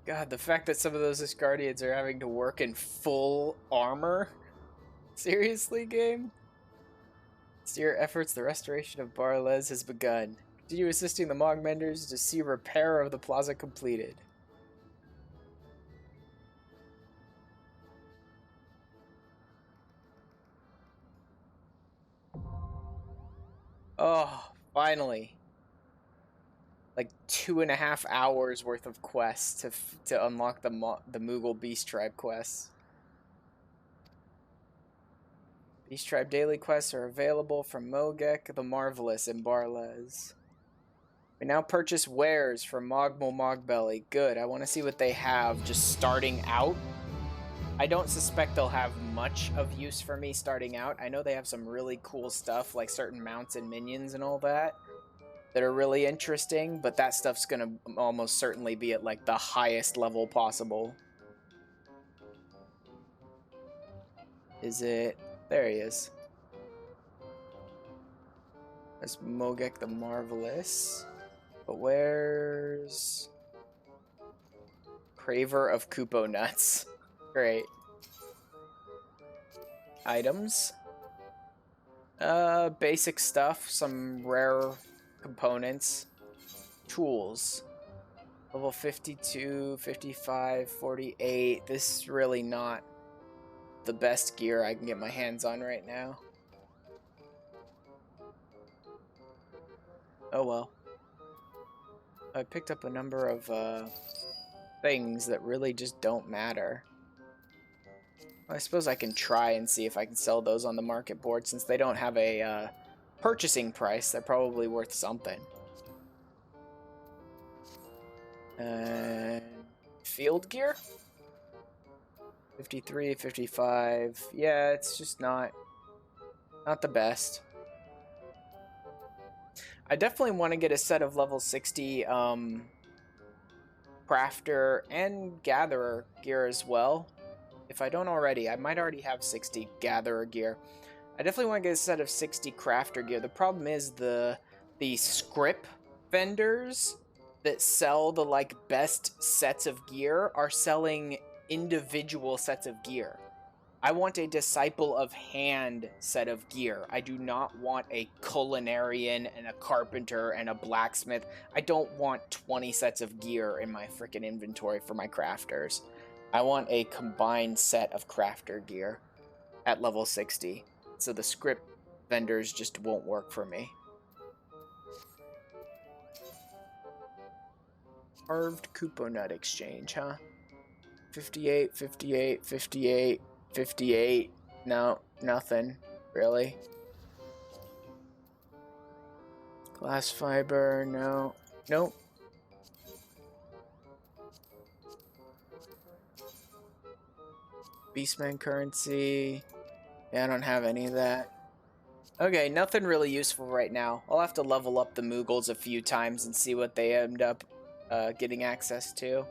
God, the fact that some of those Asgardians are having to work in full armor? Seriously, game? To your efforts, the restoration of Barles has begun. Continue assisting the Mogmenders to see repair of the plaza completed. Oh, finally. Like 2.5 hours worth of quests to unlock the Moogle Beast Tribe quests. Beast Tribe daily quests are available from Mogek the Marvelous in Barles. We now purchase wares from Mogmal Mogbelly. Good, I want to see what they have just starting out. I don't suspect they'll have much of use for me starting out. I know they have some really cool stuff like certain mounts and minions and all that. that are really interesting, but that stuff's gonna almost certainly be at like the highest level possible. Is it? There he is. That's Mogek the Marvelous. But where's Craver of Kupo Nuts? Great. Items. Basic stuff, some rare components. Tools. Level 52, 55, 48. This is really not the best gear I can get my hands on right now. Oh well. I picked up a number of things that really just don't matter. I suppose I can try and see if I can sell those on the market board. Since they don't have a purchasing price, they're probably worth something. Field gear? 53, 55. Yeah, it's just not the best. I definitely want to get a set of level 60 crafter and gatherer gear as well. If I don't already, I might already have 60 gatherer gear. I definitely want to get a set of 60 crafter gear. The problem is the script vendors that sell the like best sets of gear are selling individual sets of gear. I want a disciple of hand set of gear. I do not want a culinarian and a carpenter and a blacksmith. I don't want 20 sets of gear in my freaking inventory for my crafters. I want a combined set of crafter gear at level 60. So the script vendors just won't work for me. Carved Kupo Nut exchange, huh? 58, 58, 58, 58. No, nothing, really. Glass fiber, no. Nope. Beastman currency. Yeah, I don't have any of that. Okay, nothing really useful right now. I'll have to level up the Moogles a few times and see what they end up getting access to.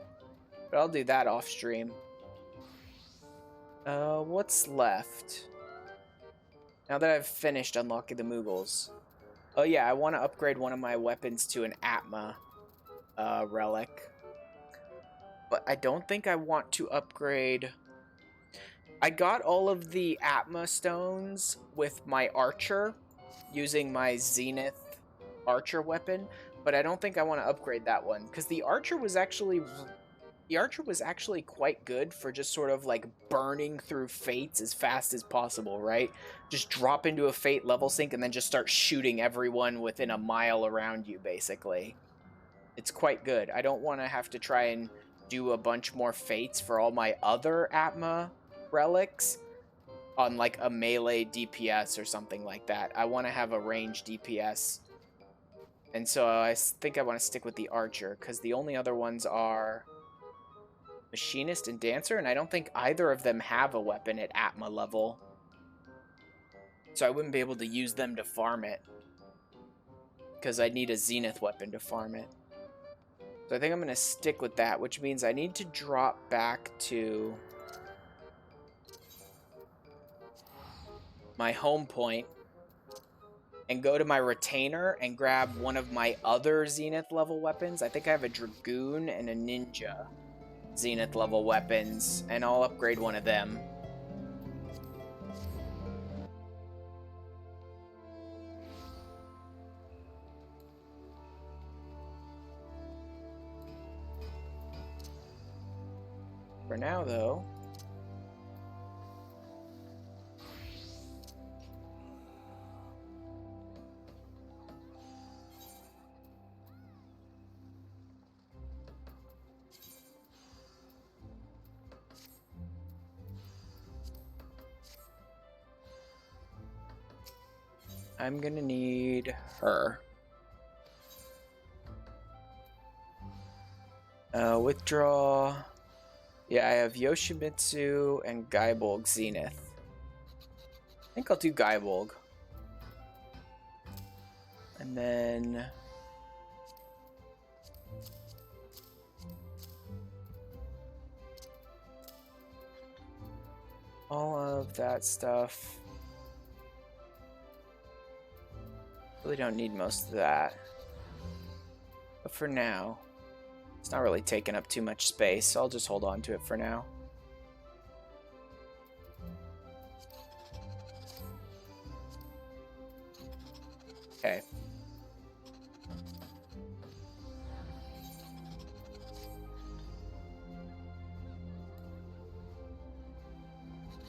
But I'll do that off stream. What's left? Now that I've finished unlocking the Moogles. Oh yeah, I want to upgrade one of my weapons to an Atma relic. But I don't think I want to upgrade... I got all of the Atma stones with my archer, using my Zenith archer weapon, but I don't think I want to upgrade that one, because the archer was actually quite good for just sort of like burning through fates as fast as possible, right? Just drop into a fate level sync and then just start shooting everyone within a mile around you, basically. It's quite good. I don't want to have to try and do a bunch more fates for all my other Atma relics on like a melee DPS or something like that. I want to have a range DPS. And so I think I want to stick with the archer, because the only other ones are Machinist and Dancer, and I don't think either of them have a weapon at Atma level. So I wouldn't be able to use them to farm it, because I need a Zenith weapon to farm it. So I think I'm going to stick with that, which means I need to drop back to my home point and go to my retainer and grab one of my other Zenith level weapons. I think I have a Dragoon and a Ninja Zenith level weapons, and I'll upgrade one of them. For now, though, I'm gonna need her. Withdraw. Yeah, I have Yoshimitsu and Gaibolg Zenith. I think I'll do Gaibolg. And then all of that stuff. Really don't need most of that. But for now, it's not really taking up too much space, so I'll just hold on to it for now. Okay.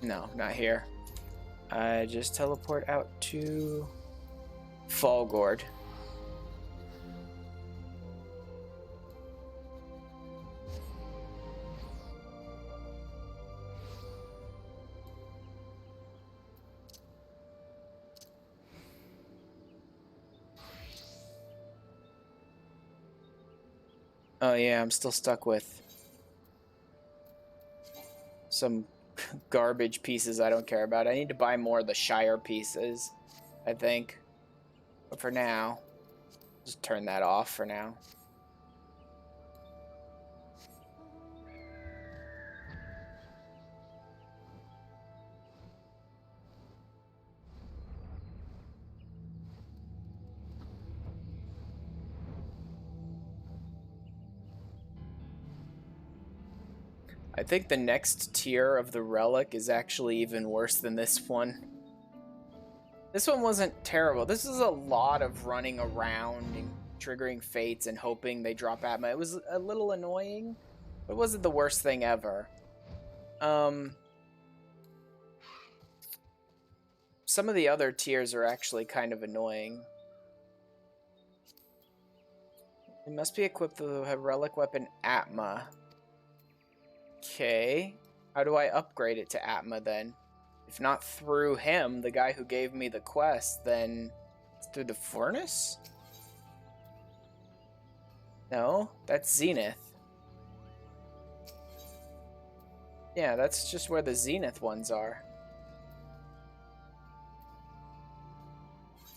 No, not here. Just teleport out to Fallgord. Oh yeah, I'm still stuck with some garbage pieces I don't care about. I need to buy more of the Shire pieces, I think. But for now, just turn that off for now. I think the next tier of the relic is actually even worse than this one. This one wasn't terrible. This is a lot of running around and triggering fates and hoping they drop Atma. It was a little annoying, but it wasn't the worst thing ever. Some of the other tiers are actually kind of annoying. It must be equipped with a relic weapon Atma. Okay. How do I upgrade it to Atma then? If not through him, the guy who gave me the quest, then it's through the furnace? No, that's Zenith. Yeah, that's just where the Zenith ones are.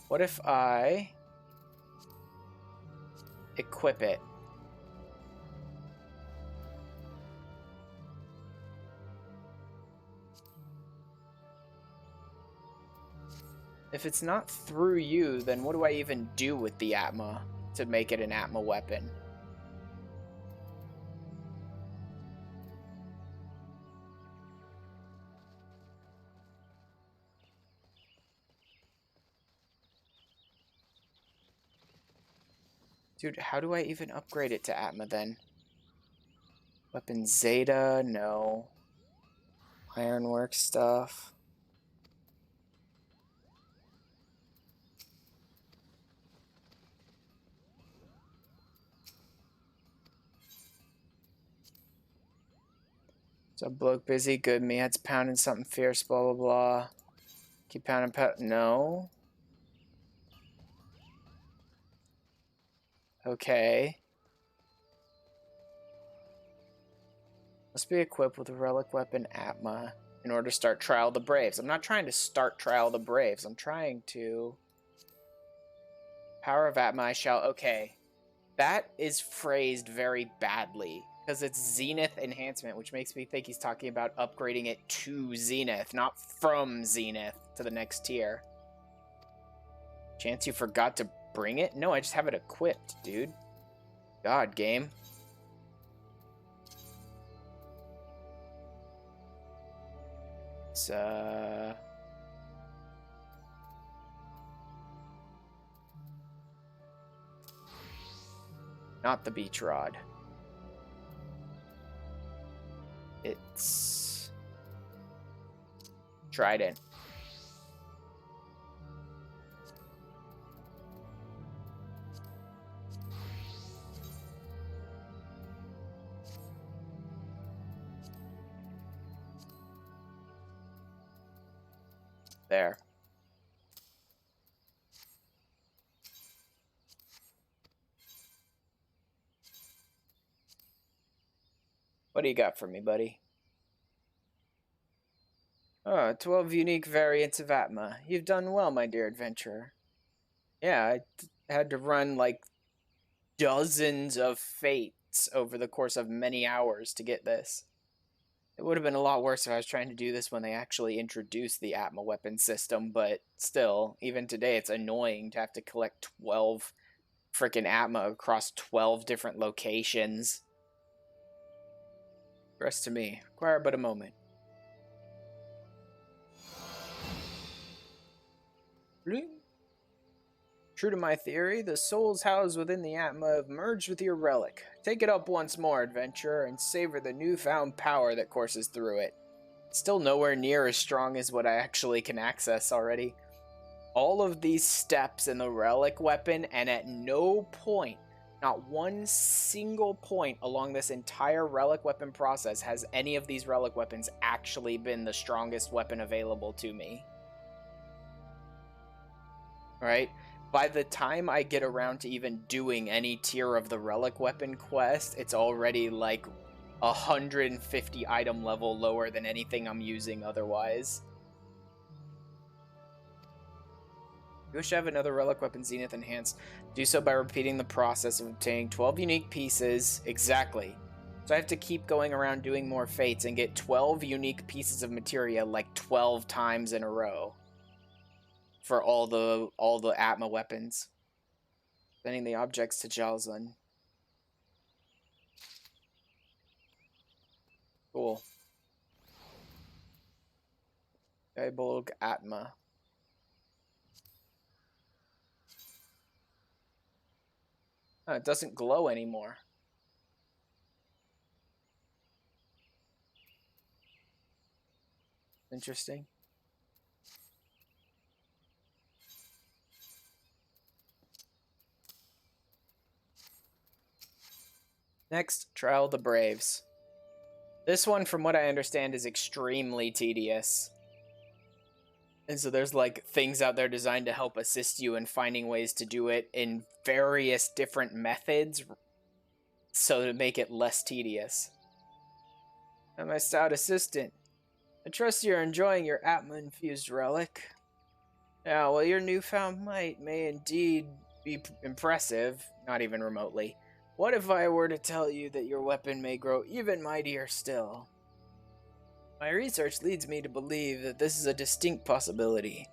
What if I equip it? If it's not through you, then what do I even do with the Atma to make it an Atma weapon? Dude, how do I even upgrade it to Atma then? Weapon Zeta? No. Ironwork stuff. So bloke busy, good me head's pounding something fierce, blah blah blah. Keep pounding. No. Okay. Must be equipped with a relic weapon Atma in order to start Trial of the Braves. I'm not trying to start Trial of the Braves. I'm trying to... Power of Atma I shall... Okay. That is phrased very badly. Because it's Zenith Enhancement, which makes me think he's talking about upgrading it to Zenith, not from Zenith to the next tier. Chance you forgot to bring it? No, I just have it equipped, dude. God, game. It's, not the beach rod. It's... Trident. There. What do you got for me, buddy? Oh, 12 unique variants of Atma. You've done well, my dear adventurer. Yeah, I had to run like dozens of fates over the course of many hours to get this. It would have been a lot worse if I was trying to do this when they actually introduced the Atma weapon system, but still, even today, it's annoying to have to collect 12 freaking Atma across 12 different locations. Rest to me. Require but a moment. True to my theory, the souls housed within the Atma have merged with your relic. Take it up once more, adventurer, and savor the newfound power that courses through it. It's still nowhere near as strong as what I actually can access already. All of these steps in the relic weapon, and at no point, not one single point along this entire relic weapon process has any of these relic weapons actually been the strongest weapon available to me. Right? By the time I get around to even doing any tier of the relic weapon quest, it's already like 150 item level lower than anything I'm using otherwise. You wish to have another relic weapon zenith enhanced. Do so by repeating the process of obtaining 12 unique pieces. Exactly. So I have to keep going around doing more fates and get 12 unique pieces of materia like 12 times in a row. For all the Atma weapons. Sending the objects to Jalzun. Cool. Diabolg Atma. Oh, it doesn't glow anymore. Interesting. Next, Trial of the Braves. This one, from what I understand, is extremely tedious. And so there's like things out there designed to help assist you in finding ways to do it in various different methods so to make it less tedious. I'm my stout assistant. I trust you're enjoying your Atma-infused relic. Now, while your newfound might may indeed be impressive, not even remotely, what if I were to tell you that your weapon may grow even mightier still? My research leads me to believe that this is a distinct possibility.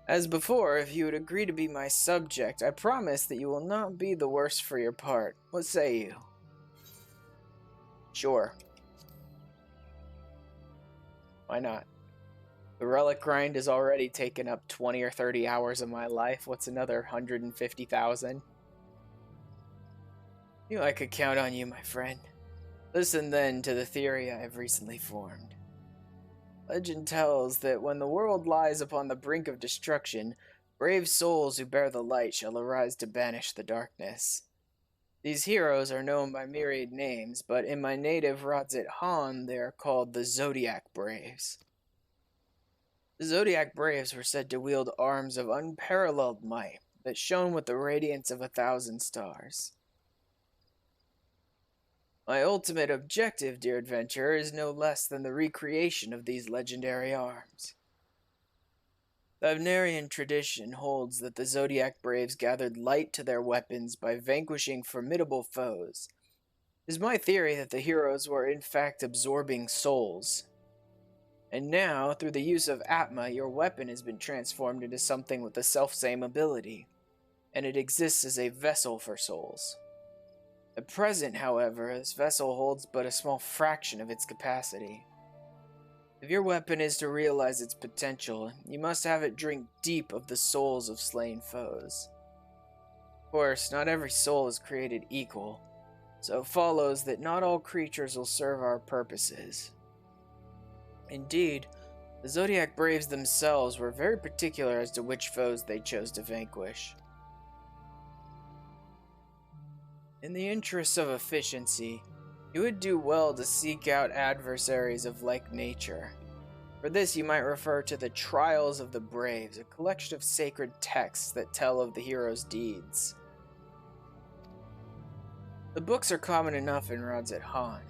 As before, if you would agree to be my subject, I promise that you will not be the worse for your part. What say you? Sure. Why not? The relic grind has already taken up 20 or 30 hours of my life. What's another 150,000? Knew I could count on you, my friend. Listen then to the theory I have recently formed. Legend tells that when the world lies upon the brink of destruction, brave souls who bear the light shall arise to banish the darkness. These heroes are known by myriad names, but in my native Radzit Han, they are called the Zodiac Braves. The Zodiac Braves were said to wield arms of unparalleled might that shone with the radiance of 1,000 stars. My ultimate objective, dear adventurer, is no less than the recreation of these legendary arms. The Avnarian tradition holds that the Zodiac Braves gathered light to their weapons by vanquishing formidable foes. It is my theory that the heroes were in fact absorbing souls. And now, through the use of Atma, your weapon has been transformed into something with the selfsame ability, and it exists as a vessel for souls. At present, however, this vessel holds but a small fraction of its capacity. If your weapon is to realize its potential, you must have it drink deep of the souls of slain foes. Of course, not every soul is created equal, so it follows that not all creatures will serve our purposes. Indeed, the Zodiac Braves themselves were very particular as to which foes they chose to vanquish. In the interests of efficiency, you would do well to seek out adversaries of like nature. For this, you might refer to the Trials of the Braves, a collection of sacred texts that tell of the heroes' deeds. The books are common enough in Radzit Han,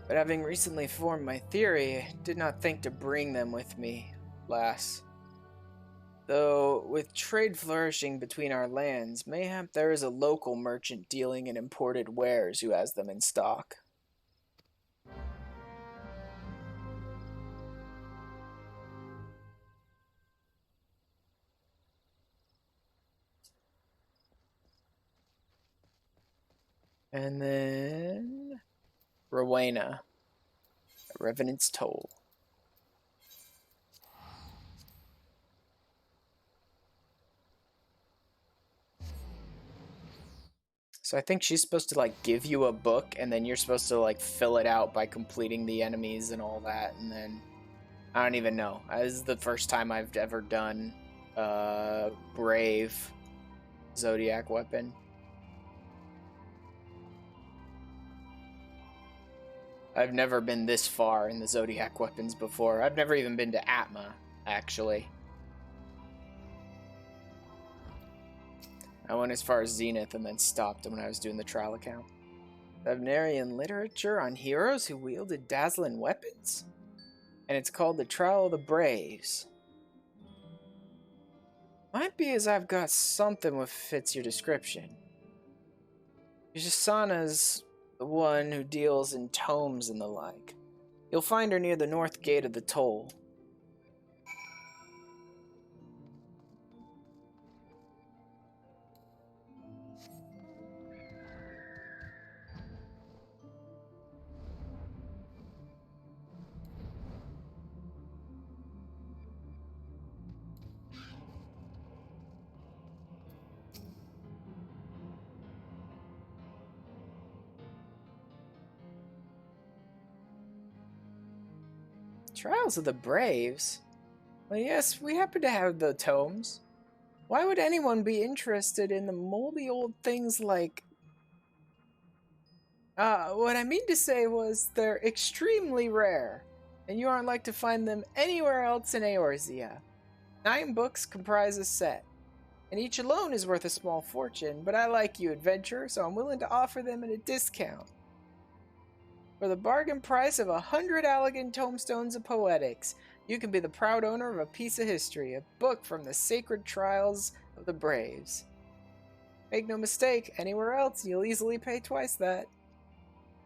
but having recently formed my theory, I did not think to bring them with me, alas. Though, with trade flourishing between our lands, mayhap there is a local merchant dealing in imported wares who has them in stock. And then Rowena, Revenant's Toll. So I think she's supposed to like give you a book, and then you're supposed to like fill it out by completing the enemies and all that, and then I don't even know. This is the first time I've ever done Brave Zodiac weapon. I've never been this far in the Zodiac weapons before. I've never even been to Atma, actually. I went as far as Zenith and then stopped when I was doing the trial account. Wagnerian literature on heroes who wielded dazzling weapons? And it's called The Trial of the Braves. Might be as I've got something that fits your description. Yusana's the one who deals in tomes and the like. You'll find her near the north gate of the toll. Trials of the Braves? Well, yes, we happen to have the tomes. Why would anyone be interested in the moldy old things like... what I mean to say was they're extremely rare, and you aren't like to find them anywhere else in Eorzea. 9 books comprise a set, and each alone is worth a small fortune, but I like you, adventurer, so I'm willing to offer them at a discount. For the bargain price of 100 Allegan tomestones of poetics, you can be the proud owner of a piece of history, a book from the sacred trials of the Braves. Make no mistake, anywhere else you'll easily pay twice that.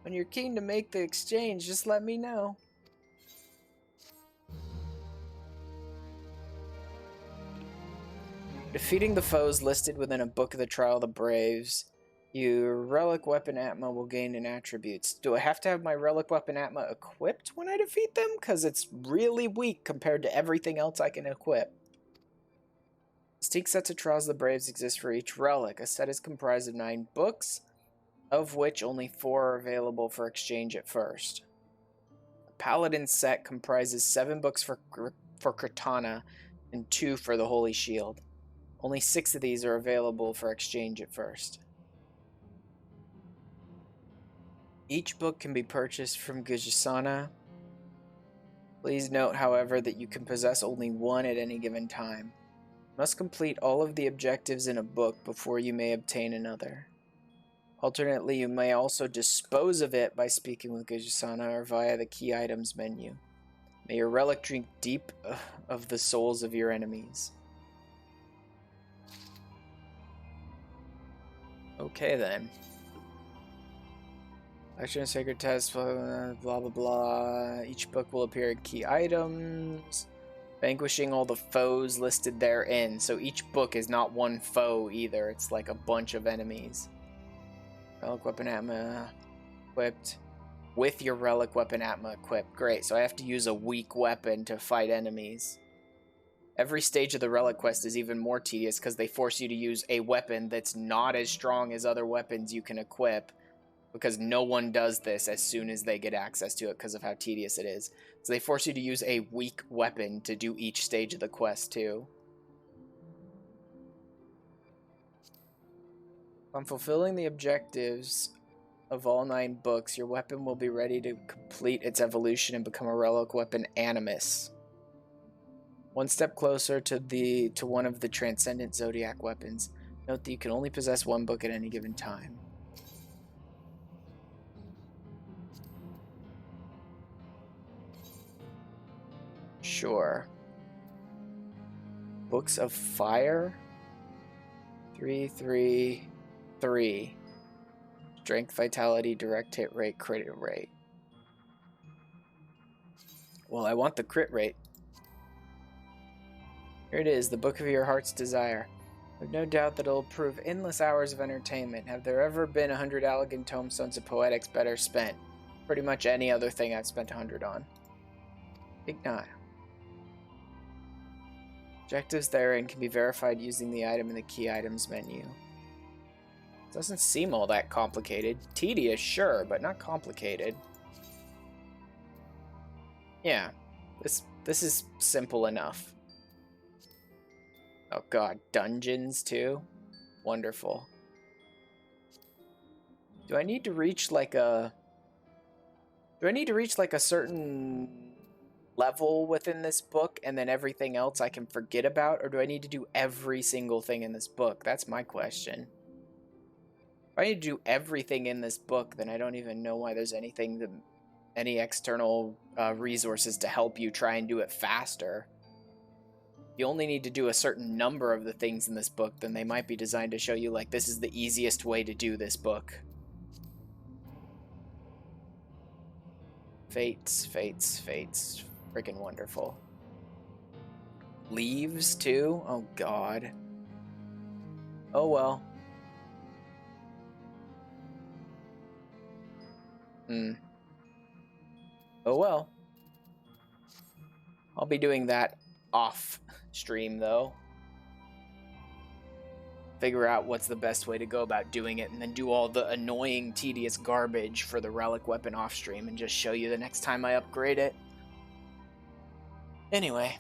When you're keen to make the exchange, just let me know. Defeating the foes listed within a book of the Trial of the Braves, your relic weapon Atma will gain in attributes. Do I have to have my relic weapon Atma equipped when I defeat them? Because it's really weak compared to everything else I can equip. Distinct sets of Trials of the Braves exist for each relic. A set is comprised of 9 books, of which only 4 are available for exchange at first. A Paladin set comprises 7 books for Katana and 2 for the Holy Shield. Only 6 of these are available for exchange at first. Each book can be purchased from Yusana. Please note, however, that you can possess only 1 at any given time. You must complete all of the objectives in a book before you may obtain another. Alternately, you may also dispose of it by speaking with Yusana or via the key items menu. May your relic drink deep of the souls of your enemies. Okay then. Action Sacred Test, blah blah blah. Each book will appear in key items. Vanquishing all the foes listed therein. So each book is not one foe either. It's like a bunch of enemies. Relic Weapon Atma equipped. With your Relic Weapon Atma equipped. Great, so I have to use a weak weapon to fight enemies. Every stage of the Relic Quest is even more tedious because they force you to use a weapon that's not as strong as other weapons you can equip, because no one does this as soon as they get access to it because of how tedious it is. So they force you to use a weak weapon to do each stage of the quest too. On fulfilling the objectives of all 9 books, your weapon will be ready to complete its evolution and become a relic weapon Animus. One step closer to one of the transcendent Zodiac weapons. Note that you can only possess 1 book at any given time. Sure. Books of Fire? 333. Strength, Vitality, Direct Hit Rate, Crit Rate. Well, I want the crit rate. Here it is, the Book of Your Heart's Desire. I've no doubt that it'll prove endless hours of entertainment. Have there ever been 100 elegant tomestones of poetics better spent? Pretty much any other thing I've spent 100 on. Ignite. Objectives therein can be verified using the item in the key items menu. Doesn't seem all that complicated. Tedious, sure, but not complicated. Yeah, this is simple enough. Oh god, dungeons too? Wonderful. Do I need to reach like a certain level within this book and then everything else I can forget about, or do I need to do every single thing in this book? That's my question. If I need to do everything in this book, then I don't even know why there's any external resources to help you try and do it faster. If you only need to do a certain number of the things in this book, then they might be designed to show you, like, this is the easiest way to do this book. Fates. Freaking wonderful. Leaves, too? Oh, God. Oh, well. Oh, well. I'll be doing that off stream, though. Figure out what's the best way to go about doing it, and then do all the annoying, tedious garbage for the relic weapon off stream, and just show you the next time I upgrade it. Anyway.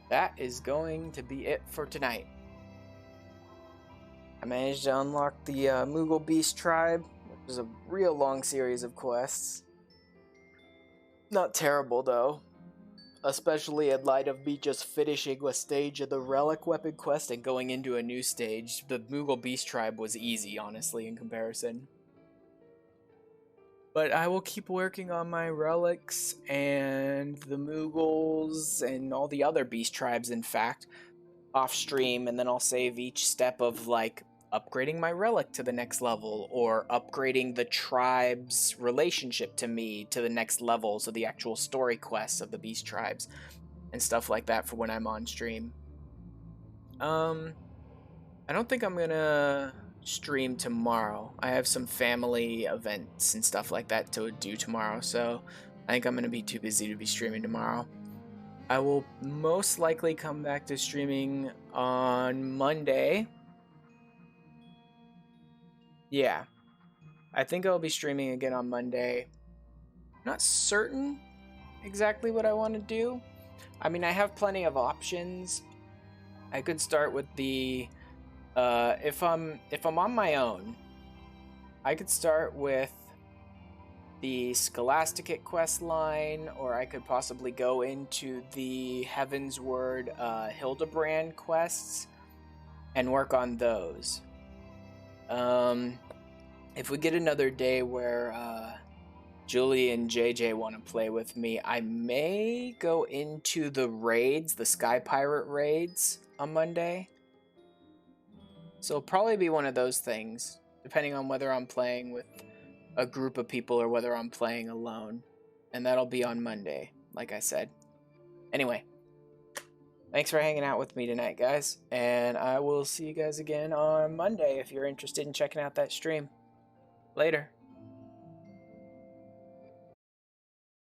That is going to be it for tonight. I managed to unlock the Moogle Beast Tribe, which is a real long series of quests. Not terrible, though. Especially in light of me just finishing a stage of the Relic Weapon quest and going into a new stage. The Moogle Beast Tribe was easy, honestly, in comparison. But I will keep working on my relics and the Moogles and all the other Beast Tribes, in fact, off stream, and then I'll save each step of, like, upgrading my relic to the next level, or upgrading the tribe's relationship to me to the next level, so the actual story quests of the Beast Tribes, and stuff like that for when I'm on stream. I don't think I'm gonna stream tomorrow. I have some family events and stuff like that to do tomorrow, so I think I'm gonna be too busy to be streaming tomorrow. I will most likely come back to streaming on Monday. Yeah, I think I'll be streaming again on Monday. Not certain exactly what I want to do. I mean, I have plenty of options. I could start with the if I'm on my own, I could start with the Scholasticate quest line, or I could possibly go into the Heaven's Word Hildebrand quests and work on those. If we get another day where Julie and JJ want to play with me, I may go into the raids, the Sky Pirate raids on Monday. So it'll probably be one of those things, depending on whether I'm playing with a group of people or whether I'm playing alone. And that'll be on Monday, like I said. Anyway, thanks for hanging out with me tonight, guys. And I will see you guys again on Monday if you're interested in checking out that stream. Later.